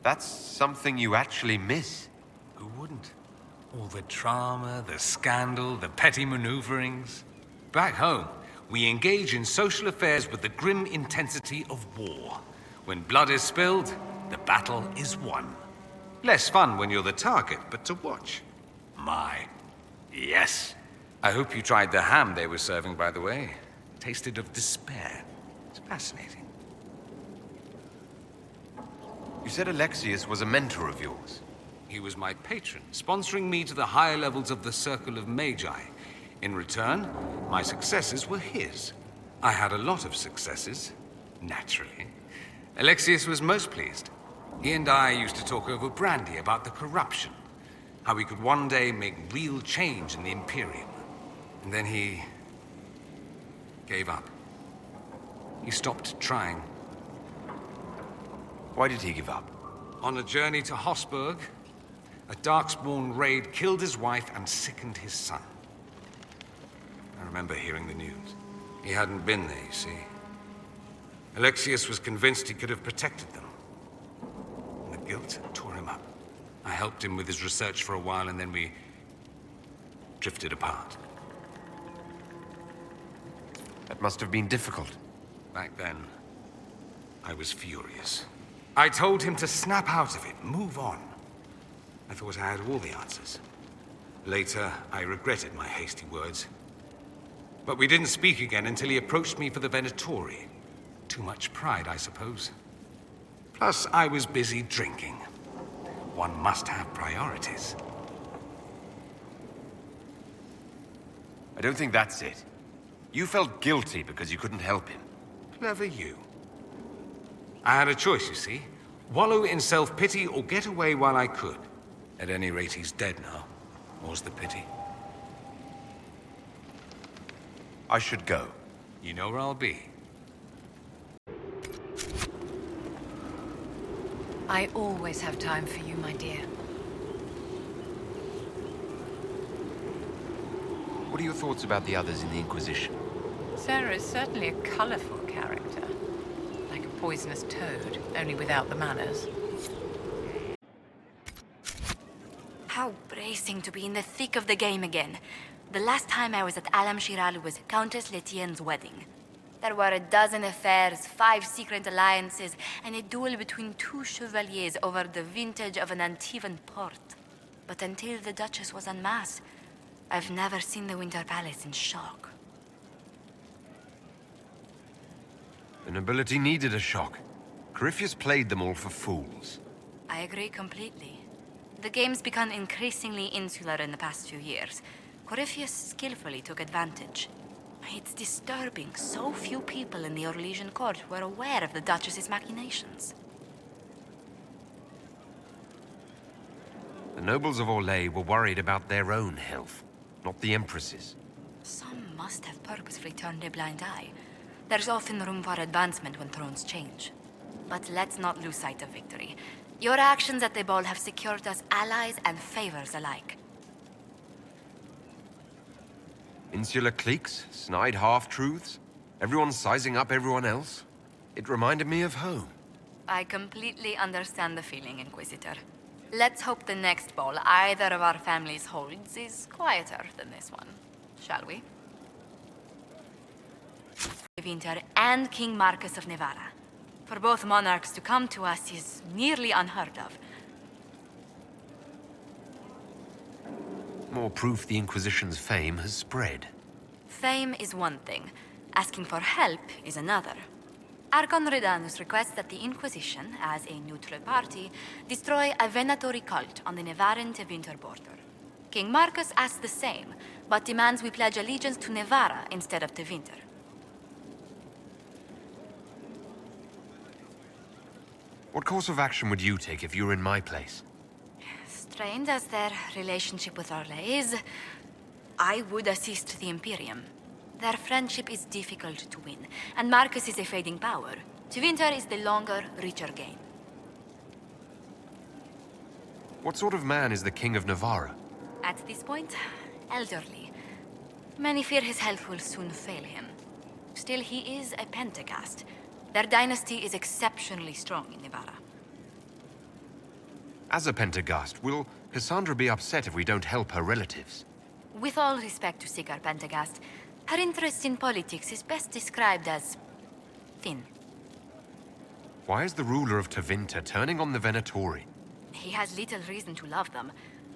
Speaker 4: That's something you actually miss.
Speaker 14: Who wouldn't? All the drama, the scandal, the petty maneuverings. Back home, we engage in social affairs with the grim intensity of war. When blood is spilled, the battle is won. Less fun when you're the target, but to watch. My, yes. I hope you tried the ham they were serving, by the way. Tasted of despair. It's fascinating.
Speaker 4: You said Alexius was a mentor of yours.
Speaker 14: He was my patron, sponsoring me to the higher levels of the Circle of Magi. In return, my successes were his. I had a lot of successes, naturally. Alexius was most pleased. He and I used to talk over brandy about the corruption, how we could one day make real change in the Imperium. And then he gave up. He stopped trying.
Speaker 4: Why did he give up?
Speaker 14: On a journey to Hosburg, a Darkspawn raid killed his wife and sickened his son. I remember hearing the news. He hadn't been there, you see. Alexius was convinced he could have protected them. And the guilt tore him up. I helped him with his research for a while, and then we drifted apart.
Speaker 4: That must have been difficult.
Speaker 14: Back then, I was furious. I told him to snap out of it, move on. I thought I had all the answers. Later, I regretted my hasty words. But we didn't speak again until he approached me for the Venatori. Too much pride, I suppose. Plus, I was busy drinking. One must have priorities.
Speaker 4: I don't think that's it. You felt guilty because you couldn't help him.
Speaker 14: Clever you. I had a choice, you see. Wallow in self-pity or get away while I could. At any rate, he's dead now. More's the pity.
Speaker 4: I should go.
Speaker 14: You know where I'll be.
Speaker 16: I always have time for you, my dear.
Speaker 4: What are your thoughts about the others in the Inquisition?
Speaker 16: Sarah is certainly a colorful character. Like a poisonous toad, only without the manners.
Speaker 2: How bracing to be in the thick of the game again. The last time I was at Alam Shiral was Countess Letienne's wedding. There were a dozen affairs, 5 secret alliances, and a duel between 2 chevaliers over the vintage of an Antivan port. But until the Duchess was unmasked, I've never seen the Winter Palace in shock.
Speaker 4: The nobility needed a shock. Corypheus played them all for fools.
Speaker 2: I agree completely. The game's become increasingly insular in the past few years. Corypheus skillfully took advantage. It's disturbing so few people in the Orlesian court were aware of the Duchess's machinations.
Speaker 4: The nobles of Orlais were worried about their own health, not the Empress's.
Speaker 2: Some must have purposefully turned a blind eye. There's often room for advancement when thrones change. But let's not lose sight of victory. Your actions at the ball have secured us allies and favors alike.
Speaker 4: Insular cliques, snide half-truths, everyone sizing up everyone else. It reminded me of home.
Speaker 2: I completely understand the feeling, Inquisitor. Let's hope the next ball either of our families holds is quieter than this one, shall we? Winter and King Marcus of Navarra. For both monarchs to come to us is nearly unheard of.
Speaker 4: More proof the Inquisition's fame has spread.
Speaker 2: Fame is one thing. Asking for help is another. Archon Redanus requests that the Inquisition, as a neutral party, destroy a Venatori cult on the Navarran-Tevinter border. King Marcus asks the same, but demands we pledge allegiance to Navarra instead of Tevinter.
Speaker 4: What course of action would you take if you were in my place?
Speaker 2: Strained as their relationship with Orlais is, I would assist the Imperium. Their friendship is difficult to win, and Marcus is a fading power. Tevinter is the longer, richer gain.
Speaker 4: What sort of man is the King of Navarra?
Speaker 2: At this point, elderly. Many fear his health will soon fail him. Still, he is a Pentagast. Their dynasty is exceptionally strong in Navarra.
Speaker 4: As a Pentagast, will Cassandra be upset if we don't help her relatives?
Speaker 2: With all respect to Sigar Pentagast, her interest in politics is best described as thin.
Speaker 4: Why is the ruler of Tevinter turning on the Venatori?
Speaker 2: He has little reason to love them.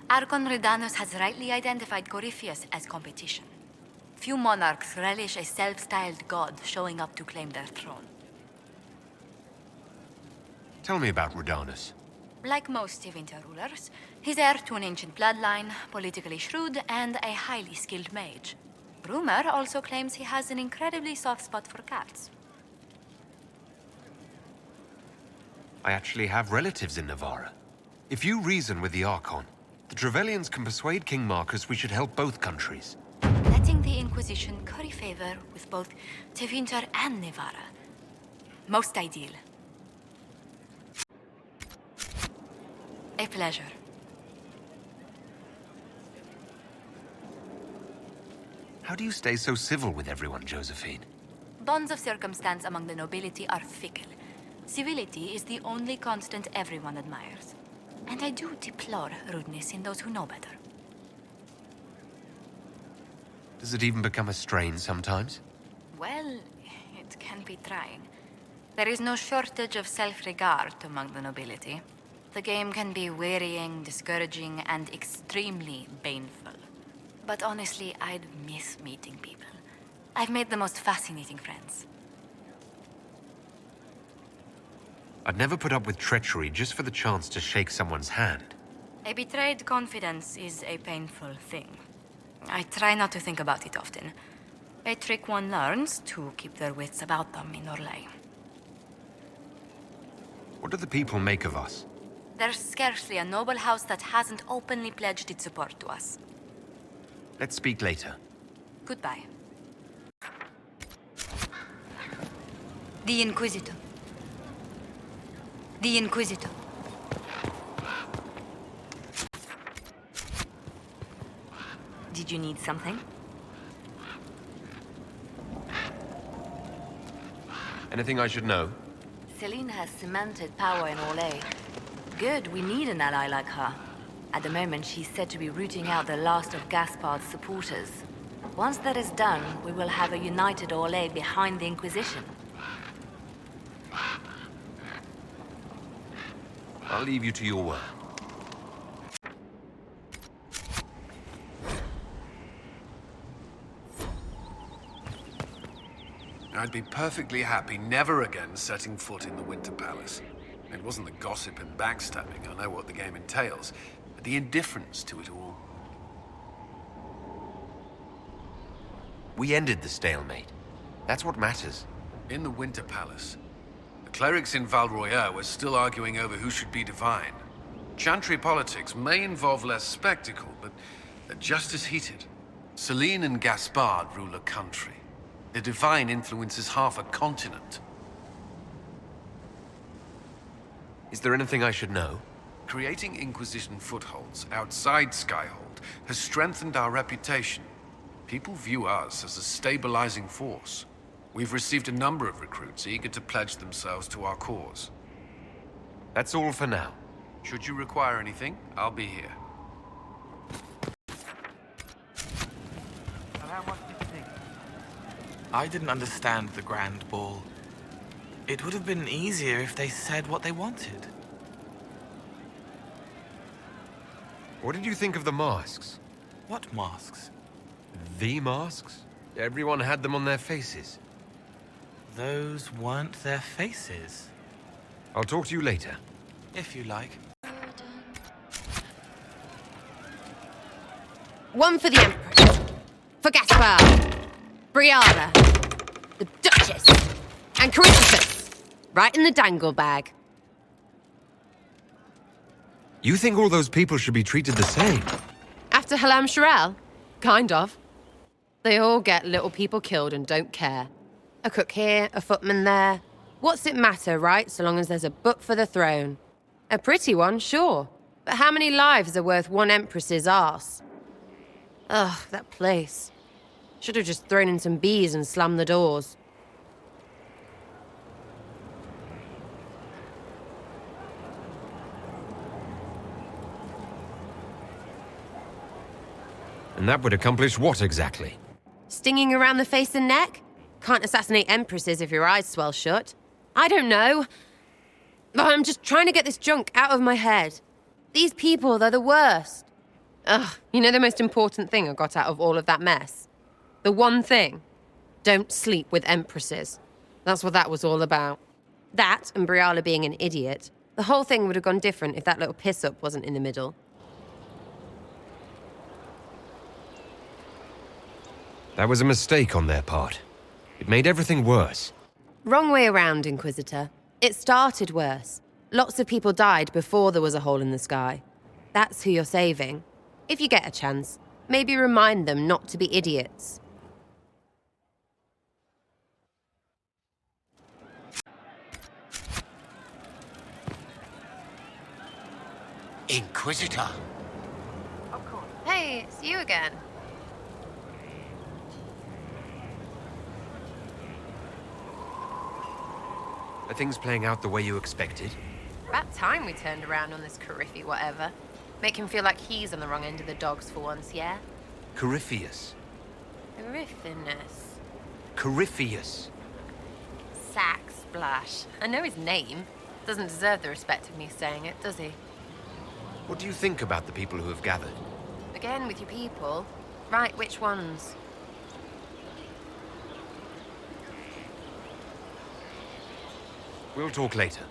Speaker 2: Archon Redanus has rightly identified Corypheus as competition. Few monarchs relish a self-styled god showing up to claim their throne.
Speaker 4: Tell me about Redanus.
Speaker 2: Like most Tevinter rulers, he's heir to an ancient bloodline, politically shrewd, and a highly skilled mage. Rumor also claims he has an incredibly soft spot for cats.
Speaker 4: I actually have relatives in Navarra. If you reason with the Archon, the Trevellians can persuade King Marcus we should help both countries.
Speaker 2: Letting the Inquisition curry favor with both Tevinter and Navarra. Most ideal. A pleasure.
Speaker 4: How do you stay so civil with everyone, Josephine?
Speaker 2: Bonds of circumstance among the nobility are fickle. Civility is the only constant everyone admires. And I do deplore rudeness in those who know better.
Speaker 4: Does it even become a strain sometimes?
Speaker 2: Well, it can be trying. There is no shortage of self-regard among the nobility. The game can be wearying, discouraging, and extremely baneful. But honestly, I'd miss meeting people. I've made the most fascinating friends.
Speaker 4: I'd never put up with treachery just for the chance to shake someone's hand.
Speaker 2: A betrayed confidence is a painful thing. I try not to think about it often. A trick one learns to keep their wits about them in Orlais.
Speaker 4: What do the people make of us?
Speaker 2: There's scarcely a noble house that hasn't openly pledged its support to us.
Speaker 4: Let's speak later.
Speaker 2: Goodbye. The Inquisitor. The Inquisitor. Did you need something?
Speaker 4: Anything I should know?
Speaker 2: Celine has cemented power in Orlais. Good, we need an ally like her. At the moment, she's said to be rooting out the last of Gaspard's supporters. Once that is done, we will have a united Orlais behind the Inquisition.
Speaker 4: I'll leave you to your work.
Speaker 7: I'd be perfectly happy never again setting foot in the Winter Palace. It wasn't the gossip and backstabbing, I know what the game entails, but the indifference to it all.
Speaker 4: We ended the stalemate. That's what matters.
Speaker 7: In the Winter Palace, the clerics in Val Royeaux were still arguing over who should be divine. Chantry politics may involve less spectacle, but they're just as heated. Celine and Gaspard rule a country. The divine influences half a continent.
Speaker 4: Is there anything I should know?
Speaker 7: Creating Inquisition footholds outside Skyhold has strengthened our reputation. People view us as a stabilizing force. We've received a number of recruits eager to pledge themselves to our cause.
Speaker 4: That's all for now.
Speaker 7: Should you require anything, I'll be here.
Speaker 6: I didn't understand the Grand Ball. It would have been easier if they said what they wanted.
Speaker 4: What did you think of the masks?
Speaker 6: What masks?
Speaker 4: The masks? Everyone had them on their faces.
Speaker 6: Those weren't their faces.
Speaker 4: I'll talk to you later.
Speaker 6: If you like.
Speaker 20: One for the Empress. For Gaspard. Briala. The Duchess. And Corazones. Right in the dangle bag.
Speaker 4: You think all those people should be treated the same?
Speaker 20: After Halam Sharel? Kind of. They all get little people killed and don't care. A cook here, a footman there. What's it matter, right? So long as there's a book for the throne. A pretty one, sure. But how many lives are worth one empress's arse? Ugh, that place. Should have just thrown in some bees and slammed the doors.
Speaker 4: And that would accomplish what exactly?
Speaker 20: Stinging around the face and neck? Can't assassinate empresses if your eyes swell shut. I don't know. But I'm just trying to get this junk out of my head. These people, they're the worst. Ugh, you know the most important thing I got out of all of that mess? The one thing. Don't sleep with empresses. That's what that was all about. That, and Briala being an idiot. The whole thing would have gone different if that little piss-up wasn't in the middle.
Speaker 4: That was a mistake on their part. It made everything worse.
Speaker 20: Wrong way around, Inquisitor. It started worse. Lots of people died before there was a hole in the sky. That's who you're saving. If you get a chance, maybe remind them not to be idiots.
Speaker 8: Inquisitor.
Speaker 20: Hey, it's you again.
Speaker 4: Are things playing out the way you expected?
Speaker 20: About time we turned around on this Cariffy whatever. Make him feel like he's on the wrong end of the dogs for once, yeah?
Speaker 4: Corypheus.
Speaker 20: Cariffiness.
Speaker 4: Corypheus.
Speaker 20: Sack Splash. I know his name. Doesn't deserve the respect of me saying it, does he?
Speaker 4: What do you think about the people who have gathered?
Speaker 20: Again with your people. Right, which ones?
Speaker 4: We'll talk later.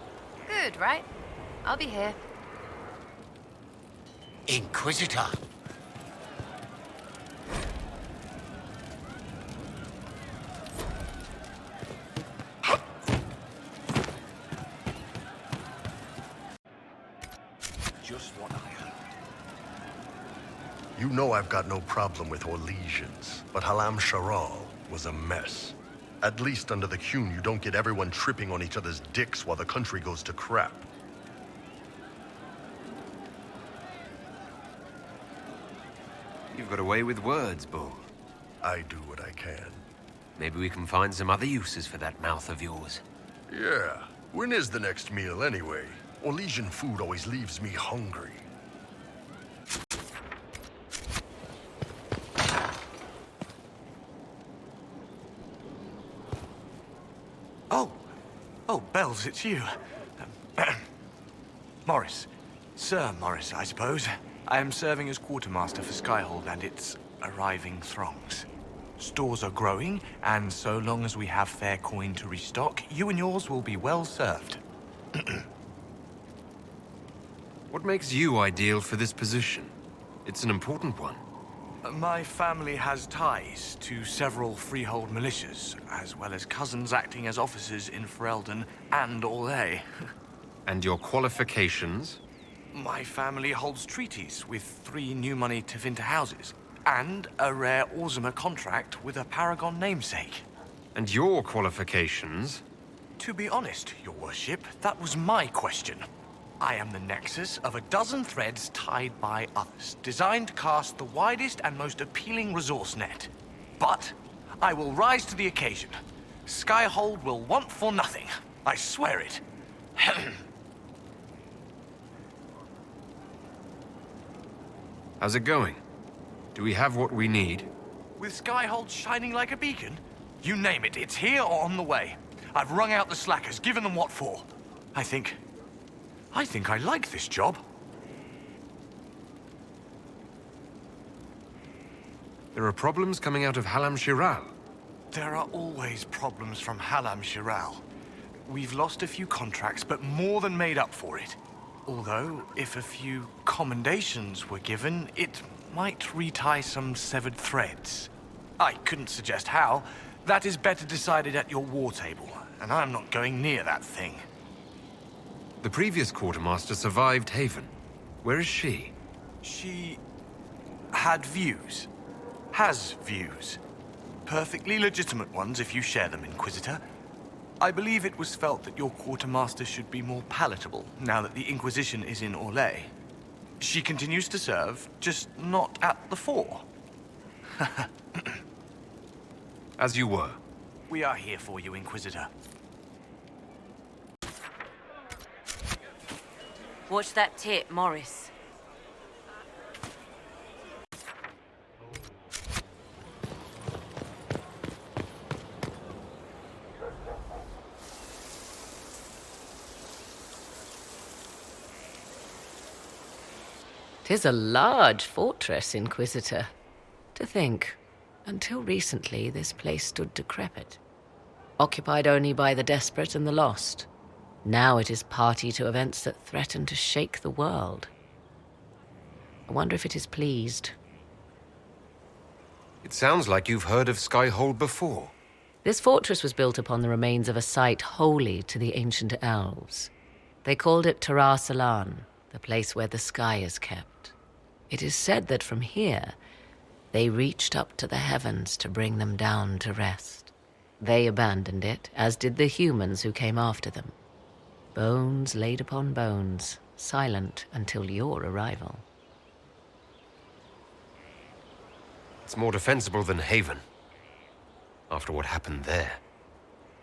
Speaker 20: Good, right? I'll be here.
Speaker 8: Inquisitor.
Speaker 11: Just what I heard. You know I've got no problem with Orlesians, but Halam Sharal was a mess. At least under the Qun, you don't get everyone tripping on each other's dicks while the country goes to crap.
Speaker 4: You've got away with words, Bull.
Speaker 11: I do what I can.
Speaker 4: Maybe we can find some other uses for that mouth of yours.
Speaker 11: Yeah. When is the next meal, anyway? Orlesian food always leaves me hungry.
Speaker 19: Oh, Bells, it's you. Morris. Sir Morris, I suppose. I am serving as quartermaster for Skyhold and its arriving throngs. Stores are growing, and so long as we have fair coin to restock, you and yours will be well served.
Speaker 4: What makes you ideal for this position? It's an important one.
Speaker 19: My family has ties to several freehold militias, as well as cousins acting as officers in Ferelden and Orlais.
Speaker 4: And your qualifications?
Speaker 19: My family holds treaties with 3 new money Tevinter houses, and a rare Orzuma contract with a Paragon namesake.
Speaker 4: And your qualifications?
Speaker 19: To be honest, your worship, that was my question. I am the nexus of a dozen threads tied by others, designed to cast the widest and most appealing resource net. But I will rise to the occasion. Skyhold will want for nothing. I swear it.
Speaker 4: How's it going? Do we have what we need?
Speaker 19: With Skyhold shining like a beacon? You name it, it's here or on the way. I've wrung out the slackers, given them what for. I think I like this job.
Speaker 4: There are problems coming out of Halam Shiral.
Speaker 19: There are always problems from Halam Shiral. We've lost a few contracts, but more than made up for it. Although, if a few commendations were given, it might retie some severed threads. I couldn't suggest how. That is better decided at your war table, and I'm not going near that thing.
Speaker 4: The previous quartermaster survived Haven. Where is she?
Speaker 19: She had views. Has views. Perfectly legitimate ones if you share them, Inquisitor. I believe it was felt that your quartermaster should be more palatable now that the Inquisition is in Orlais. She continues to serve, just not at the fore.
Speaker 4: As you were.
Speaker 19: We are here for you, Inquisitor.
Speaker 21: Watch that tip, Morris.
Speaker 5: "'Tis a large fortress, Inquisitor. To think, until recently this place stood decrepit, occupied only by the desperate and the lost. Now it is party to events that threaten to shake the world. I wonder if it is pleased."
Speaker 4: It sounds like you've heard of Skyhold before.
Speaker 5: This fortress was built upon the remains of a site holy to the ancient elves. They called it Salan, the place where the sky is kept. It is said that from here, they reached up to the heavens to bring them down to rest. They abandoned it, as did the humans who came after them. Bones laid upon bones, silent until your arrival.
Speaker 4: It's more defensible than Haven, after what happened there.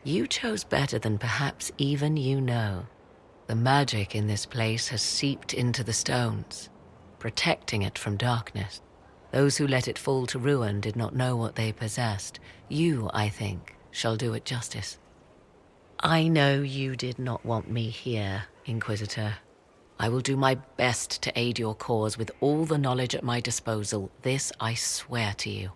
Speaker 5: You chose better than perhaps even you know. The magic in this place has seeped into the stones, protecting it from darkness. Those who let it fall to ruin did not know what they possessed. You, I think, shall do it justice. I know you did not want me here, Inquisitor. I will do my best to aid your cause with all the knowledge at my disposal. This I swear to you.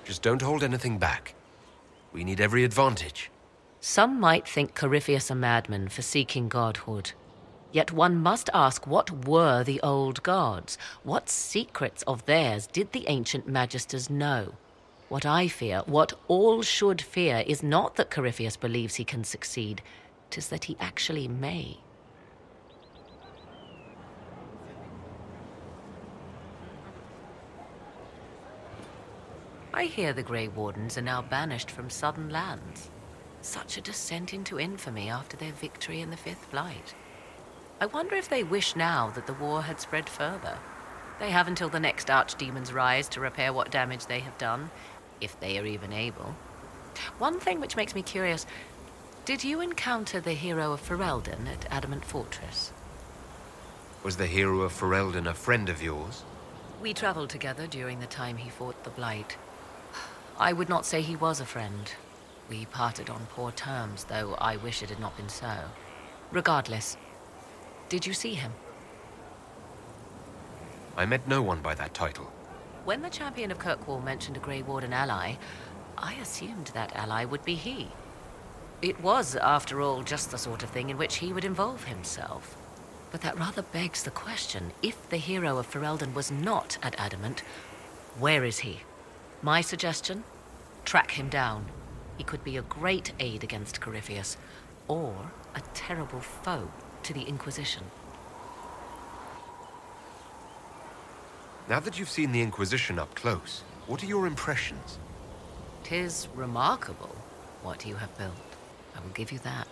Speaker 4: Just don't hold anything back. We need every advantage.
Speaker 5: Some might think Corypheus a madman for seeking godhood. Yet one must ask, what were the old gods? What secrets of theirs did the ancient magisters know? What I fear, what all should fear, is not that Corypheus believes he can succeed. 'Tis that he actually may. I hear the Grey Wardens are now banished from southern lands. Such a descent into infamy after their victory in the Fifth Flight. I wonder if they wish now that the war had spread further. They have until the next archdemons rise to repair what damage they have done, if they are even able. One thing which makes me curious, did you encounter the hero of Ferelden at Adamant Fortress?
Speaker 4: Was the hero of Ferelden a friend of yours?
Speaker 5: We traveled together during the time he fought the Blight. I would not say he was a friend. We parted on poor terms, though I wish it had not been so. Regardless, did you see him?
Speaker 4: I met no one by that title.
Speaker 5: When the champion of Kirkwall mentioned a Grey Warden ally, I assumed that ally would be he. It was, after all, just the sort of thing in which he would involve himself. But that rather begs the question, if the hero of Ferelden was not at Adamant, where is he? My suggestion? Track him down. He could be a great aid against Corypheus, or a terrible foe to the Inquisition.
Speaker 4: Now that you've seen the Inquisition up close, what are your impressions?
Speaker 5: 'Tis remarkable what you have built. I will give you that.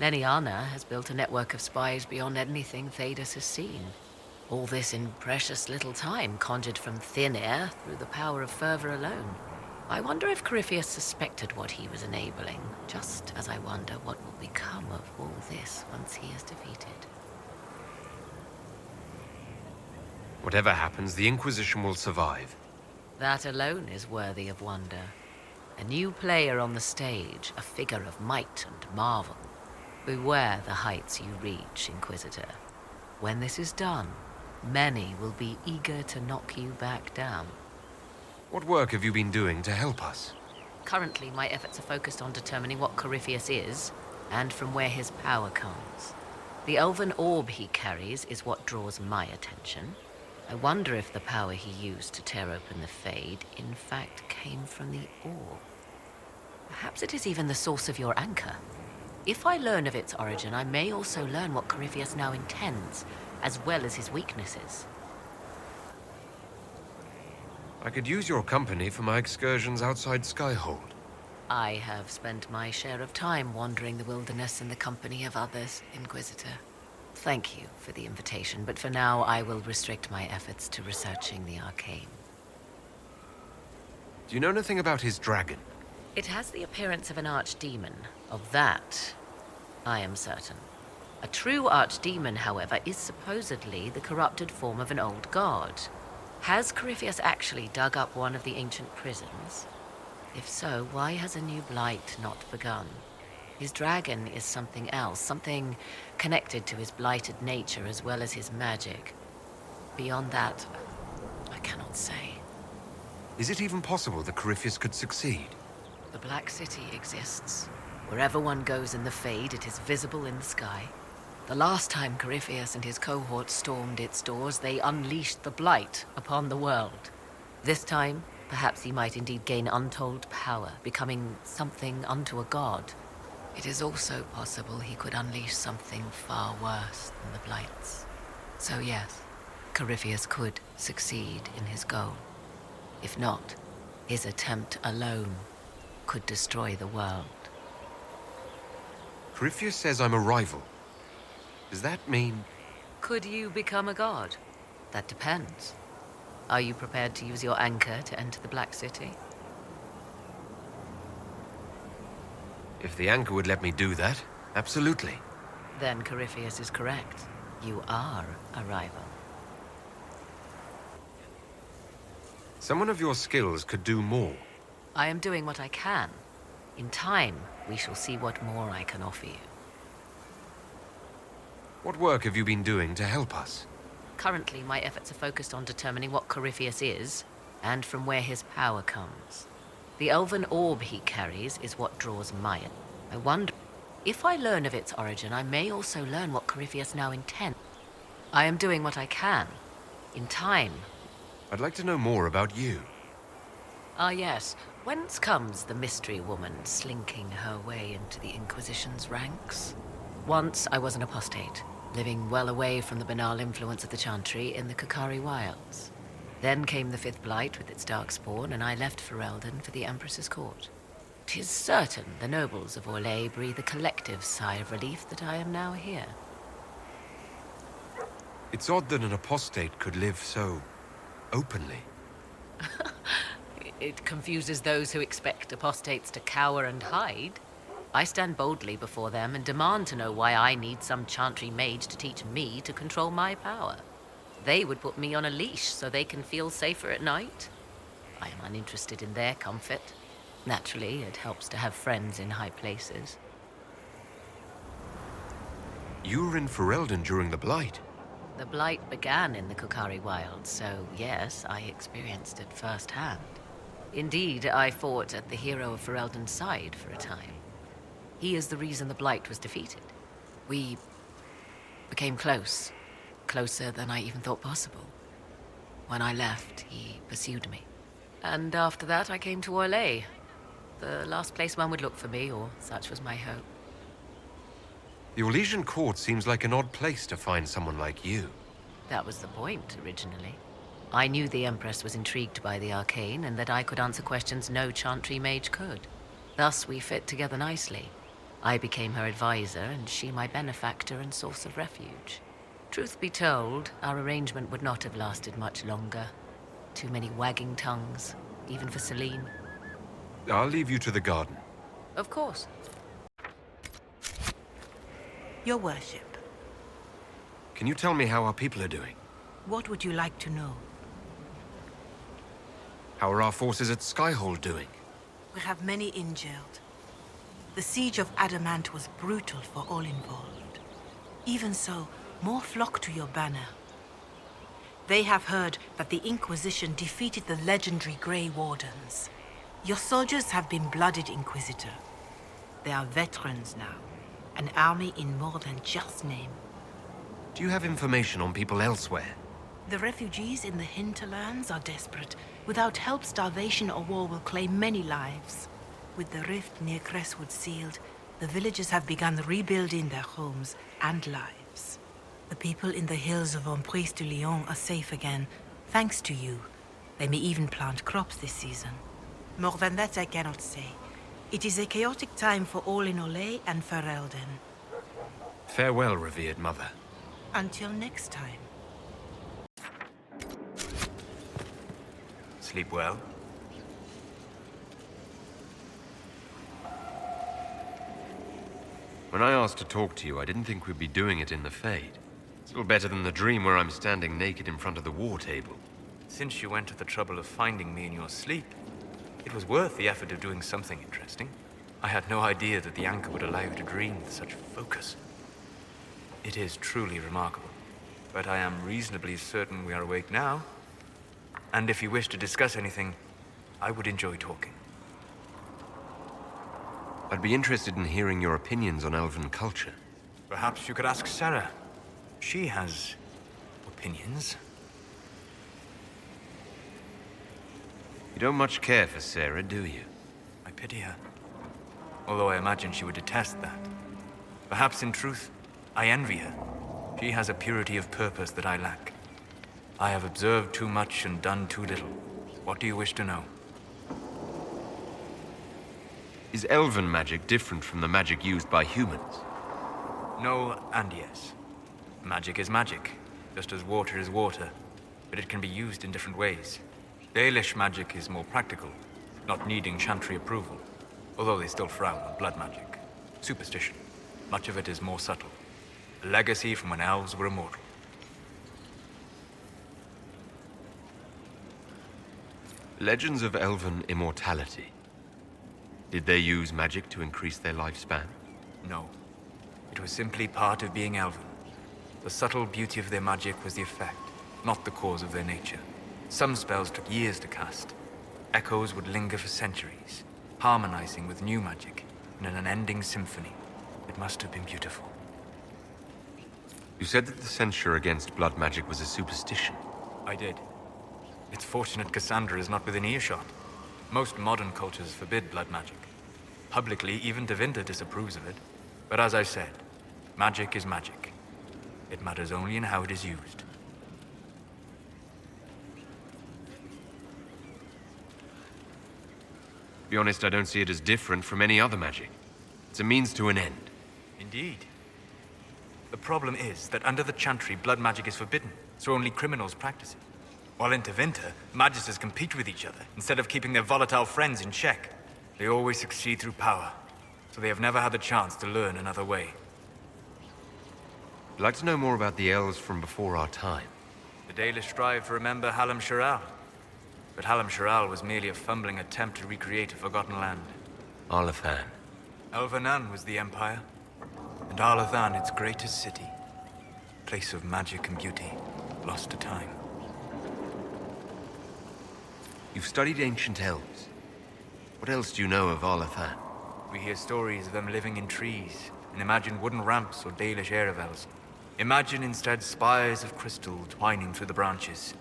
Speaker 5: Leliana has built a network of spies beyond anything Thedas has seen. All this in precious little time, conjured from thin air through the power of fervor alone. I wonder if Corypheus suspected what he was enabling, just as I wonder what will become of all this once he is defeated.
Speaker 4: Whatever happens, the Inquisition will survive.
Speaker 5: That alone is worthy of wonder. A new player on the stage, a figure of might and marvel. Beware the heights you reach, Inquisitor. When this is done, many will be eager to knock you back down.
Speaker 4: What work have you been doing to help us?
Speaker 5: Currently, my efforts are focused on determining what Corypheus is, and from where his power comes. The elven orb he carries is what draws my attention. I wonder if the power he used to tear open the Fade, in fact, came from the orb. Perhaps it is even the source of your anchor. If I learn of its origin, I may also learn what Corypheus now intends, as well as his weaknesses.
Speaker 4: I could use your company for my excursions outside Skyhold.
Speaker 5: I have spent my share of time wandering the wilderness in the company of others, Inquisitor. Thank you for the invitation, but for now I will restrict my efforts to researching the arcane.
Speaker 4: Do you know anything about his dragon?
Speaker 5: It has the appearance of an archdemon. Of that, I am certain. A true archdemon, however, is supposedly the corrupted form of an old god. Has Corypheus actually dug up one of the ancient prisons? If so, why has a new blight not begun? His dragon is something else, something connected to his blighted nature as well as his magic. Beyond that, I cannot say.
Speaker 4: Is it even possible that Corypheus could succeed?
Speaker 5: The Black City exists. Wherever one goes in the Fade, it is visible in the sky. The last time Corypheus and his cohort stormed its doors, they unleashed the Blight upon the world. This time, perhaps he might indeed gain untold power, becoming something unto a god. It is also possible he could unleash something far worse than the Blights. So yes, Corypheus could succeed in his goal. If not, his attempt alone could destroy the world.
Speaker 4: Corypheus says I'm a rival. Does that mean...
Speaker 5: Could you become a god? That depends. Are you prepared to use your anchor to enter the Black City?
Speaker 4: If the anchor would let me do that, absolutely.
Speaker 5: Then Corypheus is correct. You are a rival.
Speaker 4: Someone of your skills could do more.
Speaker 5: I am doing what I can. In time, we shall see what more I can offer you.
Speaker 4: What work have you been doing to help us?
Speaker 5: Currently, my efforts are focused on determining what Corypheus is, and from where his power comes. The elven orb he carries is what draws my... I wonder, if I learn of its origin, I may also learn what Corypheus now intends. I am doing what I can. In time...
Speaker 4: I'd like to know more about you.
Speaker 5: Ah, yes. Whence comes the mystery woman slinking her way into the Inquisition's ranks? Once I was an apostate, living well away from the banal influence of the Chantry in the Kokari Wilds. Then came the Fifth Blight with its darkspawn, and I left Ferelden for the Empress's court. 'Tis certain the nobles of Orlais breathe a collective sigh of relief that I am now here.
Speaker 4: It's odd that an apostate could live so... openly.
Speaker 5: It confuses those who expect apostates to cower and hide. I stand boldly before them and demand to know why I need some Chantry mage to teach me to control my power. They would put me on a leash so they can feel safer at night. I am uninterested in their comfort. Naturally, it helps to have friends in high places.
Speaker 4: You were in Ferelden during the Blight.
Speaker 5: The Blight began in the Kokari Wilds, so yes, I experienced it firsthand. Indeed, I fought at the hero of Ferelden's side for a time. He is the reason the Blight was defeated. We became close. Closer than I even thought possible. When I left, he pursued me. And after that, I came to Orlais. The last place one would look for me, or such was my hope.
Speaker 4: The Orlesian court seems like an odd place to find someone like you.
Speaker 5: That was the point, originally. I knew the Empress was intrigued by the arcane, and that I could answer questions no Chantry mage could. Thus, we fit together nicely. I became her advisor, and she my benefactor and source of refuge. Truth be told, our arrangement would not have lasted much longer. Too many wagging tongues, even for Celine.
Speaker 4: I'll leave you to the garden.
Speaker 5: Of course.
Speaker 8: Your worship.
Speaker 4: Can you tell me how our people are doing?
Speaker 8: What would you like to know?
Speaker 4: How are our forces at Skyhold doing?
Speaker 8: We have many injured. The siege of Adamant was brutal for all involved. Even so, more flock to your banner. They have heard that the Inquisition defeated the legendary Grey Wardens. Your soldiers have been blooded, Inquisitor. They are veterans now, an army in more than just name.
Speaker 4: Do you have information on people elsewhere?
Speaker 8: The refugees in the hinterlands are desperate. Without help, starvation or war will claim many lives. With the rift near Crestwood sealed, the villagers have begun rebuilding their homes and lives. The people in the hills of Emprise de Lyon are safe again, thanks to you. They may even plant crops this season. More than that I cannot say. It is a chaotic time for all in Orlais and Ferelden.
Speaker 4: Farewell, revered mother.
Speaker 8: Until next time.
Speaker 3: Sleep well.
Speaker 4: When I asked to talk to you, I didn't think we'd be doing it in the Fade. Still better than the dream where I'm standing naked in front of the war table.
Speaker 3: Since you went to the trouble of finding me in your sleep, it was worth the effort of doing something interesting. I had no idea that the anchor would allow you to dream with such focus. It is truly remarkable, but I am reasonably certain we are awake now. And if you wish to discuss anything, I would enjoy talking.
Speaker 4: I'd be interested in hearing your opinions on elven culture.
Speaker 3: Perhaps you could ask Sarah. She has opinions.
Speaker 4: You don't much care for Sarah, do you?
Speaker 3: I pity her. although I imagine she would detest that. Perhaps in truth, I envy her. She has a purity of purpose that I lack. I have observed too much and done too little. What do you wish to know?
Speaker 4: Is elven magic different from the magic used by humans?
Speaker 3: No and yes. Magic is magic, just as water is water, but it can be used in different ways. Dalish magic is more practical, not needing chantry approval, although they still frown on blood magic. Superstition. Much of it is more subtle. A legacy from when elves were immortal.
Speaker 4: Legends of elven immortality. Did they use magic to increase their lifespan?
Speaker 3: No. It was simply part of being elven. The subtle beauty of their magic was the effect, not the cause of their nature. Some spells took years to cast. Echoes would linger for centuries, harmonizing with new magic in an unending symphony. It must have been beautiful.
Speaker 4: You said that the censure against blood magic was a superstition.
Speaker 3: I did. It's fortunate Cassandra is not within earshot. Most modern cultures forbid blood magic. Publicly, even Tevinter disapproves of it. But as I said, magic is magic. It matters only in how it is used.
Speaker 4: To be honest, I don't see it as different from any other magic. It's a means to an end.
Speaker 3: Indeed. The problem is that under the Chantry, blood magic is forbidden, so only criminals practice it. While in Tevinter, magisters compete with each other instead of keeping their volatile friends in check. They always succeed through power, so they have never had the chance to learn another way.
Speaker 4: I'd like to know more about the elves from before our time.
Speaker 3: The Dalish strive to remember Hallam Shiral. But Hallam Shiral was merely a fumbling attempt to recreate a forgotten land.
Speaker 4: Arlathan.
Speaker 3: Elvanan was the Empire, and Arlathan its greatest city. Place of magic and beauty, lost to time.
Speaker 4: You've studied ancient elves. What else do you know of Arlathan?
Speaker 3: We hear stories of them living in trees, and imagine wooden ramps or Dalish Erebels. Imagine instead spires of crystal twining through the branches,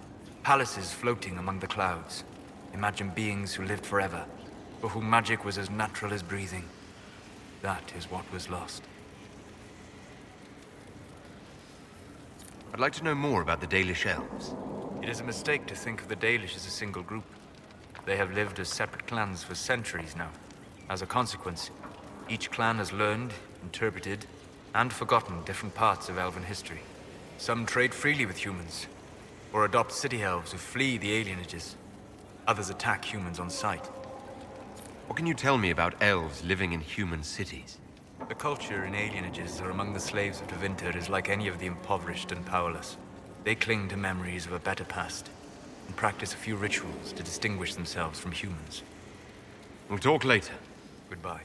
Speaker 3: palaces floating among the clouds. Imagine beings who lived forever, for whom magic was as natural as breathing. That is what was lost.
Speaker 4: I'd like to know more about the Dalish elves.
Speaker 3: It is a mistake to think of the Dalish as a single group. They have lived as separate clans for centuries now. As a consequence, each clan has learned, interpreted, and forgotten different parts of elven history. Some trade freely with humans, or adopt city elves who flee the alienages. Others attack humans on sight.
Speaker 4: What can you tell me about elves living in human cities?
Speaker 3: The culture in alienages or among the slaves of Tevinter is like any of the impoverished and powerless. They cling to memories of a better past, and practice a few rituals to distinguish themselves from humans.
Speaker 4: We'll talk later.
Speaker 3: Goodbye.